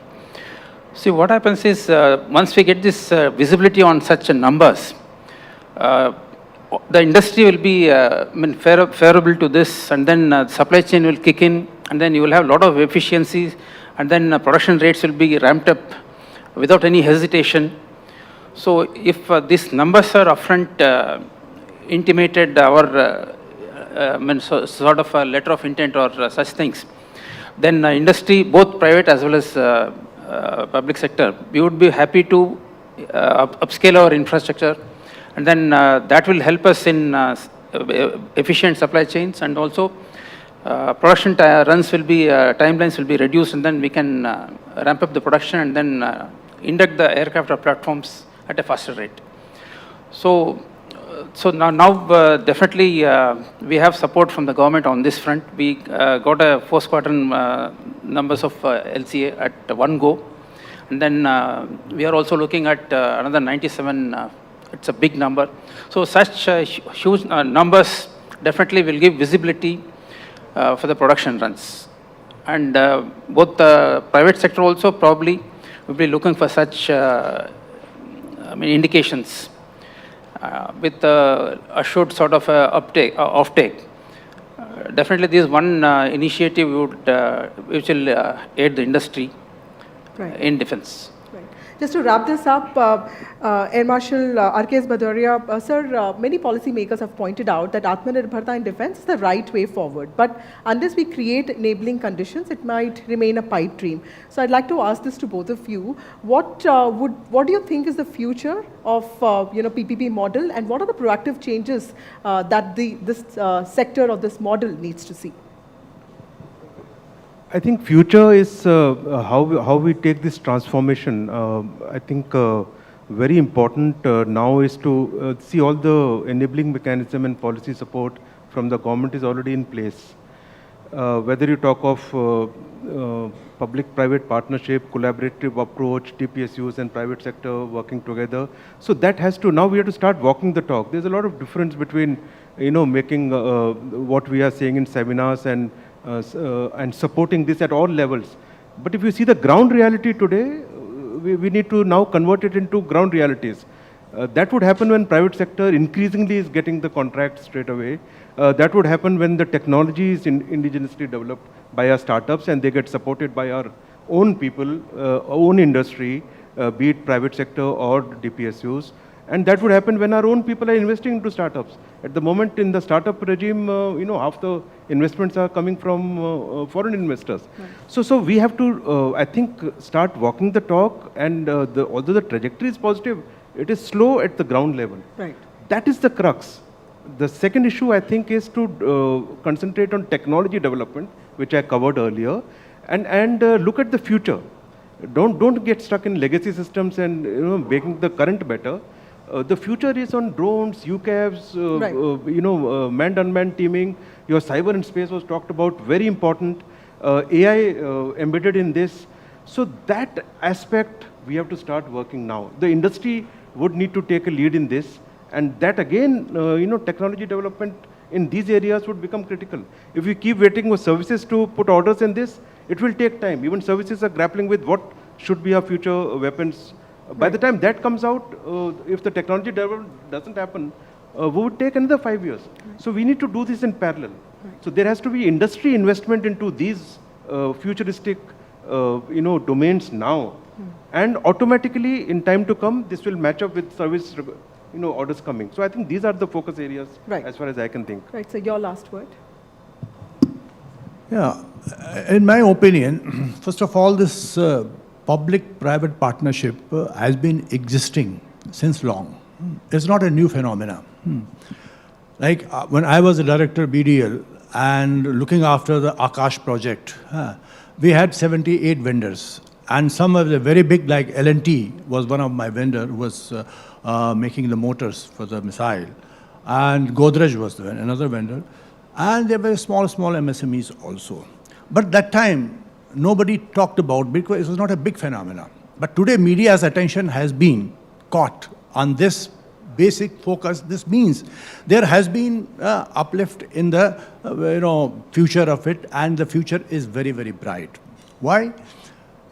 See, what happens is, once we get this visibility on such numbers, the industry will be favorable to this, and then supply chain will kick in, and then you will have a lot of efficiencies, and then production rates will be ramped up without any hesitation. So if these numbers are upfront intimated or sort of a letter of intent or such things, then industry, both private as well as public sector, we would be happy to upscale our infrastructure, and then that will help us in efficient supply chains, and also production timelines will be reduced, and then we can ramp up the production and then induct the aircraft or platforms at a faster rate. So now definitely we have support from the government on this front. We got a first quarter numbers of LCA at one go, and then we are also looking at another 97. It's a big number. So such huge numbers definitely will give visibility for the production runs. And both the private sector also probably will be looking for such indications with assured sort of offtake. Definitely this is one initiative which will aid the industry in defense. Just to wrap this up, Air Marshal R.K.S. Bhadoria, sir, many policymakers have pointed out that Atmanirbharta in defense is the right way forward. But unless we create enabling conditions, it might remain a pipe dream. So I'd like to ask this to both of you. What do you think is the future of PPP model, and what are the proactive changes that this sector or this model needs to see? I think future is how we take this transformation. I think very important now is to see all the enabling mechanism and policy support from the government is already in place. Whether you talk of public-private partnership, collaborative approach, TPSUs and private sector working together. So that has to, now we have to start walking the talk. There's a lot of difference between, making what we are saying in seminars and supporting this at all levels. But if you see the ground reality today, we need to now convert it into ground realities. That would happen when private sector increasingly is getting the contract straight away. That would happen when the technology is indigenously developed by our startups and they get supported by our own people, own industry, be it private sector or DPSUs. And that would happen when our own people are investing into startups. At the moment in the startup regime, half the investments are coming from foreign investors. Right. So we have to, I think, start walking the talk, and although the trajectory is positive, it is slow at the ground level. Right. That is the crux. The second issue, I think, is to concentrate on technology development, which I covered earlier, and look at the future. Don't get stuck in legacy systems and making the current better. The future is on drones, UCAVs, right. Manned-unmanned teaming. Your cyber and space was talked about, very important. AI embedded in this. So that aspect, we have to start working now. The industry would need to take a lead in this. And that again, technology development in these areas would become critical. If we keep waiting for services to put orders in this, it will take time. Even services are grappling with what should be our future weapons. By the time that comes out, if the technology development doesn't happen, we would take another 5 years. Right. So we need to do this in parallel. Right. So there has to be industry investment into these futuristic, domains now, and automatically in time to come, this will match up with service, orders coming. So I think these are the focus areas, right, as far as I can think. Right. So your last word. Yeah, in my opinion, first of all, this public-private partnership has been existing since long. It's not a new phenomenon. Like when I was a director BDL and looking after the Akash project, we had 78 vendors. And some of the very big, like L&T was one of my vendors who was making the motors for the missile. And Godrej was another vendor. And there were small MSMEs also. But that time, nobody talked about, because it was not a big phenomenon. But today, media's attention has been caught on this basic focus. This means there has been uplift in the future of it, and the future is very, very bright. Why?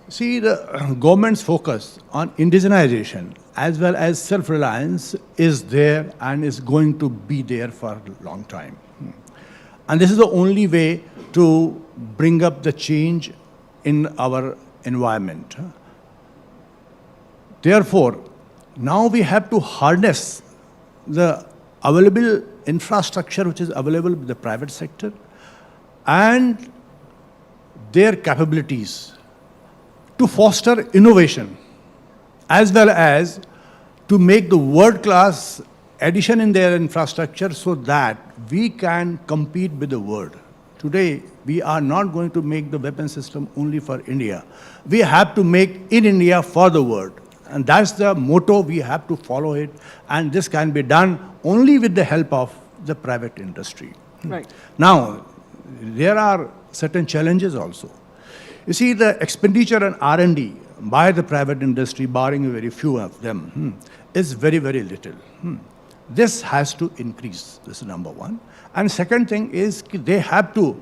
See, the government's focus on indigenization as well as self-reliance is there and is going to be there for a long time. And this is the only way to bring up the change in our environment. Therefore, now we have to harness the available infrastructure which is available with the private sector and their capabilities to foster innovation, as well as to make the world-class addition in their infrastructure so that we can compete with the world. Today, we are not going to make the weapon system only for India. We have to make in India for the world. And that's the motto, we have to follow it. And this can be done only with the help of the private industry. Right. Now, there are certain challenges also. You see, the expenditure on R&D by the private industry, barring very few of them, is very, very little. This has to increase, this is number one. And second thing is they have to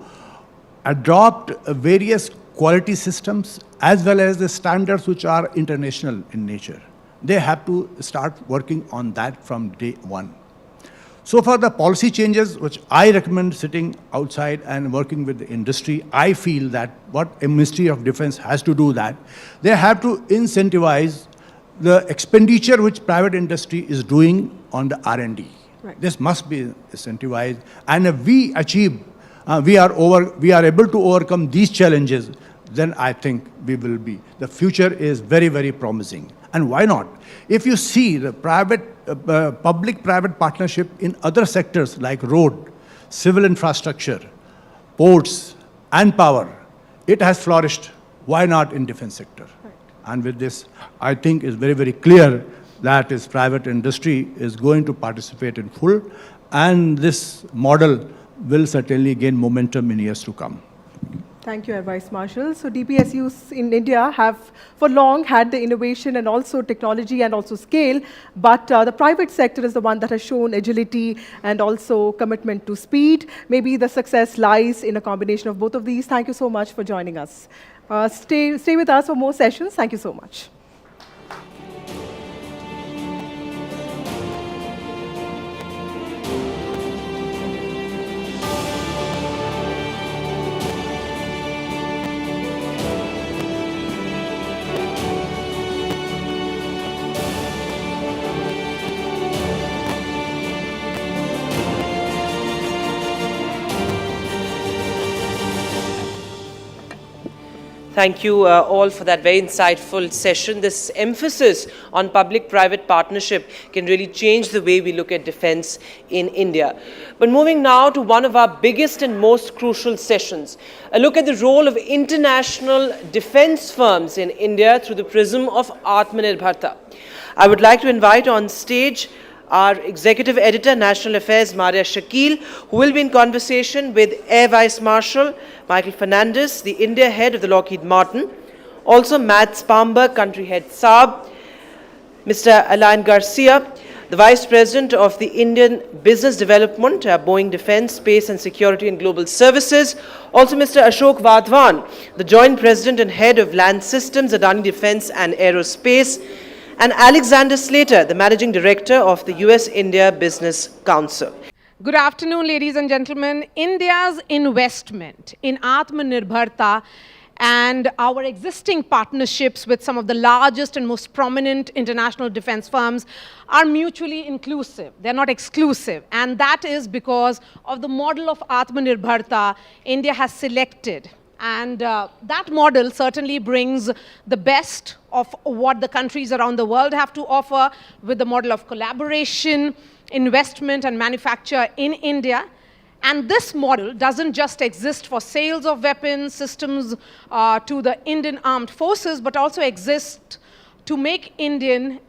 adopt various quality systems as well as the standards which are international in nature. They have to start working on that from day one. So for the policy changes, which I recommend sitting outside and working with the industry, I feel that what a Ministry of Defense has to do that, they have to incentivize the expenditure which private industry is doing on the R&D. Right. This must be incentivized, and if we achieve, we are able to overcome these challenges, then I think we will be. The future is very, very promising. And why not? If you see the public-private partnership in other sectors like road, civil infrastructure, ports, and power, it has flourished. Why not in defense sector? Right. And with this, I think it's very, very clear that is private industry is going to participate in full, and this model will certainly gain momentum in years to come. Thank you, Air Vice Marshal. So DPSUs in India have for long had the innovation and also technology and also scale, but the private sector is the one that has shown agility and also commitment to speed. Maybe the success lies in a combination of both of these. Thank you so much for joining us. Stay with us for more sessions. Thank you so much. Thank you all for that very insightful session. This emphasis on public-private partnership can really change the way we look at defense in India. But moving now to one of our biggest and most crucial sessions, a look at the role of international defense firms in India through the prism of Atmanirbharta. I would like to invite on stage our Executive Editor, National Affairs, Maria Shakil, who will be in conversation with Air Vice Marshal Michael Fernandez, the India Head of the Lockheed Martin, also Matt Spamber, Country Head Saab, Mr. Alain Garcia, the Vice President of the Indian Business Development, Boeing Defense, Space and Security and Global Services, also Mr. Ashok Wadhwan, the Joint President and Head of Land Systems, Adani Defense and Aerospace, and Alexander Slater, the Managing Director of the US-India Business Council. Good afternoon, ladies and gentlemen. India's investment in Atmanirbharta and our existing partnerships with some of the largest and most prominent international defense firms are mutually inclusive. They're not exclusive. And that is because of the model of Atmanirbharta India has selected. And that model certainly brings the best of what the countries around the world have to offer with the model of collaboration, investment and manufacture in India. And this model doesn't just exist for sales of weapons, systems to the Indian armed forces, but also exists to make India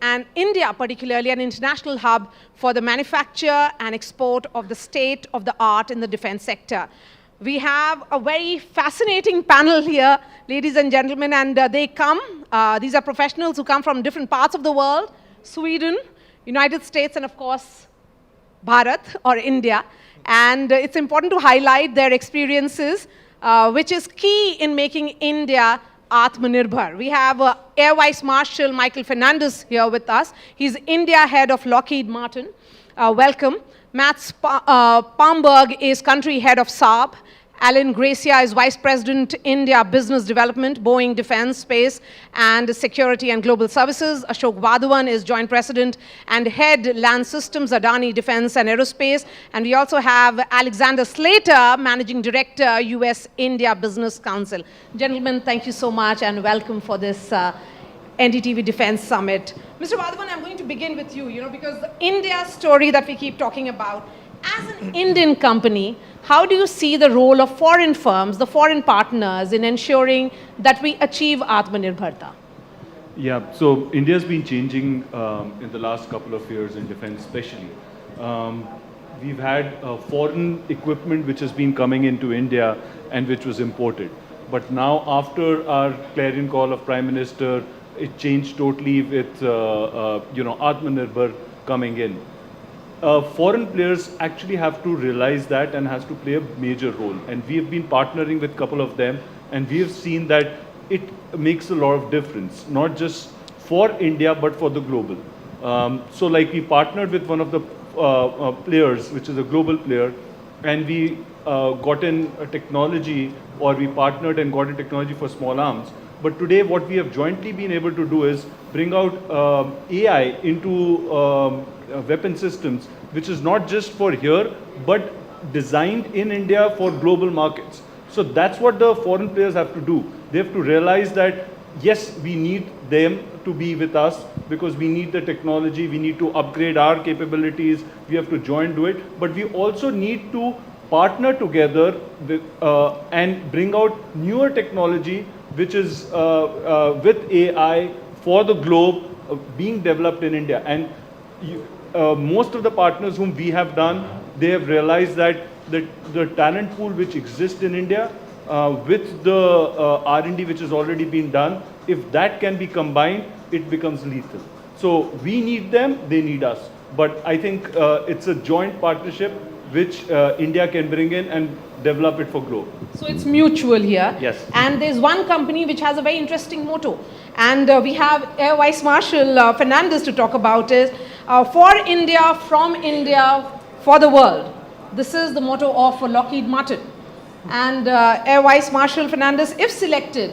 particularly an international hub for the manufacture and export of the state-of-the-art in the defense sector. We have a very fascinating panel here, ladies and gentlemen, and these are professionals who come from different parts of the world, Sweden, United States, and of course, Bharat or India. And it's important to highlight their experiences, which is key in making India Atmanirbhar. We have Air Vice Marshal Michael Fernandez here with us. He's India Head of Lockheed Martin. Welcome. Matt Spamberg is Country Head of Saab. Alan Gracia is Vice President, India Business Development, Boeing Defence, Space and Security and Global Services. Ashok Vadhavan is Joint President and Head Land Systems, Adani Defence and Aerospace. And we also have Alexander Slater, Managing Director, US-India Business Council. Gentlemen, thank you so much and welcome for this NDTV Defence Summit. Mr. Vadhavan, I'm going to begin with you, because the India story that we keep talking about, as an Indian company, how do you see the role of foreign firms, the foreign partners, in ensuring that we achieve Atmanirbharta? Yeah, so India's been changing in the last couple of years in defense especially. We've had foreign equipment which has been coming into India and which was imported. But now after our clarion call of Prime Minister, it changed totally with Atmanirbhar coming in. Foreign players actually have to realize that and has to play a major role. And we have been partnering with a couple of them, and we have seen that it makes a lot of difference, not just for India, but for the global. So like we partnered with one of the players, which is a global player, and we got in a technology, or we partnered and got a technology for small arms. But today what we have jointly been able to do is bring out AI into weapon systems, which is not just for here, but designed in India for global markets. So that's what the foreign players have to do. They have to realize that, yes, we need them to be with us because we need the technology, we need to upgrade our capabilities, we have to join do it, but we also need to partner together with, and bring out newer technology, which is with AI for the globe being developed in India. And most of the partners whom we have done, they have realized that the talent pool which exists in India with the R&D which has already been done, if that can be combined, it becomes lethal. So we need them, they need us. But I think it's a joint partnership which India can bring in and develop it for growth. So it's mutual here. Yes. And there's one company which has a very interesting motto. And we have Air Vice Marshal Fernandez to talk about it. For India, from India, for the world. This is the motto of Lockheed Martin. And Air Vice Marshal Fernandez, if selected,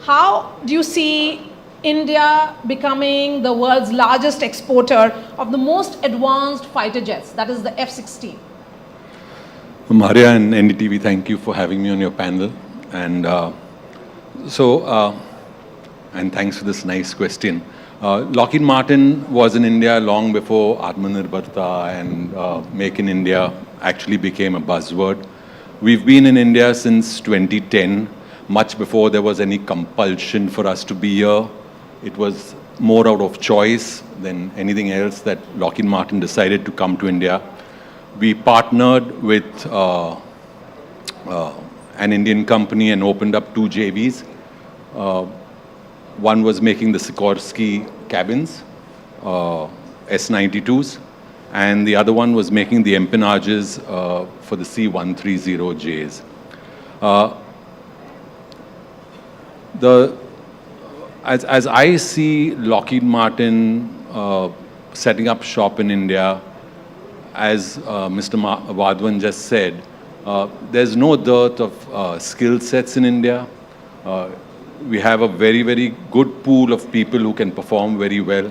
how do you see India becoming the world's largest exporter of the most advanced fighter jets, that is the F-16? Maria and NDTV, thank you for having me on your panel. And and thanks for this nice question. Lockheed Martin was in India long before Atmanirbharta and Make in India actually became a buzzword. We've been in India since 2010, much before there was any compulsion for us to be here. It was more out of choice than anything else that Lockheed Martin decided to come to India. We partnered with an Indian company and opened up 2 JVs. One was making the Sikorsky cabins, S-92s, and the other one was making the empennages for the C-130Js. As I see Lockheed Martin setting up shop in India, as Mr. Vadhavan just said, there's no dearth of skill sets in India. We have a very, very good pool of people who can perform very well.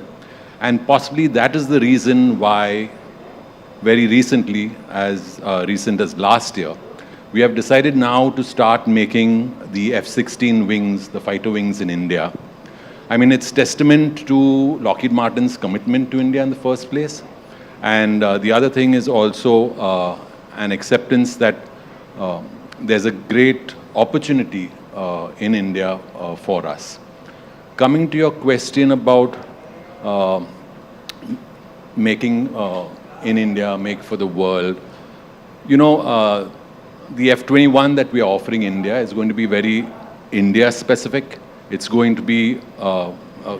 And possibly that is the reason why very recently, as recent as last year, we have decided now to start making the F-16 wings, the fighter wings in India. I mean, it's testament to Lockheed Martin's commitment to India in the first place. And the other thing is also an acceptance that there's a great opportunity in India for us. Coming to your question about making in India, make for the world, you know, the F-21 that we are offering India is going to be very India specific. It's going to be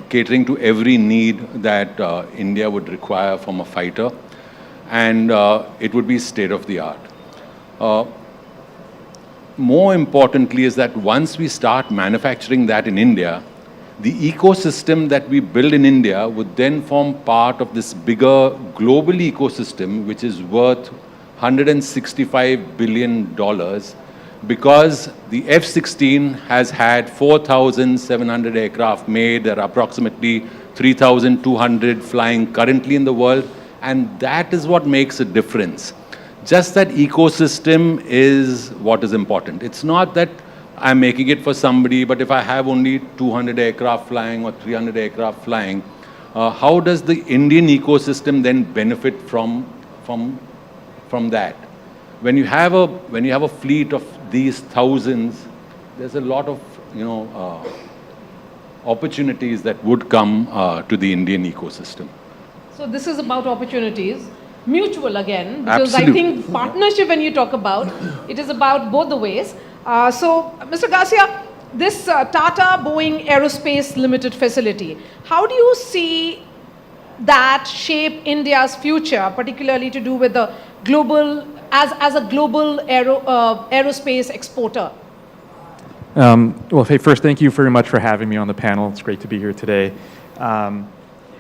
catering to every need that India would require from a fighter, and it would be state of the art. More importantly is that once we start manufacturing that in India, the ecosystem that we build in India would then form part of this bigger global ecosystem, which is worth $165 billion, because the F-16 has had 4,700 aircraft made. There are approximately 3,200 flying currently in the world, and that is what makes a difference. Just that ecosystem is what is important. It's not that I'm making it for somebody, but if I have only 200 aircraft flying or 300 aircraft flying, how does the Indian ecosystem then benefit from that? When you have a fleet of these thousands, there's a lot of opportunities that would come to the Indian ecosystem. So this is about opportunities, mutual again, because Absolutely. I think partnership, when you talk about, it is about both the ways. So, Mr. Garcia, this Tata Boeing Aerospace Limited facility, how do you see that shape India's future, particularly to do with the global, as a global aerospace exporter? Well, hey, first, thank you very much for having me on the panel. It's great to be here today.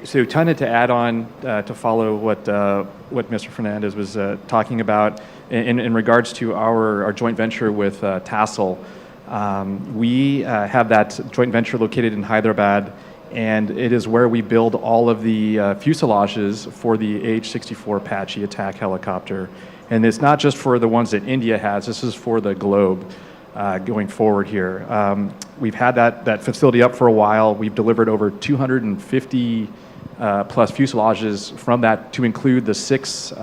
So, Tanya, to add on, to follow what Mr. Fernandez was talking about in regards to our joint venture with Tassel, we have that joint venture located in Hyderabad, and it is where we build all of the fuselages for the AH-64 Apache attack helicopter. And it's not just for the ones that India has, this is for the globe. Going forward here. We've had that facility up for a while. We've delivered over 250 plus fuselages from that, to include the 6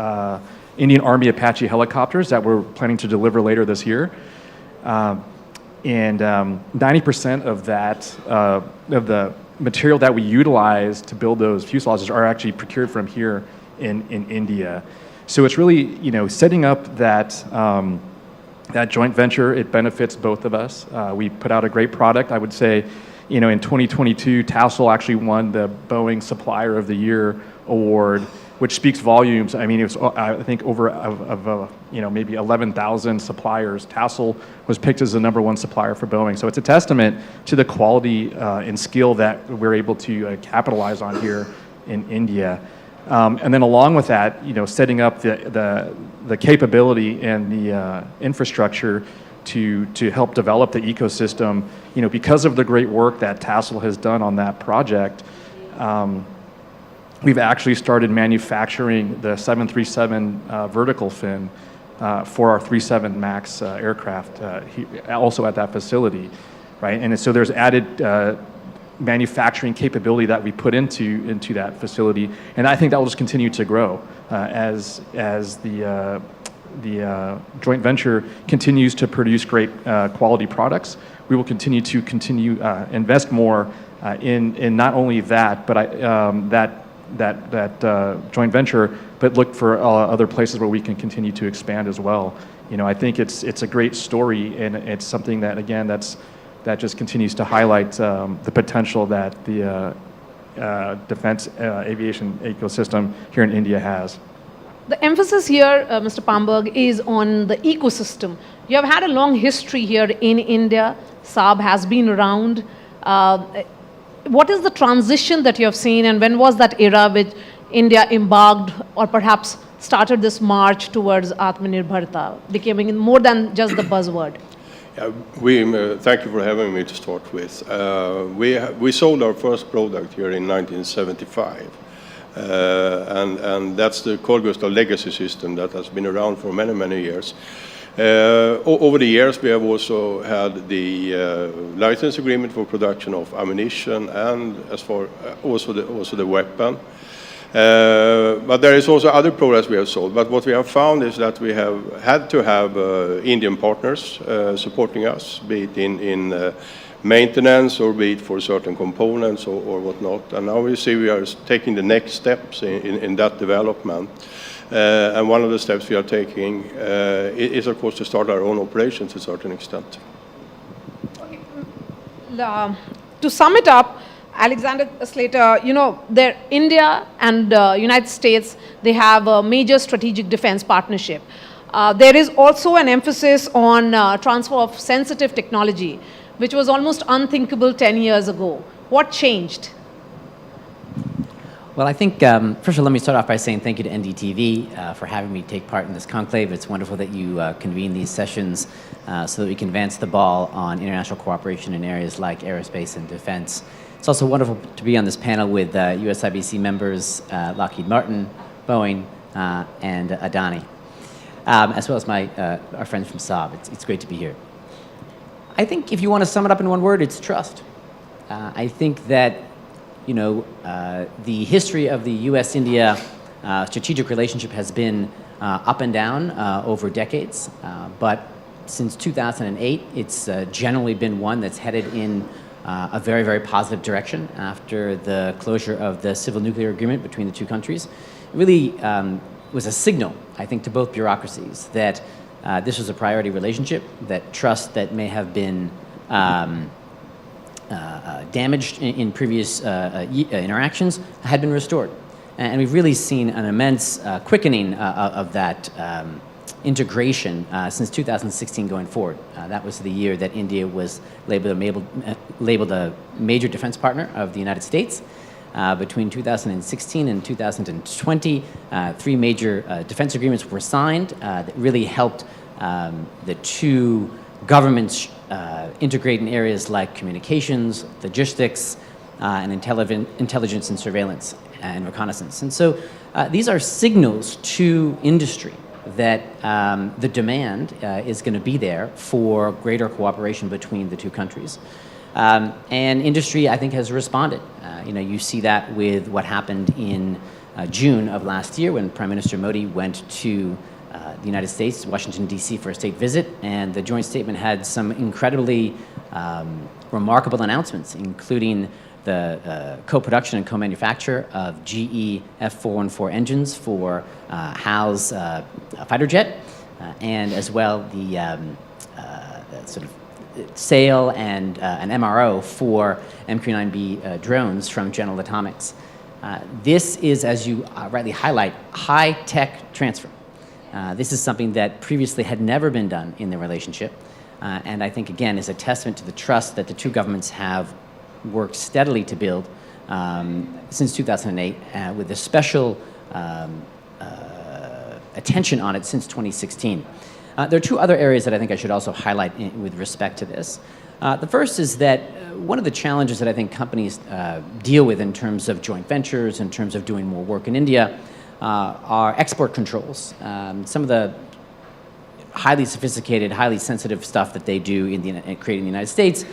Indian Army Apache helicopters that we're planning to deliver later this year. And 90% of that, of the material that we utilize to build those fuselages are actually procured from here in India. So it's really, setting up that that joint venture, it benefits both of us. We put out a great product. I would say, in 2022, Tassel actually won the Boeing Supplier of the Year award, which speaks volumes. I mean, it was, I think, over maybe 11,000 suppliers. Tassel was picked as the #1 supplier for Boeing. So it's a testament to the quality and skill that we're able to capitalize on here in India. And then along with that, setting up the capability and the infrastructure to help develop the ecosystem, because of the great work that Tassel has done on that project, we've actually started manufacturing the 737 vertical fin for our 37 MAX aircraft, also at that facility, right? And so there's added manufacturing capability that we put into that facility, and I think that will just continue to grow as the joint venture continues to produce great quality products. We will continue to invest more in not only that, but that joint venture, but look for other places where we can continue to expand as well. I think it's a great story, and it's something that, again, that just continues to highlight the potential that the defense aviation ecosystem here in India has. The emphasis here, Mr. Pamberg, is on the ecosystem. You have had a long history here in India. Saab has been around. What is the transition that you have seen, and when was that era which India embarked or perhaps started this march towards Atmanirbharta, becoming more than just the buzzword? Thank you for having me to start with. We sold our first product here in 1975, and that's the Carl-Gustaf legacy system that has been around for many, many years. Over the years, we have also had the license agreement for production of ammunition and also the weapon. But there is also other products we have sold. But what we have found is that we have had to have Indian partners supporting us, be it in maintenance or be it for certain components or whatnot. And now we see we are taking the next steps in that development. And one of the steps we are taking is, of course, to start our own operations to a certain extent. To sum it up, Alexander Slater, India and United States, they have a major strategic defense partnership. There is also an emphasis on transfer of sensitive technology, which was almost unthinkable 10 years ago. What changed? Well, I think, first of all, let me start off by saying thank you to NDTV for having me take part in this conclave. It's wonderful that you convene these sessions so that we can advance the ball on international cooperation in areas like aerospace and defense. It's also wonderful to be on this panel with USIBC members Lockheed Martin, Boeing, and Adani, as well as our friends from Saab. It's great to be here. I think if you want to sum it up in one word, it's trust. I think that the history of the U.S.-India strategic relationship has been up and down over decades, but since 2008, it's generally been one that's headed in a very, very positive direction after the closure of the civil nuclear agreement between the two countries. It really was a signal, I think, to both bureaucracies that this was a priority relationship, that trust that may have been damaged in previous interactions had been restored. And we've really seen an immense quickening of that integration since 2016 going forward. That was the year that India was labeled a major defense partner of the United States. Between 2016 and 2020, 3 major defense agreements were signed that really helped the two governments integrate in areas like communications, logistics, and intelligence and surveillance and reconnaissance. And so these are signals to industry that the demand is going to be there for greater cooperation between the two countries. And industry, I think, has responded. You see that with what happened in June of last year when Prime Minister Modi went to the United States, Washington, D.C. for a state visit, and the joint statement had some incredibly remarkable announcements, including the co-production and co-manufacture of GE F414 engines for Hal's fighter jet, and as well the sort of sale and an MRO for MQ-9B drones from General Atomics. This is, as you rightly highlight, high-tech transfer. This is something that previously had never been done in the relationship, and I think, again, is a testament to the trust that the two governments have worked steadily to build since 2008, with a special attention on it since 2016. There are 2 other areas that I think I should also highlight with respect to this. The first is that one of the challenges that I think companies deal with in terms of joint ventures, in terms of doing more work in India, are export controls. Some of the highly sophisticated, highly sensitive stuff that they do create in the United States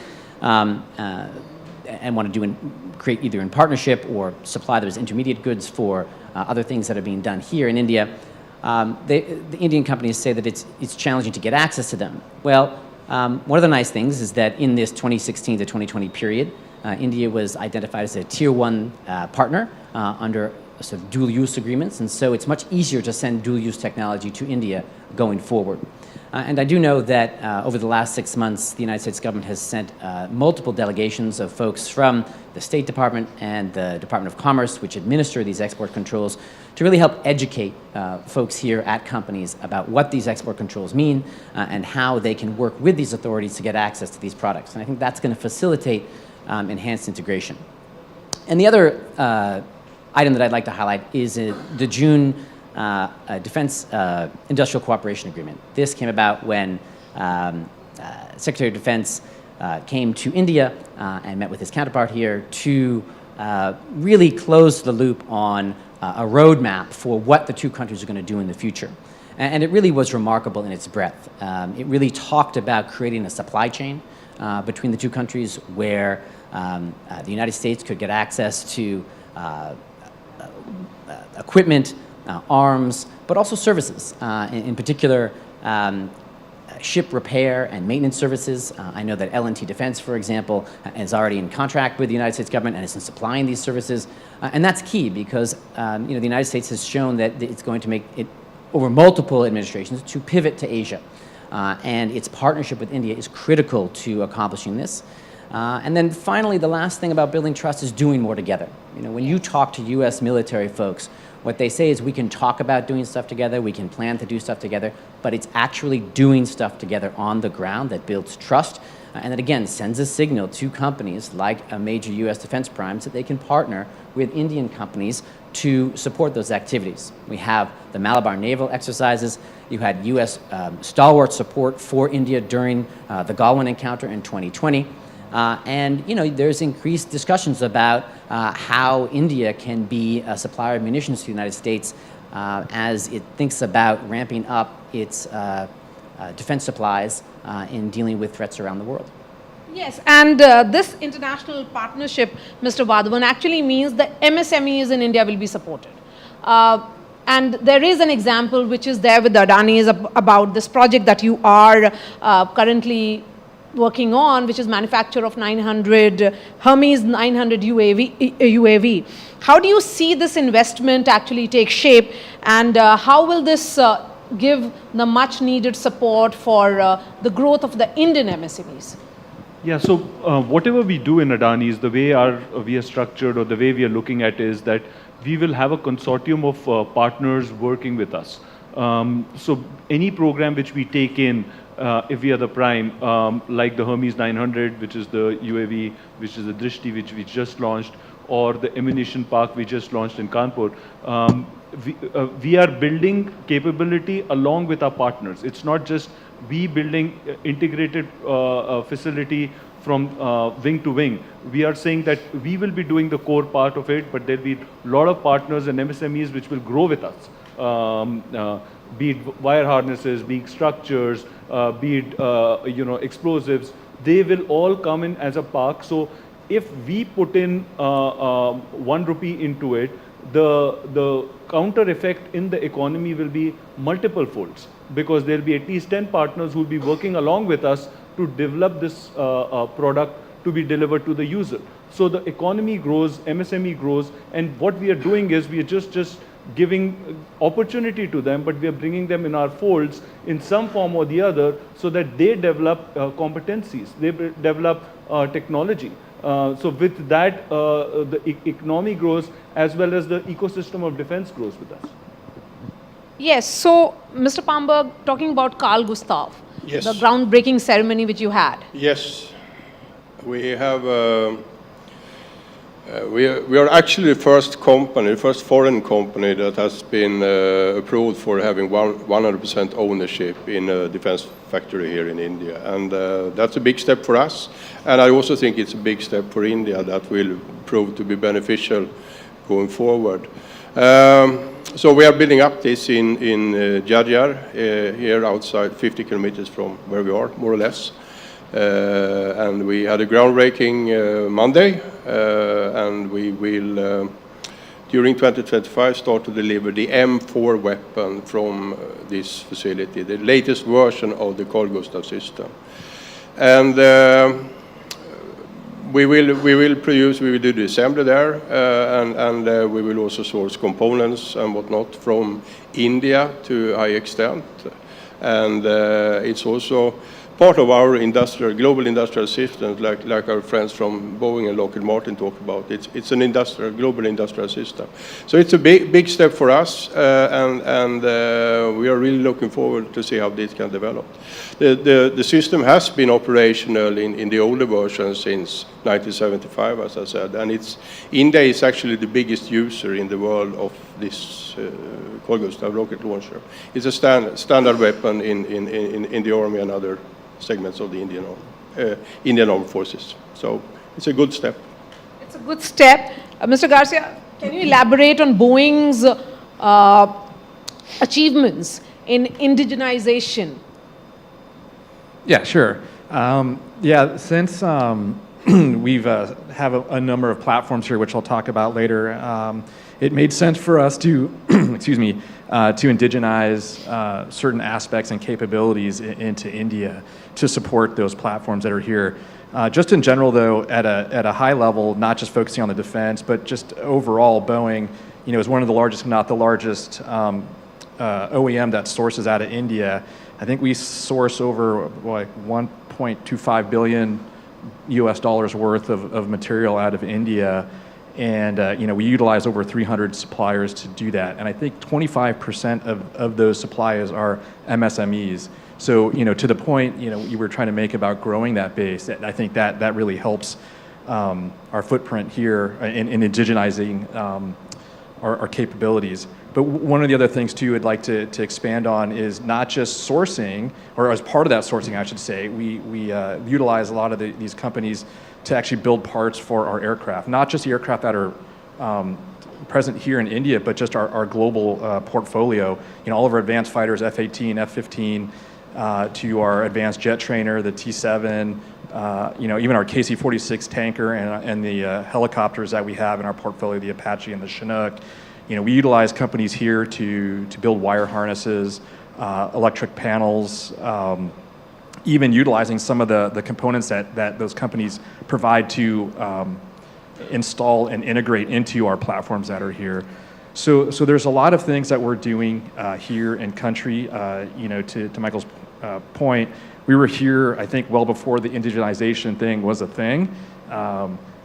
and want to create either in partnership or supply those intermediate goods for other things that are being done here in India. The Indian companies say that it's challenging to get access to them. Well, one of the nice things is that in this 2016 to 2020 period, India was identified as a Tier 1 partner under sort of dual-use agreements, and so it's much easier to send dual-use technology to India going forward. And I do know that over the last 6 months, the United States government has sent multiple delegations of folks from the State Department and the Department of Commerce, which administer these export controls, to really help educate folks here at companies about what these export controls mean and how they can work with these authorities to get access to these products. And I think that's going to facilitate enhanced integration. And the other item that I'd like to highlight is the June Defense Industrial Cooperation Agreement. This came about when Secretary of Defense came to India and met with his counterpart here to really close the loop on a roadmap for what the two countries are going to do in the future. And it really was remarkable in its breadth. It really talked about creating a supply chain between the two countries where the United States could get access to equipment, arms, but also services, in particular ship repair and maintenance services. I know that L&T Defense, for example, is already in contract with the United States government and is supplying these services. And that's key because the United States has shown that it's going to make it, over multiple administrations, to pivot to Asia. And its partnership with India is critical to accomplishing this. And then finally, the last thing about building trust is doing more together. When you talk to U.S. military folks What they say is we can talk about doing stuff together, we can plan to do stuff together, but it's actually doing stuff together on the ground that builds trust and that, again, sends a signal to companies like a major US defense primes that they can partner with Indian companies to support those activities. We have the Malabar naval exercises. You had US stalwart support for India during the Galwan encounter in 2020. And there's increased discussions about how India can be a supplier of munitions to the United States as it thinks about ramping up its defense supplies in dealing with threats around the world. Yes, and this international partnership, Mr. Wadhavan, actually means the MSMEs in India will be supported. And there is an example which is there with the Adanis about this project that you are currently working on, which is manufacture of 900 Hermes 900 UAV. How do you see this investment actually take shape, and how will this give the much needed support for the growth of the Indian MSMEs? Yeah, so whatever we do in Adani's, the way we are structured, or the way we are looking at is that we will have a consortium of partners working with us. So any program which we take in, if we are the prime, like the Hermes 900, which is the UAV, which is the Drishti, which we just launched, or the ammunition park we just launched in Kanpur, we are building capability along with our partners. It's not just we building integrated facility from wing to wing. We are saying that we will be doing the core part of it, but there'll be a lot of partners and MSMEs which will grow with us. Be it wire harnesses, be it structures, be it explosives, they will all come in as a park. So if we put in 1 rupee into it, the counter effect in the economy will be multiple folds, because there will be at least 10 partners who will be working along with us to develop this product to be delivered to the user. So the economy grows, MSME grows, and what we are doing is we are just giving opportunity to them, but we are bringing them in our folds in some form or the other, so that they develop competencies, they develop technology. So with that, the economy grows, as well as the ecosystem of defense grows with us. Yes, so Mr. Pamberg, talking about Carl Gustav, yes, the groundbreaking ceremony which you had. Yes, we have. We are actually the first company, the first foreign company that has been approved for having 100% ownership in a defense factory here in India. And that's a big step for us. And I also think it's a big step for India that will prove to be beneficial going forward. So we are building up this in Jhajjar, here outside 50 kilometers from where we are, more or less. And we had a groundbreaking Monday, and we will, during 2025, start to deliver the M4 weapon from this facility, the latest version of the Carl Gustav system. And we will produce, we will do the assembly there, and we will also source components and whatnot from India to a high extent. And it's also part of our global industrial system, like our friends from Boeing and Lockheed Martin talk about. It's an global industrial system. So it's a big step for us, and we are really looking forward to see how this can develop. The system has been operational in the older version since 1975, as I said, and India is actually the biggest user in the world of this Carl Gustav rocket launcher. It's a standard weapon in the army and other segments of the Indian Armed Forces. So it's a good step. It's a good step. Mr. Garcia, can you elaborate on Boeing's achievements in indigenization? Yeah, sure. Yeah, since we've have a number of platforms here, which I'll talk about later, it made sense for us to, excuse me, to indigenize certain aspects and capabilities into India to support those platforms that are here. Just in general, though, at a high level, not just focusing on the defense, but just overall, Boeing, is one of the largest, if not the largest, OEM that sources out of India. I think we source over like 1.25 billion US dollars worth of material out of India. And we utilize over 300 suppliers to do that. And I think 25% of those suppliers are MSMEs. So, to the point, you were trying to make about growing that base, I think that really helps our footprint here in indigenizing our capabilities. But one of the other things, too, I'd like to expand on is not just sourcing, or as part of that sourcing, I should say, we utilize a lot of these companies to actually build parts for our aircraft, not just the aircraft that are present here in India, but just our global portfolio. All of our advanced fighters, F-18, F-15, to our advanced jet trainer, the T-7, even our KC-46 tanker and the helicopters that we have in our portfolio, the Apache and the Chinook. We utilize companies here to build wire harnesses, electric panels, even utilizing some of the components that those companies provide to install and integrate into our platforms that are here. So there's a lot of things that we're doing here in country. To Michael's point, we were here, I think, well before the indigenization thing was a thing.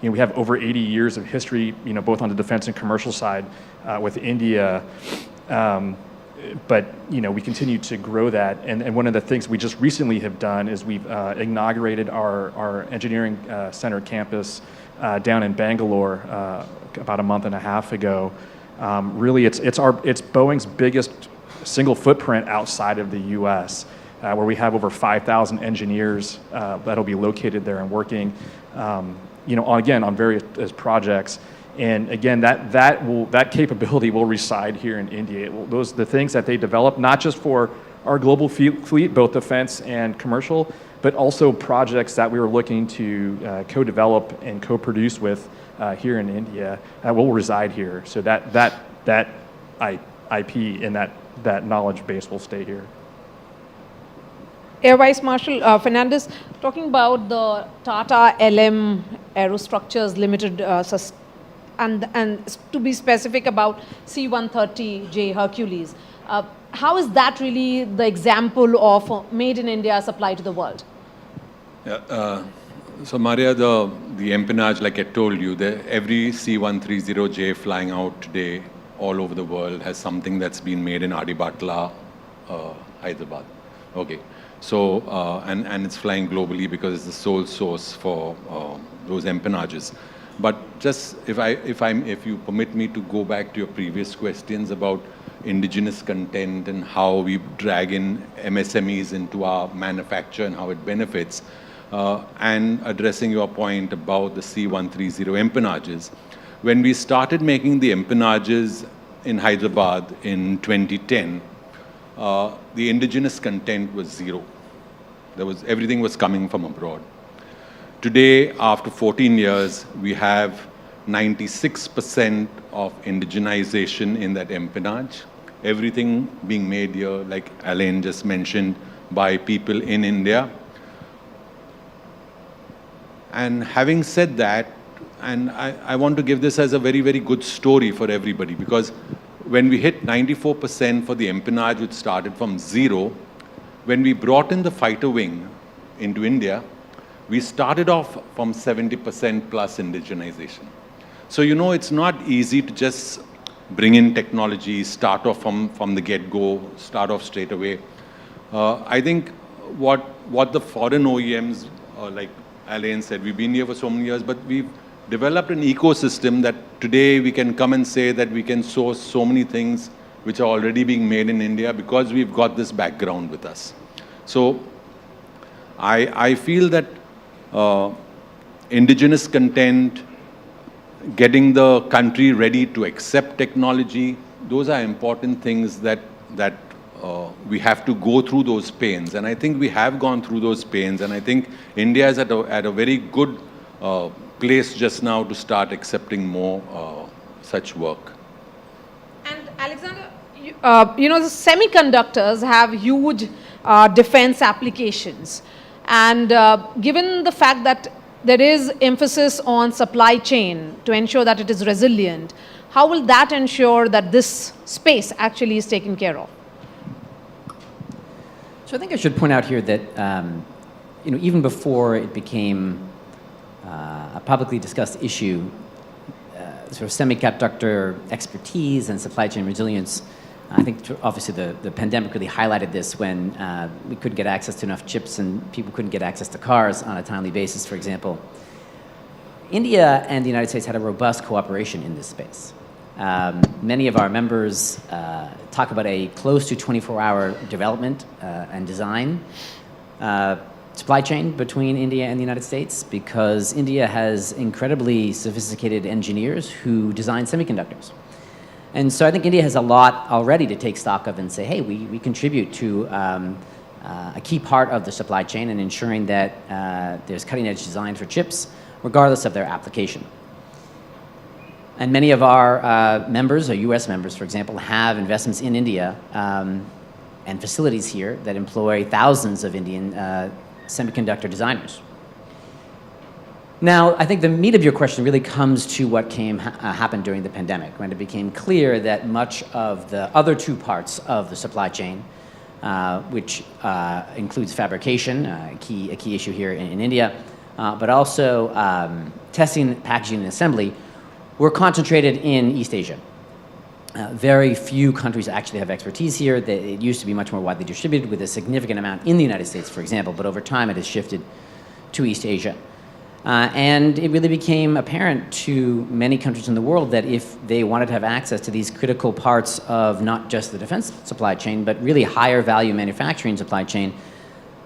We have over 80 years of history, both on the defense and commercial side with India. But we continue to grow that, and one of the things we just recently have done is we've inaugurated our engineering center campus down in Bangalore about a month and a half ago. Really, it's Boeing's biggest single footprint outside of the U.S., where we have over 5,000 engineers that'll be located there and working, on various projects. And again, that capability will reside here in India. The things that they develop, not just for our global fleet, both defense and commercial, but also projects that we were looking to co-develop and co-produce with here in India, will reside here. So that IP and that knowledge base will stay here. Air Vice Marshal Fernandez, talking about the Tata LM Aerostructures Limited, and to be specific about C-130J Hercules, how is that really the example of made in India supply to the world? Yeah, so Maria, the empennage, like I told you, every C-130J flying out today all over the world has something that's been made in Adibatla, Hyderabad. Okay. So, and it's flying globally because it's the sole source for those empennages. But just if you permit me to go back to your previous questions about indigenous content and how we drag in MSMEs into our manufacture and how it benefits, and addressing your point about the C-130 empennages. When we started making the empennages in Hyderabad in 2010, the indigenous content was zero. Everything was coming from abroad. Today, after 14 years, we have 96% of indigenization in that empennage. Everything being made here, like Alain just mentioned, by people in India. And having said that, and I want to give this as a very, very good story for everybody, because when we hit 94% for the empennage, which started from zero, when we brought in the fighter wing into India, we started off from 70% plus indigenization. So, it's not easy to just bring in technology, start off from the get-go, start off straight away. I think what the foreign OEMs, like Alain said, we've been here for so many years, but we've developed an ecosystem that today we can come and say that we can source so many things which are already being made in India because we've got this background with us. So I feel that indigenous content, getting the country ready to accept technology, those are important things that we have to go through those pains. And I think we have gone through those pains. And I think India is at a very good place just now to start accepting more such work. And Alexander, the semiconductors have huge defense applications. And given the fact that there is emphasis on supply chain to ensure that it is resilient, how will that ensure that this space actually is taken care of? So I think I should point out here that even before it became a publicly discussed issue, sort of semiconductor expertise and supply chain resilience. I think obviously the pandemic really highlighted this when we couldn't get access to enough chips and people couldn't get access to cars on a timely basis, for example. India and the United States had a robust cooperation in this space. Many of our members talk about a close to 24-hour development and design supply chain between India and the United States, because India has incredibly sophisticated engineers who design semiconductors. And so I think India has a lot already to take stock of and say, hey, we contribute to a key part of the supply chain in ensuring that there's cutting-edge design for chips, regardless of their application. And many of our members, or US members, for example, have investments in India and facilities here that employ thousands of Indian semiconductor designers. Now, I think the meat of your question really comes to what happened during the pandemic, when it became clear that much of the other two parts of the supply chain, which includes fabrication, a key issue here in India, but also testing, packaging, and assembly, were concentrated in East Asia. Very few countries actually have expertise here. It used to be much more widely distributed, with a significant amount in the United States, for example, but over time it has shifted to East Asia. And it really became apparent to many countries in the world that if they wanted to have access to these critical parts of not just the defense supply chain, but really higher value manufacturing supply chain,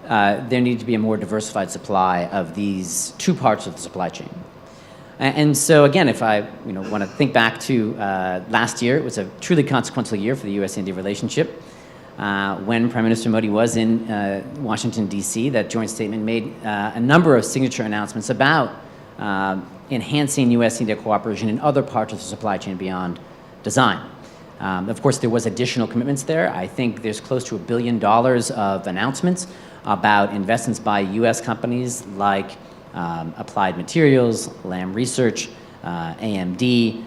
there needed to be a more diversified supply of these two parts of the supply chain. And so again, if I want to think back to last year, it was a truly consequential year for the US-India relationship. When Prime Minister Modi was in Washington, D.C., that joint statement made a number of signature announcements about enhancing US-India cooperation in other parts of the supply chain beyond design. Of course, there was additional commitments there. I think there's close to $1 billion of announcements about investments by US companies like Applied Materials, Lam Research, AMD,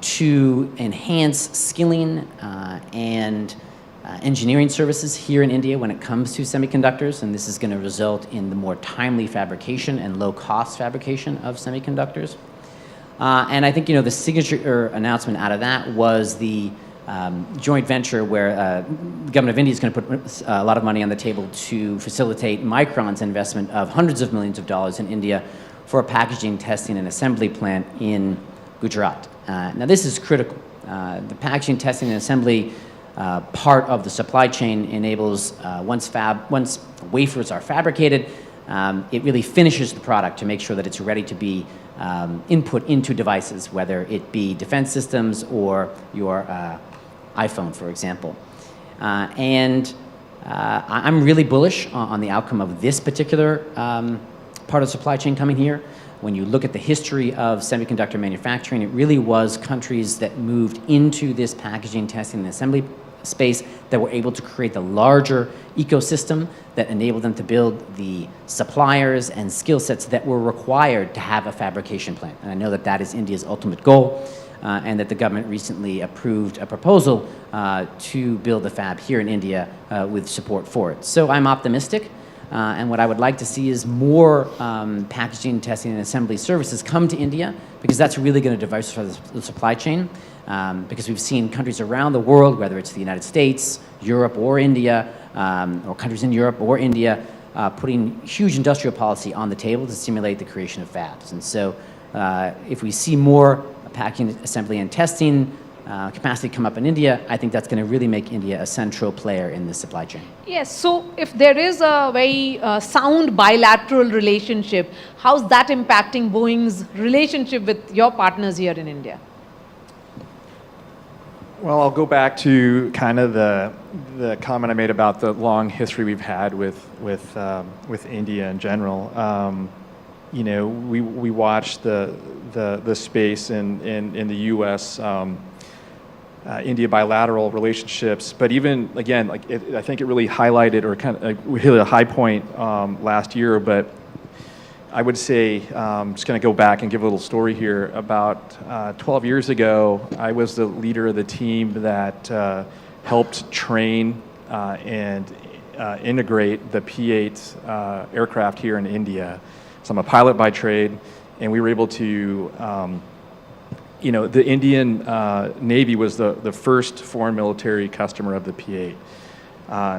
to enhance skilling and engineering services here in India when it comes to semiconductors, and this is going to result in the more timely fabrication and low-cost fabrication of semiconductors. And I think the signature announcement out of that was the joint venture where the government of India is going to put a lot of money on the table to facilitate Micron's investment of hundreds of millions of dollars in India for a packaging, testing, and assembly plant in Gujarat. Now this is critical. The packaging, testing, and assembly part of the supply chain enables, once wafers are fabricated, it really finishes the product to make sure that it's ready to be input into devices, whether it be defense systems or your iPhone, for example. I'm really bullish on the outcome of this particular part of the supply chain coming here. When you look at the history of semiconductor manufacturing, it really was countries that moved into this packaging, testing, and assembly space that were able to create the larger ecosystem that enabled them to build the suppliers and skill sets that were required to have a fabrication plant. And I know that that is India's ultimate goal, and that the government recently approved a proposal to build a fab here in India with support for it. So I'm optimistic, and what I would like to see is more packaging, testing, and assembly services come to India, because that's really going to diversify the supply chain. Because we've seen countries around the world, whether it's the United States, Europe, or India, or countries in Europe or India, putting huge industrial policy on the table to stimulate the creation of fabs. And so if we see more packaging, assembly, and testing capacity come up in India, I think that's going to really make India a central player in the supply chain. Yes, so if there is a very sound bilateral relationship, how's that impacting Boeing's relationship with your partners here in India? Well, I'll go back to kind of the comment I made about the long history we've had with India in general. We watched the space in the U.S. India bilateral relationships, but even again, I think it really highlighted or kind of hit a high point last year. But I would say, just going to go back and give a little story here. About 12 years ago, I was the leader of the team that helped train and integrate the P-8 aircraft here in India. So I'm a pilot by trade, and we were able to you know, the Indian Navy was the first foreign military customer of the P-8.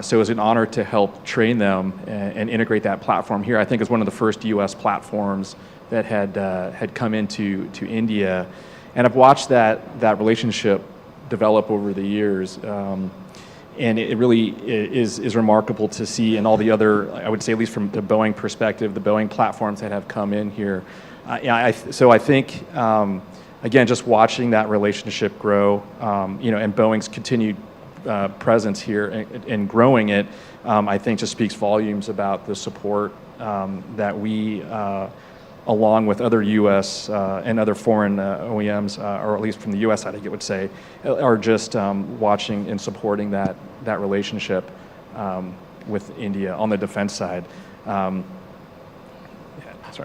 So it was an honor to help train them and integrate that platform here. I think it's one of the first U.S. platforms that had come into India. And I've watched that relationship develop over the years. And it really is remarkable to see, and all the other, I would say, at least from the Boeing perspective, the Boeing platforms that have come in here. So I think, again, just watching that relationship grow, you know, and Boeing's continued presence here and growing it, I think just speaks volumes about the support that we, along with other U.S. And other foreign OEMs, or at least from the U.S. side, I would say, are just watching and supporting that relationship with India on the defense side.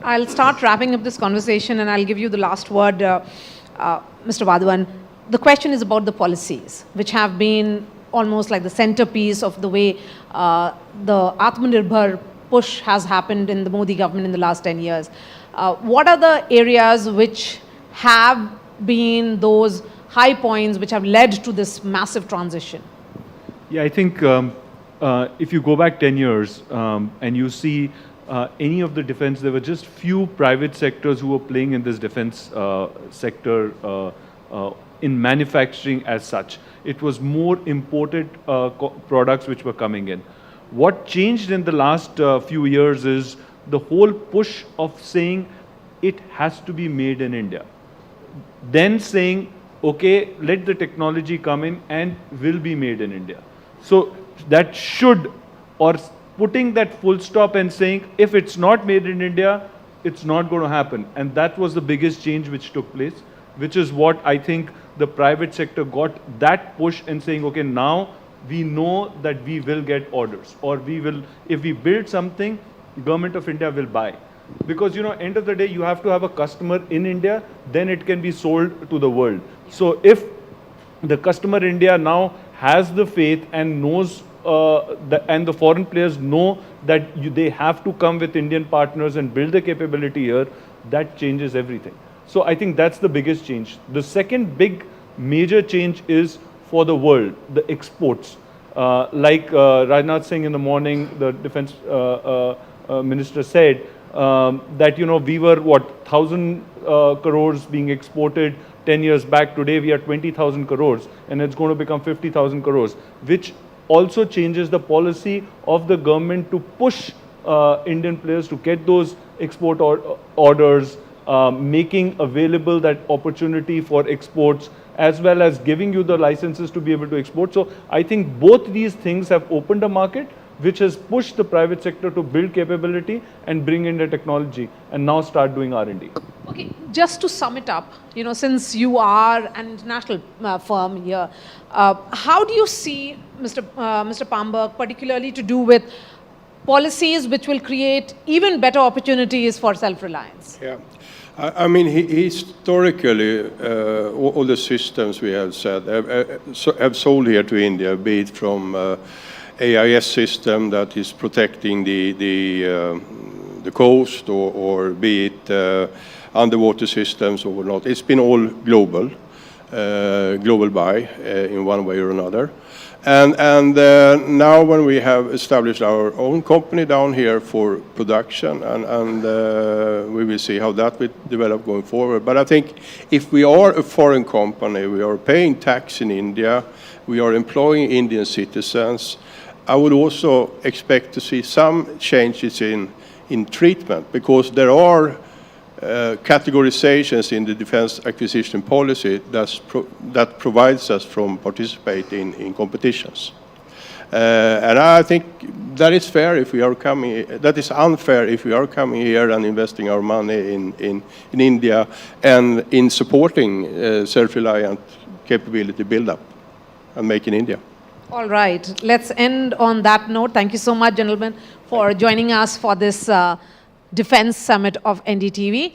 I'll start wrapping up this conversation, and I'll give you the last word, Mr. Wadhawan. The question is about the policies, which have been almost like the centerpiece of the way the Atmanirbhar push has happened in the Modi government in the last 10 years. What are the areas which have been those high points which have led to this massive transition? Yeah, I think if you go back 10 years and you see any of the defense, there were just few private sectors who were playing in this defense sector in manufacturing as such. It was more imported products which were coming in. What changed in the last few years is the whole push of saying it has to be made in India. Then saying, okay, let the technology come in and will be made in India. So that should, or putting that full stop and saying, if it's not made in India, it's not going to happen. And that was the biggest change which took place, which is what I think the private sector got that push and saying, okay, now we know that we will get orders, or we will, if we build something, Government of India will buy. Because, you know, end of the day, you have to have a customer in India, then it can be sold to the world. So if the customer in India now has the faith and knows, and the foreign players know that they have to come with Indian partners and build the capability here, that changes everything. So I think that's the biggest change. The second big major change is for the world, the exports. Like Rajnath Singh in the morning, the defense minister said that, you know, we were, 1,000 crores being exported 10 years back. Today we are 20,000 crores, and it's going to become 50,000 crores, which also changes the policy of the government to push Indian players to get those export orders, making available that opportunity for exports, as well as giving you the licenses to be able to export. So I think both these things have opened a market which has pushed the private sector to build capability and bring in the technology and now start doing R&D. Okay, just to sum it up, you know, since you are an international firm here, how do you see, Mr. Pamberg, particularly to do with policies which will create even better opportunities for self-reliance? Yeah. I mean, historically, all the systems we have said have sold here to India, be it from AIS system that is protecting the coast, or be it underwater systems or not. It's been all global buy in one way or another. And now when we have established our own company down here for production, and we will see how that will develop going forward. But I think if we are a foreign company, we are paying tax in India, we are employing Indian citizens, I would also expect to see some changes in treatment, because there are categorizations in the defense acquisition policy that provides us from participating in competitions. And I think that is fair if we are coming, that is unfair if we are coming here and investing our money in India and in supporting self-reliant capability build-up and make in India. All right, let's end on that note. Thank you so much, gentlemen, for joining us for this Defence Summit of NDTV.